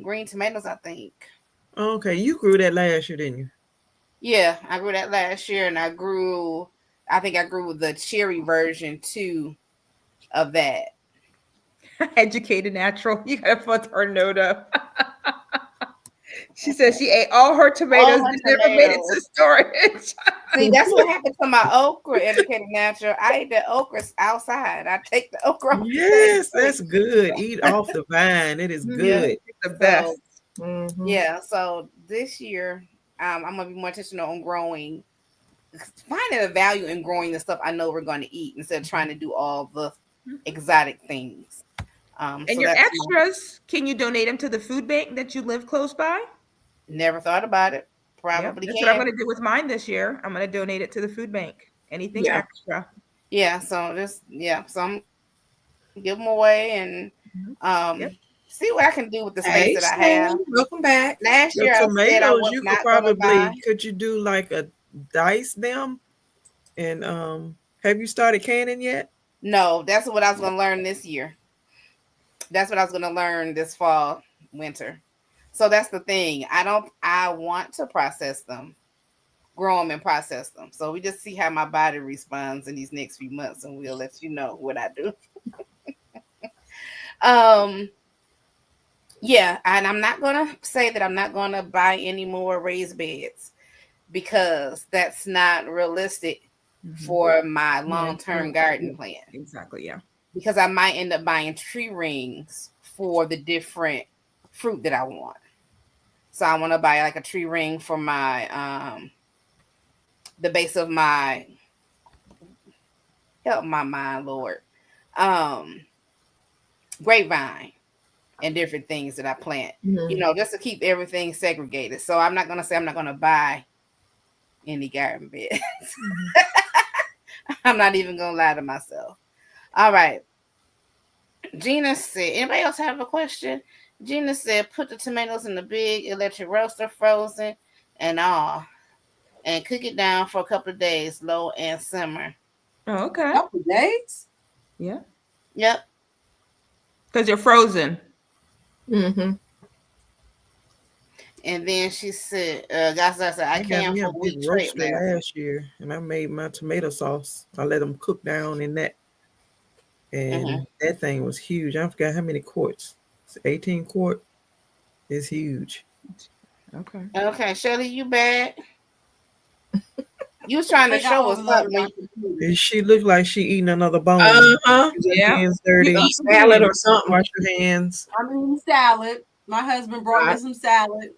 Green tomatoes, I think. Okay, you grew that last year, didn't you? Yeah, I grew that last year, and I think I grew the cherry version too of that. Educated natural. You gotta put her note up. She said she ate all her tomatoes and never made it to storage. See, that's what happened to my okra, Educated Natural. I ate the okras outside. I take the okra. Yes, that's good. Eat off the vine. It is good. It's the best. Yeah, so this year, I'm going to be more intentional on finding a value in growing the stuff I know we're going to eat instead of trying to do all the exotic things. And your extras, can you donate them to the food bank that you live close by? Never thought about it. Probably That's what I'm going to do with mine this year. I'm going to donate it to the food bank. Anything extra. Yeah, so I'm give them away and see what I can do with the space that I have. Welcome back. Last year, tomatoes, you could probably could you do like a dice them? And have you started canning yet? No, that's what I was going to learn this year. That's what I was going to learn this fall, winter. So that's the thing. I want to process them, grow them and process them. So we just see how my body responds in these next few months, and we'll let you know what I do. Yeah, and I'm not going to say that I'm not going to buy any more raised beds, because that's not realistic for my long-term garden plan. Exactly, yeah. Because I might end up buying tree rings for the different fruit that I want. So I want to buy like a tree ring for my the base of my, help my mind, Lord, grapevine and different things that I plant, you know, just to keep everything segregated. So I'm not going to say I'm not going to buy any garden beds. I'm not even going to lie to myself. All right. Gina said, anybody else have a question? Gina said, put the tomatoes in the big electric roaster, frozen and all, and cook it down for a couple of days, low and simmer. Oh, okay. A couple of days? Yeah. Yep. Because you're frozen. And then she said, guys, I said, I can't for wheat roaster last year, and I made my tomato sauce. I let them cook down in that. And that thing was huge. I forgot how many quarts. It's 18 quart. It's huge. Okay, Shelly, you back? You was trying to show us something. She looked like she eating another bone. Yeah. Hands dirty. You eat salad or something. Wash your hands. I'm eating salad. My husband brought me some salad.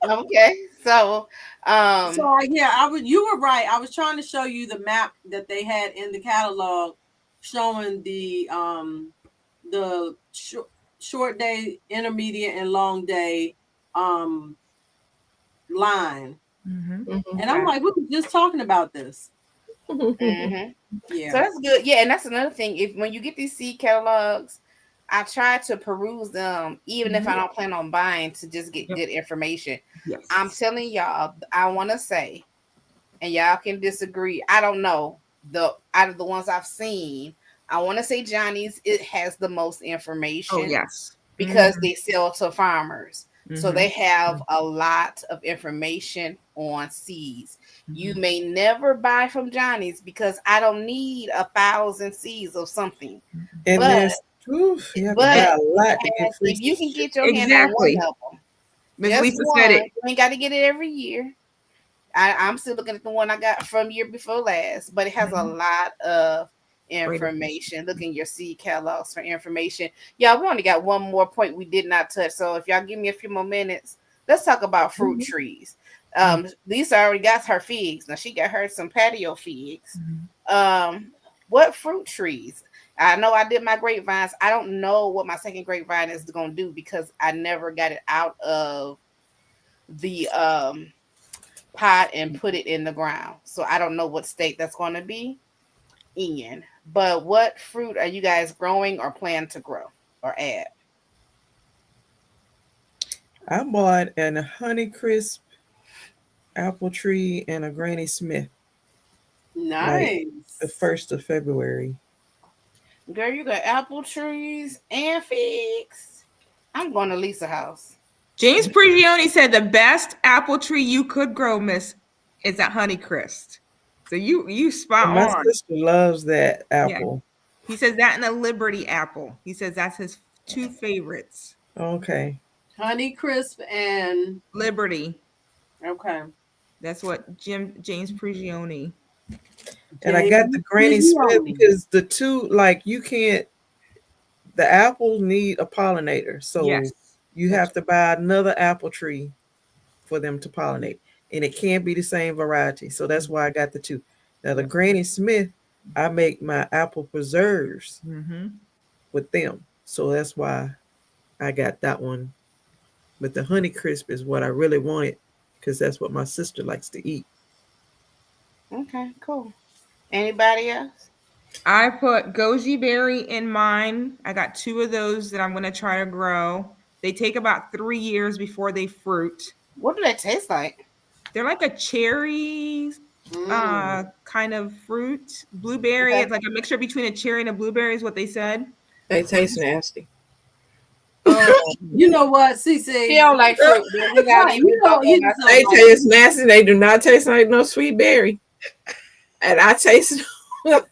Okay, so you were right. I was trying to show you the map that they had in the catalog showing the short day, intermediate, and long day line. And I'm like, we were just talking about this. Yeah. So that's good. Yeah, and that's another thing. If when you get these seed catalogs, I try to peruse them, even if I don't plan on buying, to just get good information. Yes. I'm telling y'all, I want to say, and y'all can disagree. I don't know. Out of the ones I've seen, I want to say Johnny's, it has the most information. Oh, yes. Because they sell to farmers. So they have a lot of information on seeds. You may never buy from Johnny's because I don't need 1,000 seeds of something. And but you have to buy a lot to get free. If you can get your hands on one of them, Ms. Lisa said it. You ain't got to get it every year. I'm still looking at the one I got from year before last, but it has a lot of information. Look in your seed catalogs for information. Y'all, we only got one more point we did not touch. So if y'all give me a few more minutes, let's talk about fruit trees. Lisa already got her figs. Now she got her some patio figs. What fruit trees? I know I did my grapevines. I don't know what my second grapevine is going to do because I never got it out of the pot and put it in the ground. So I don't know what state that's going to be in. But what fruit are you guys growing or plan to grow or add? I bought a Honeycrisp apple tree and a Granny Smith. Nice. The 1st of February. Girl, you got apple trees and figs. I'm going to Lisa's house. James Prigioni said the best apple tree you could grow, Miss, is at Honeycrisp. So you spot on. My sister loves that apple. Yeah. He says that and the Liberty apple. He says that's his 2 favorites. Okay. Honeycrisp and Liberty. Okay. That's what James Prigioni. And I got the Granny Smith because the two, like, you can't, the apples need a pollinator. So you have to buy another apple tree for them to pollinate. And it can't be the same variety. So that's why I got the 2. Now, the Granny Smith, I make my apple preserves with them. So that's why I got that one. But the Honeycrisp is what I really wanted because that's what my sister likes to eat. Okay, cool. Anybody else? I put goji berry in mine. I got 2 of those that I'm going to try to grow. They take about 3 years before they fruit. What do they taste like? They're like a cherry kind of fruit. Blueberry. It's like a mixture between a cherry and a blueberry is what they said. They taste nasty. You know what, CC? She don't like fruit. They taste nasty. They do not taste like no sweet berry. And I taste. Go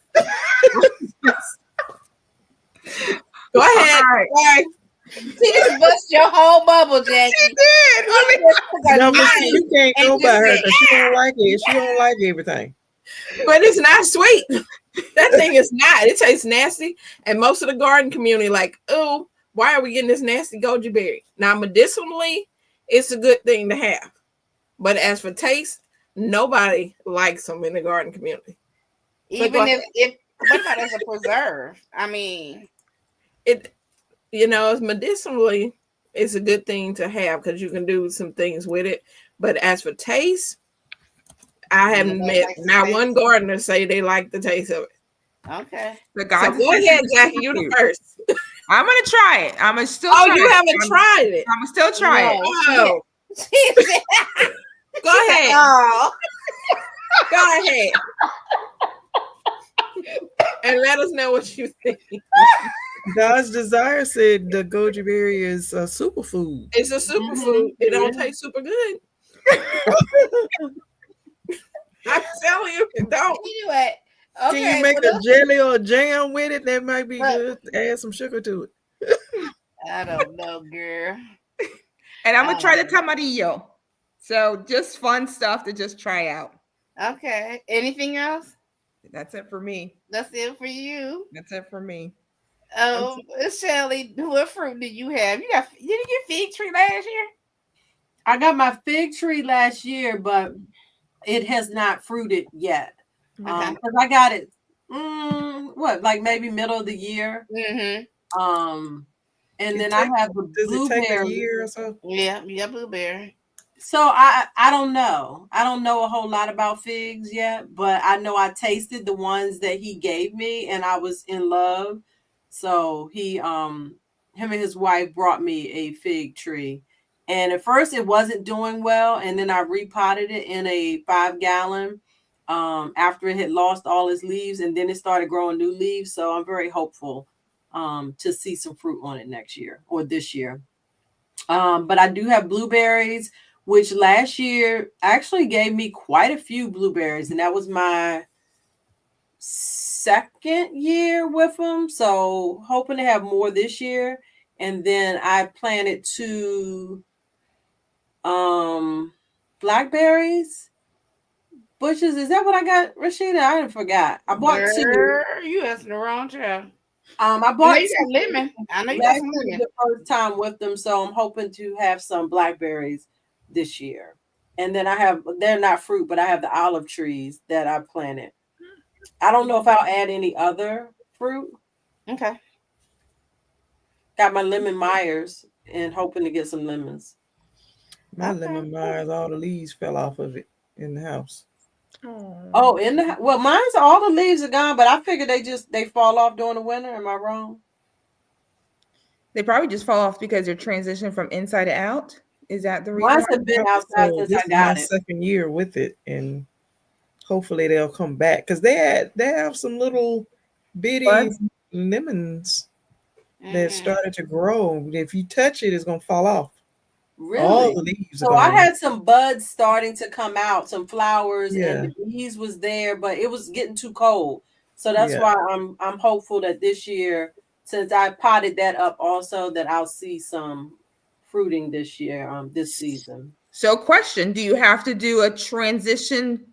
ahead. Right. She just bust your whole bubble, Jackie. She did. No, but you can't go by her because she don't like it. She don't like everything. But it's not sweet. That thing is not. It tastes nasty. And most of the garden community like, oh, why are we getting this nasty goji berry? Now, medicinally, it's a good thing to have. But as for taste, nobody likes them in the garden community. Even if what about as a preserve? I mean, it, it's medicinally, it's a good thing to have because you can do some things with it. But as for taste, I haven't met not one gardener say they like the taste of it. Okay. So go ahead, Jackie. You the first. I'm gonna try it. I'm gonna still. Oh, you haven't tried it. I'm gonna still try it. Oh. Go ahead. Oh. Go ahead. And let us know what you think. God's Desire said the goji berry is a superfood. It's a superfood. It don't taste super good. I'm telling you, it don't. Anyway, okay, can you make a jelly or a jam with it? That might be good. Add some sugar to it. I don't know, girl. And I'm gonna try the tamarillo. So just fun stuff to just try out. Okay. Anything else? That's it for me. That's it for you. That's it for me. Shelly, what fruit did you have? Did you get fig tree last year? I got my fig tree last year, but it has not fruited yet. Because I got it What, like maybe middle of the year? Mm-hmm. And It then I take- have the Does it take a blueberry. year or so? Yeah, you got blueberry. So I don't know. I don't know a whole lot about figs yet, but I know I tasted the ones that he gave me and I was in love. So him and his wife brought me a fig tree. And at first it wasn't doing well, and then I repotted it in a 5-gallon after it had lost all its leaves, and then it started growing new leaves. So I'm very hopeful to see some fruit on it next year or this year. But I do have blueberries, which last year actually gave me quite a few blueberries, and that was my second year with them. So hoping to have more this year. And then I planted 2 blackberries bushes. Is that what I got, Rashida? I forgot. I bought 2. Girl, you asking the wrong child. I I know bought you 2. got lemon. I know you got Last some year was lemon. the first time with them, so I'm hoping to have some blackberries this year. And then they're not fruit, but I have the olive trees that I planted. I don't know if I'll add any other fruit. Okay. Got my lemon Myers and hoping to get some lemons. My Okay. lemon Myers, all the leaves fell off of it in the house. Oh, well, mine's all the leaves are gone, but I figured they fall off during the winter. Am I wrong? They probably just fall off because they're transitioning from inside to out. Is that the reason? Mine's have been outside So since this I is my got it. second year with it, and hopefully they'll come back because they have some little bitty Buds? lemons that Mm-mm. started to grow. If you touch it, it's gonna fall off. Really? All the leaves are So I gone. had some buds starting to come out, some flowers, and Yeah, the bees was there, but it was getting too cold. So that's yeah. why I'm hopeful that this year, since I potted that up also, that I'll see some fruiting this year, this season. So, question: do you have to do a transition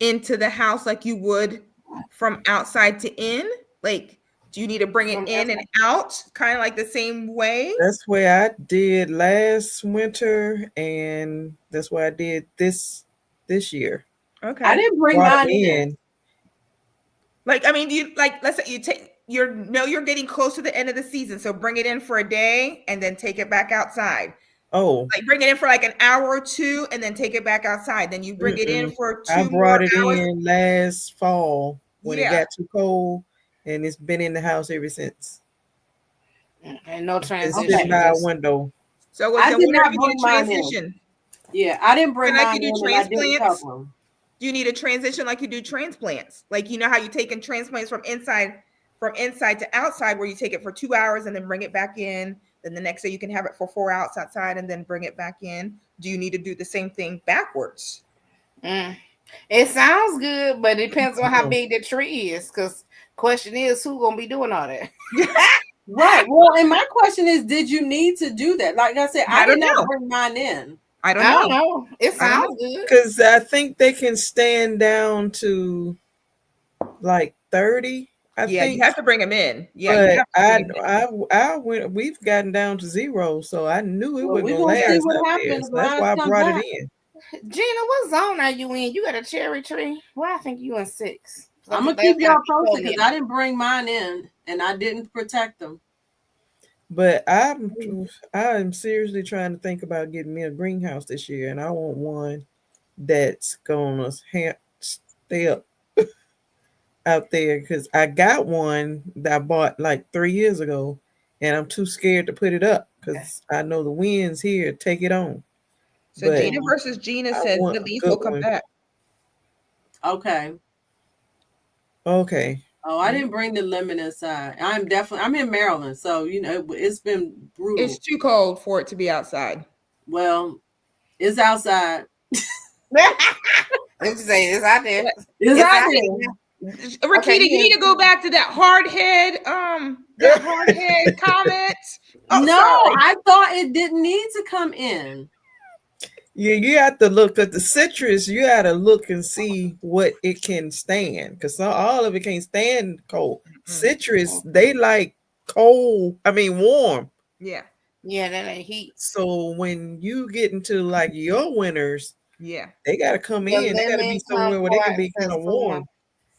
into the house like you would from outside to in? Like, do you need to bring it From in and out, kind of like the same way? That's where I did last winter, and that's why I did this year. I Okay. didn't bring Brought mine them in. in. Like, I mean, do you like? Let's say you're getting close to the end of the season, so bring it in for a day and then take it back outside. Oh, Like, bring it in for like an hour or two and then take it back outside. Then you bring it in for I 2 brought more it hours. in last fall when it Yeah. got too cold, and it's been in the house ever since. And no It's transition. sitting by a just- window. So I then did when not are you bring need a mine in. transition? Yeah, I didn't bring And like mine you in, do and I didn't transplants? cover them. Do you need a transition like you do transplants? Like, you know how you take in transplants from inside to outside, where you take it for 2 hours and then bring it back in. Then the next day you can have it for 4 hours outside and then bring it back in. Do you need to do the same thing backwards? It sounds good, but it depends on how Oh. big the tree is. Because question is, who gonna be doing all that? Right. Well, and my question is, did you need to do that? Like I said, I did don't not know. bring mine in. I don't I know. don't know. It I don't sounds good. Because I think they can stand down to like 30. I Yeah, think. you have to bring them in. Yeah, you But have to bring 'em in. I went. We've gotten down to 0, so I knew it Well, wasn't we're gonna gonna see last what up there. happens So when that's I why I come brought back. it in. Gina, what zone are you in? You got a cherry tree? Well, I think you in 6. I'm gonna keep y'all posted because I didn't bring mine in and I didn't protect them. But I'm seriously trying to think about getting me a greenhouse this year, and I want one that's gonna stay up out there because I got one that I bought like 3 years ago, and I'm too scared to put it up because I know the winds here take it on. So But Gina versus Gina I says want the a leaves good will come one. back. Okay. Okay. Oh, I didn't bring the lemon inside. I'm in Maryland, so it's been brutal. It's too cold for it to be outside. Well, it's outside. Let's say it's out there. It's out out there. Rakita, Okay, you need to go back to that hard head comment. Oh, No, sorry. I thought it didn't need to come in. Yeah, you have to look at the citrus. You got to look and see what it can stand because all of it can't stand cold. Citrus, they like cold. I mean, warm. Yeah. Yeah, that ain't heat. So when you get into like your winters, Yeah. they got to come The in. They got to be lemon somewhere where they can be kumquat kind of says warm.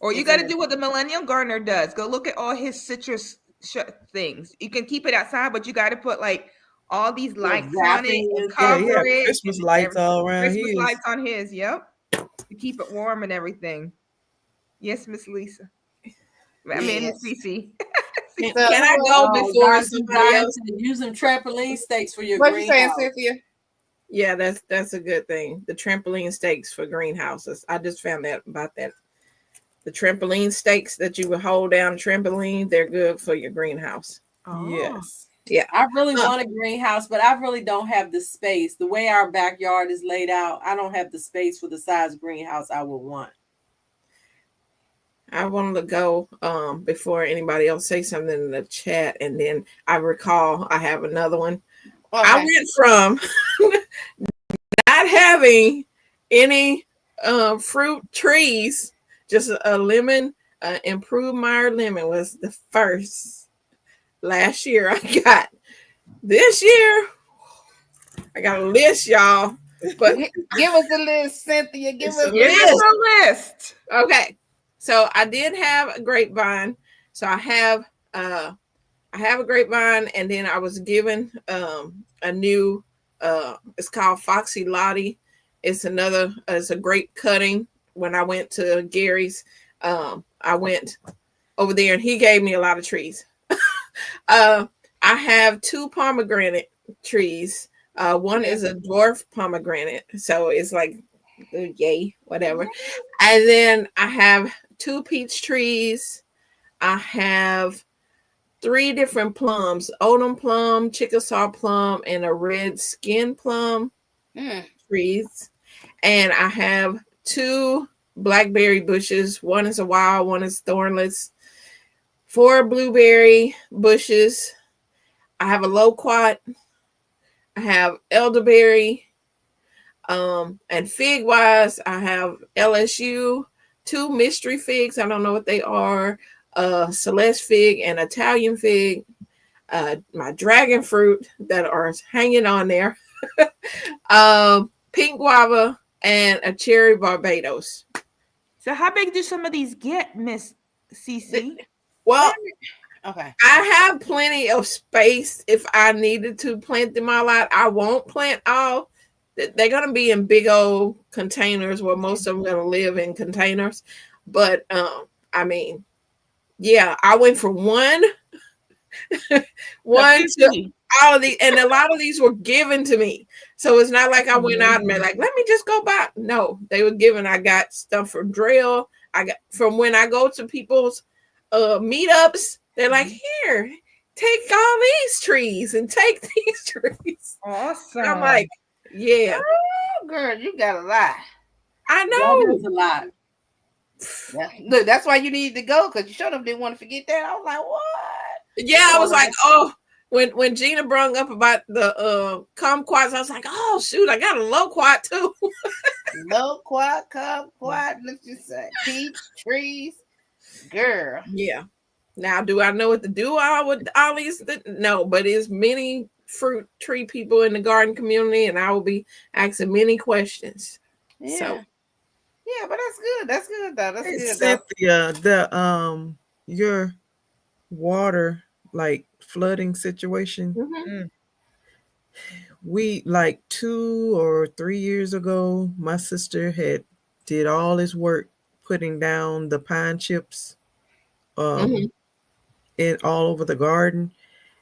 Or you got to do what the Millennium Gardener does. Go look at all his citrus things. You can keep it outside, but you got to put like all these lights on it and cover it. Christmas lights all around Christmas his. lights on his. Yep, to keep it warm and everything. Yes, Miss Lisa. I mean, Miss CC. Can I go before somebody else? Using trampoline stakes for your What greenhouse. you saying, Cynthia? Yeah, that's a good thing. The trampoline stakes for greenhouses. I just found out about that. The trampoline stakes that you would hold down trampoline, they're good for your greenhouse. Oh. Yes. Yeah. I really want a greenhouse, but I really don't have the space. The way our backyard is laid out, I don't have the space for the size greenhouse I would want. I wanted to go before anybody else say something in the chat, and then I recall I have another one. Okay. I went from not having any fruit trees, just a lemon, improved Meyer lemon was the first last year I got. This year, I got a list, y'all. But give us a list, Cynthia. Give us a list. Okay. So I did have a grapevine. So I have a grapevine, and then I was given a new it's called Foxy Lottie. It's a grape cutting. When I went to Gary's, I went over there and he gave me a lot of trees. I have 2 pomegranate trees. One is a dwarf pomegranate, so it's like yay, whatever. And then I have 2 peach trees. I have 3 different plums: Odom plum, Chickasaw plum, and a red skin plum trees. And I have 2 blackberry bushes. One is a wild, one is thornless. 4 blueberry bushes. I have a loquat. I have elderberry. And fig wise, I have LSU, 2 mystery figs. I don't know what they are. Celeste fig and Italian fig. My dragon fruit that are hanging on there. Pink guava and a cherry Barbados. So how big do some of these get, Miss CC? Well, okay. I have plenty of space if I needed to plant them all out. I won't plant all. They're going to be in big old containers where most of them are going to live in containers. But, I mean, yeah, I went from one to all of these, and a lot of these were given to me. So it's not like I went out and made like, let me just go buy. No, they were given. I got stuff from Drill. I got from when I go to people's meetups. They're like, here, take all these trees and take these trees. Awesome. And I'm like, yeah. Oh, girl, you got a lot. I know. That is a lot. Yeah. Look, that's why you needed to go, because you sure enough didn't want to forget that. I was like, what? Yeah, I was like, oh, when Gina brought up about the kumquats, I was like, oh shoot, I got a loquat too. Loquat, kumquat, let's just say peach trees, girl. Yeah. Now, do I know what to do with all these? No, but it's many fruit tree people in the garden community, and I will be asking many questions. Yeah. So, yeah, but that's good. That's good though. That's good. Cynthia, the your water like flooding situation. Mm-hmm. We like 2 or 3 years ago, my sister did all this work putting down the pine chips in all over the garden.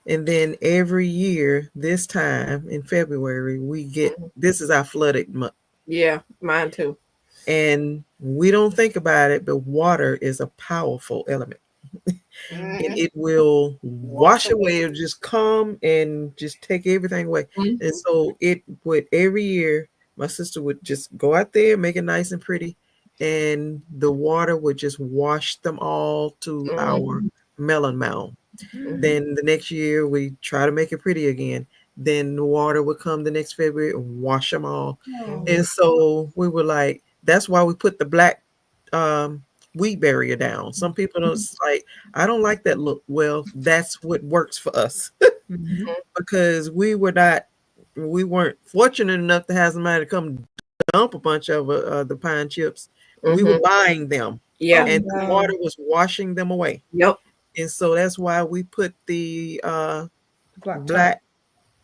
And then every year, this time in February, we get this is our flooded month. Yeah, mine too. And we don't think about it, but water is a powerful element. And it will wash away or just come and just take everything away. And so it would every year, my sister would just go out there, make it nice and pretty, and the water would just wash them all to our melon mound. Then the next year we try to make it pretty again. Then the water would come the next February and wash them all. And so we were like, that's why we put the black weed barrier down. Some people don't like, I don't like that look. Well, that's what works for us. Because we weren't fortunate enough to have somebody come dump a bunch of the pine chips. We were buying them Yeah. And the water was washing them away. Yep. And so that's why we put the black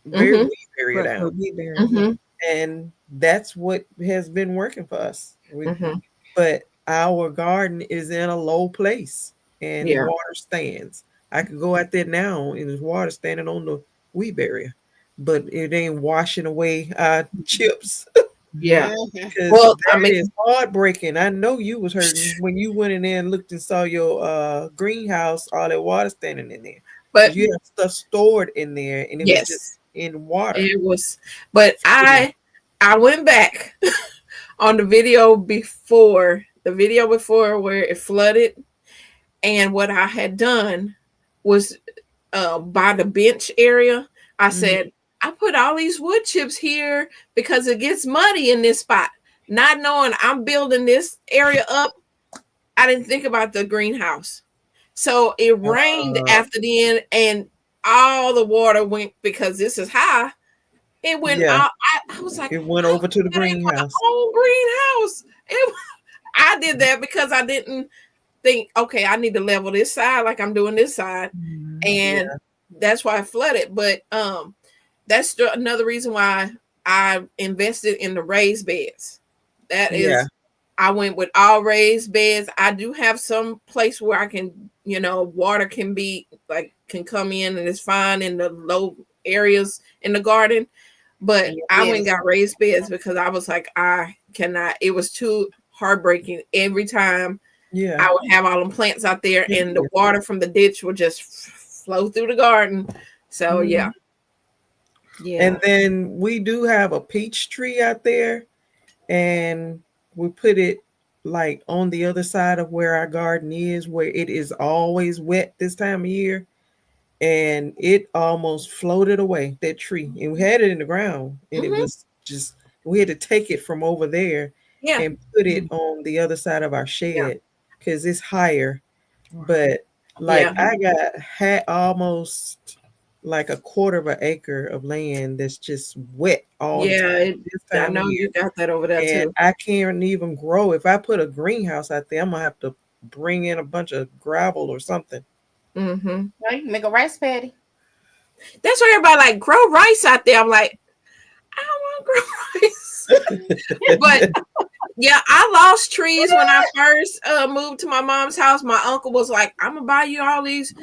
Mhm. weed barrier down. Mhm. And that's what has been working for us. Mhm. But our garden is in a low place and Yeah. water stands. I could go out there now and there's water standing on the weed barrier, but it ain't washing away our chips. Yeah. Mhm. Well, That I mean, is heartbreaking. I know you was hurting when you went in there and looked and saw your greenhouse, all that water standing in there. but Because you have stuff stored in there and it was just yes, in water. it was. But I went back on the video before where it flooded, and what I had done was by the bench area. I said, I put all these wood chips here because it gets muddy in this spot. Not knowing I'm building this area up, I didn't think about the greenhouse. So it rained after the end, and all the water went because this is high. It went out. I was like, it went over to the that ain't for the greenhouse. whole greenhouse. I did that because I didn't think, okay, I need to level this side like I'm doing this side, and that's why I flooded. But that's another reason why I invested in the raised beds. That is, I went with all raised beds. I do have some place where I can, water can come in and it's fine in the low areas in the garden. But I went and got raised beds because I was like, I cannot. It was too heartbreaking every time. I would have all them plants out there, and the water from the ditch would just flow through the garden. So yeah. And then we do have a peach tree out there, and we put it like on the other side of where our garden is, where it is always wet this time of year. And it almost floated away, that tree. And we had it in the ground, and it was just, we had to take it from over there and put it on the other side of our shed because it's higher. But like I had almost like a quarter of an acre of land that's just wet all the time. I know you got that over there and too. I can't even grow. If I put a greenhouse out there, I'm gonna have to bring in a bunch of gravel or something. Mm-hmm. Well, you can make a rice paddy. That's why everybody like grow rice out there. I'm like, I don't want to grow rice. But yeah, I lost trees when I first moved to my mom's house. My uncle was like, I'm gonna buy you all these,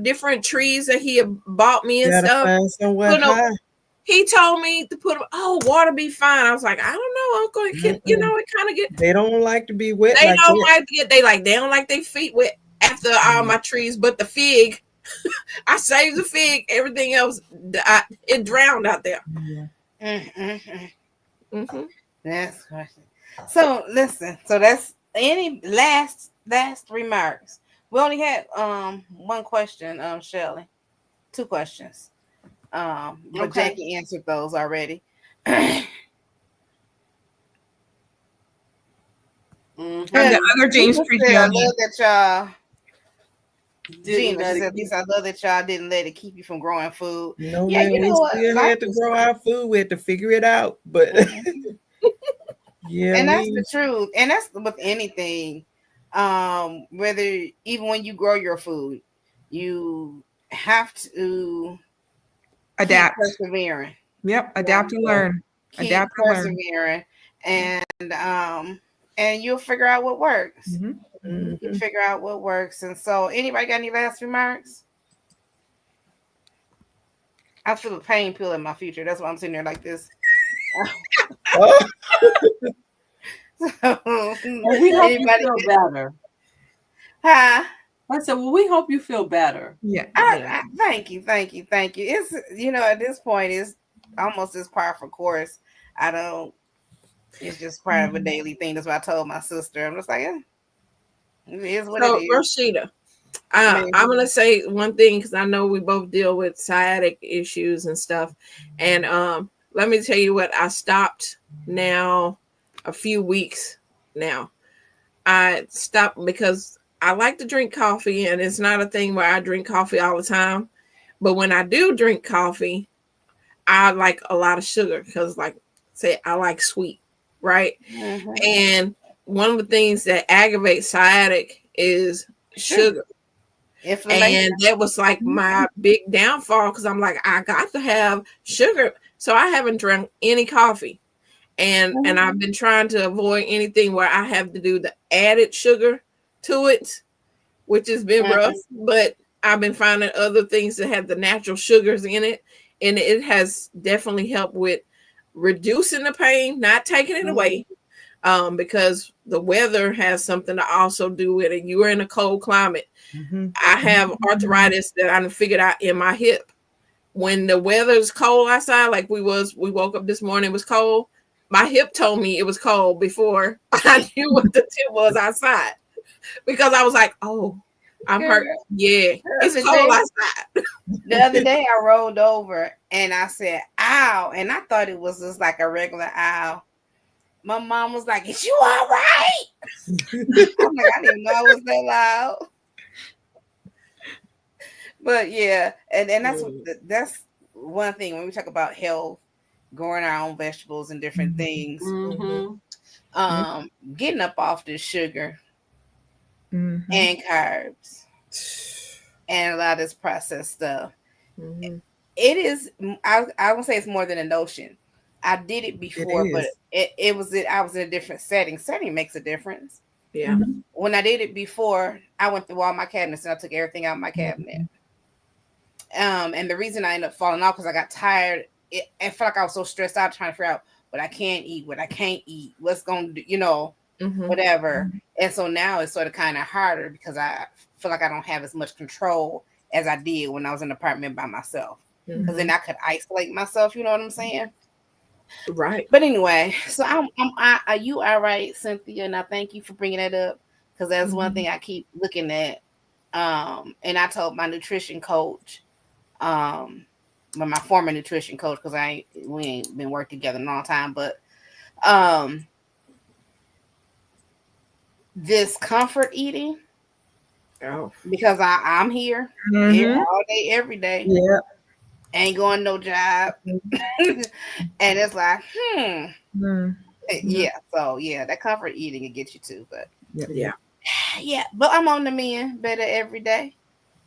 different trees that he had bought me and stuff. Find somewhere high. He told me to put them. Oh, water be fine. I was like, I don't know, Uncle. It kind of get. They don't like to be wet. They don't like to get. They don't like their feet wet after all my trees. But the fig, I saved the fig. Everything else, it drowned out there. That's question. So listen. So that's any last remarks. We only had one question, Shelley. 2 questions. But Jackie answered those already. And the other James Preacher. I love that y'all. Gina said, at least I love that y'all didn't let it keep you from growing food. No, man, we still had to grow our food. We had to figure it out. But and that's the truth. And that's with anything. Whether even when you grow your food, you have to adapt, persevering. Yep, adapt and learn. Adapt and learn. And you'll figure out what works. You figure out what works. And so, anybody got any last remarks? I feel a pain pill in my future. That's why I'm sitting there like this. So, we hope you feel better. Huh? I said, well, we hope you feel better. Yeah. Thank you. It's, at this point, it's almost this par for course. It's just part of a daily thing. That's what I told my sister. I'm just like, it is what it is. Rashida, I'm going to say one thing because I know we both deal with sciatic issues and stuff. And let me tell you what, I stopped now a few weeks now. I stopped because I like to drink coffee, and it's not a thing where I drink coffee all the time. But when I do drink coffee, I like a lot of sugar because, I like sweet, right? And one of the things that aggravates sciatic is sugar. And that was like my big downfall because I'm like, I got to have sugar. So I haven't drank any coffee. And I've been trying to avoid anything where I have to do the added sugar to it, which has been rough. But I've been finding other things that have the natural sugars in it. And it has definitely helped with reducing the pain, not taking it away. Because the weather has something to also do with it. You are in a cold climate. I have arthritis that I figured out in my hip. When the weather is cold outside, like we woke up this morning, it was cold. My hip told me it was cold before I knew what the tip was outside. Because I was like, oh, I'm hurt. Yeah, it's cold outside. The other day I rolled over and I said, ow. And I thought it was just like a regular ow. My mom was like, is you all right? I'm like, I didn't know I was that loud. But yeah, and that's one thing when we talk about health, growing our own vegetables and different things. Getting up off this sugar and carbs and a lot of this processed stuff. It is, I won't say it's more than a notion. I did it before, but I was in a different setting. Setting makes a difference. Yeah. When I did it before, I went through all my cabinets and I took everything out of my cabinet. And the reason I ended up falling off because I got tired. I felt like I was so stressed out trying to figure out what I can eat, what I can't eat, what's going to do, whatever. And so now it's sort of kind of harder because I feel like I don't have as much control as I did when I was in an apartment by myself. Because then I could isolate myself, you know what I'm saying? Right. But anyway, so you are right, Cynthia, and I thank you for bringing that up because that's one thing I keep looking at. And I told my nutrition coach, my former nutrition coach, because we ain't been working together in a long time, but this comfort eating, because I'm here all day, every day. Yeah. Ain't going no job. And it's like, yeah. So yeah, that comfort eating will get you too. But yeah. But I'm on the mend, better every day.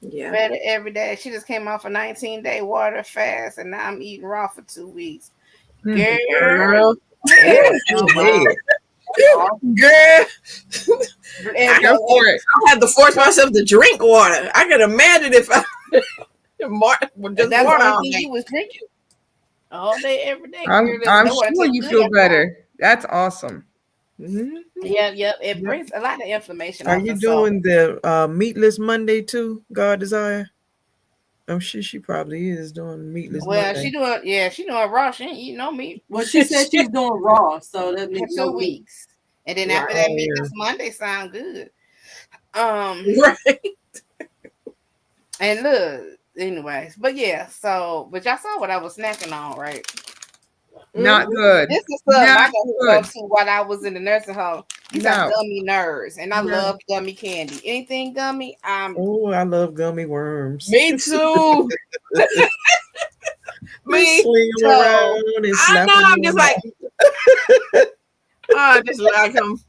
Yeah. Better every day. She just came off a 19-day water fast, and now I'm eating raw for 2 weeks. Girl. Girl, I have to force myself to drink water. I can imagine if I that's what you was drinking all day, every day. I'm sure you feel better. That's awesome. Yeah, it brings a lot of inflammation. Are you doing the meatless Monday too, God Desire? I'm sure she probably is doing meatless Monday. She doing raw. She ain't eating no meat. Well, she said she's doing raw, so that makes for 2 weeks. And then after that, meatless Monday sound good. Right. And look, anyways, but yeah, but y'all saw what I was snacking on, right? Not good. This is something I got to while I was in the nursing home. These are gummy nerds, and I love gummy candy. Anything gummy, I love gummy worms. Me too. Me sling them around and slap them. I'm just like, I just like them.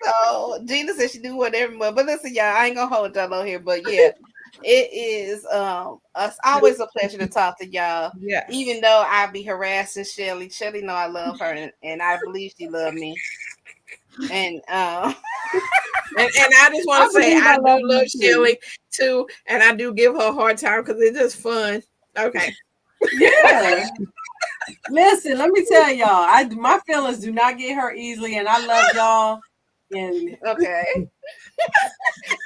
So Gina said she do whatever, but listen, y'all, I ain't gonna hold y'all on here, but yeah, it is always a pleasure to talk to y'all. Yeah. Even though I be harassing Shelly know I love her, and I believe she love me. And and I just want to say I do love Shelly too, and I do give her a hard time because it's just fun. Okay. Yeah. Listen, let me tell y'all, my feelings do not get hurt easily, and I love y'all. And okay.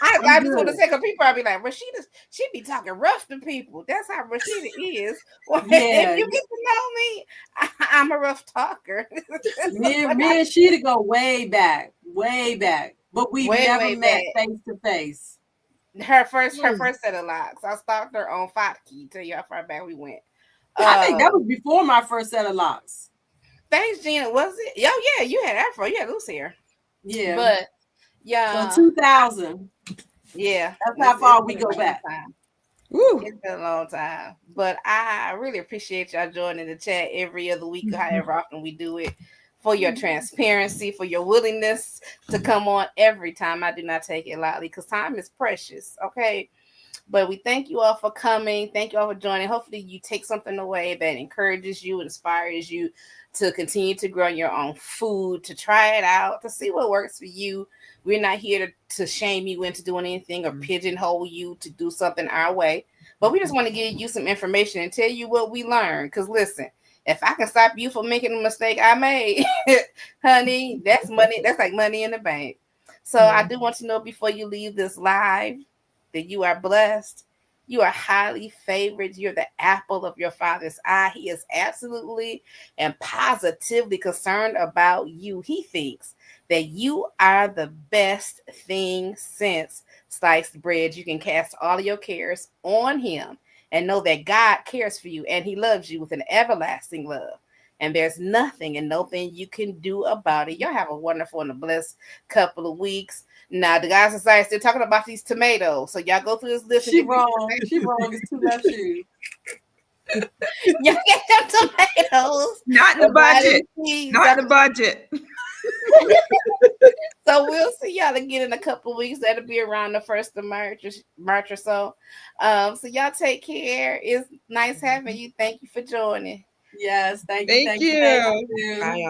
I just want to say, because people probably like, Rashida, she be talking rough to people. That's how Rashida is. Well, if you get to know me, I'm a rough talker. me and Rashida go way back, but we've never met face to face. Her first set of locks. I stalked her on Fatki. Tell you how far back we went. I think that was before my first set of locks. Thanks, Gina. Was it? Oh yeah, you had afro. You had loose hair. Yeah, but yeah, so 2000. Yeah, that's how far we go back. It's been a long time, but I really appreciate y'all joining the chat every other week, however often we do it. for your transparency, for your willingness to come on every time. I do not take it lightly because time is precious. Okay. But we thank you all for coming. Thank you all for joining. Hopefully you take something away that encourages you, inspires you to continue to grow your own food, to try it out, to see what works for you. We're not here to shame you into doing anything or pigeonhole you to do something our way. But we just want to give you some information and tell you what we learned. Because listen, if I can stop you from making a mistake I made, honey, that's money. That's like money in the bank. So I do want to know before you leave this live that you are blessed. You are highly favored. You're the apple of your Father's eye. He is absolutely and positively concerned about you. He thinks that you are the best thing since sliced bread. You can cast all of your cares on him and know that God cares for you and he loves you with an everlasting love. And there's nothing and nothing you can do about it. Y'all have a wonderful and a blessed couple of weeks. Now, the guys inside still talking about these tomatoes. So y'all go through this list. She wrong. She wrong. It's two left shoes. Y'all get them tomatoes. Not in the budget. Not in the budget. So we'll see y'all again in a couple of weeks. That'll be around the 1st of March or so. So y'all take care. It's nice having you. Thank you for joining. Yes, thank you. Thank you. Thank you. Bye, y'all.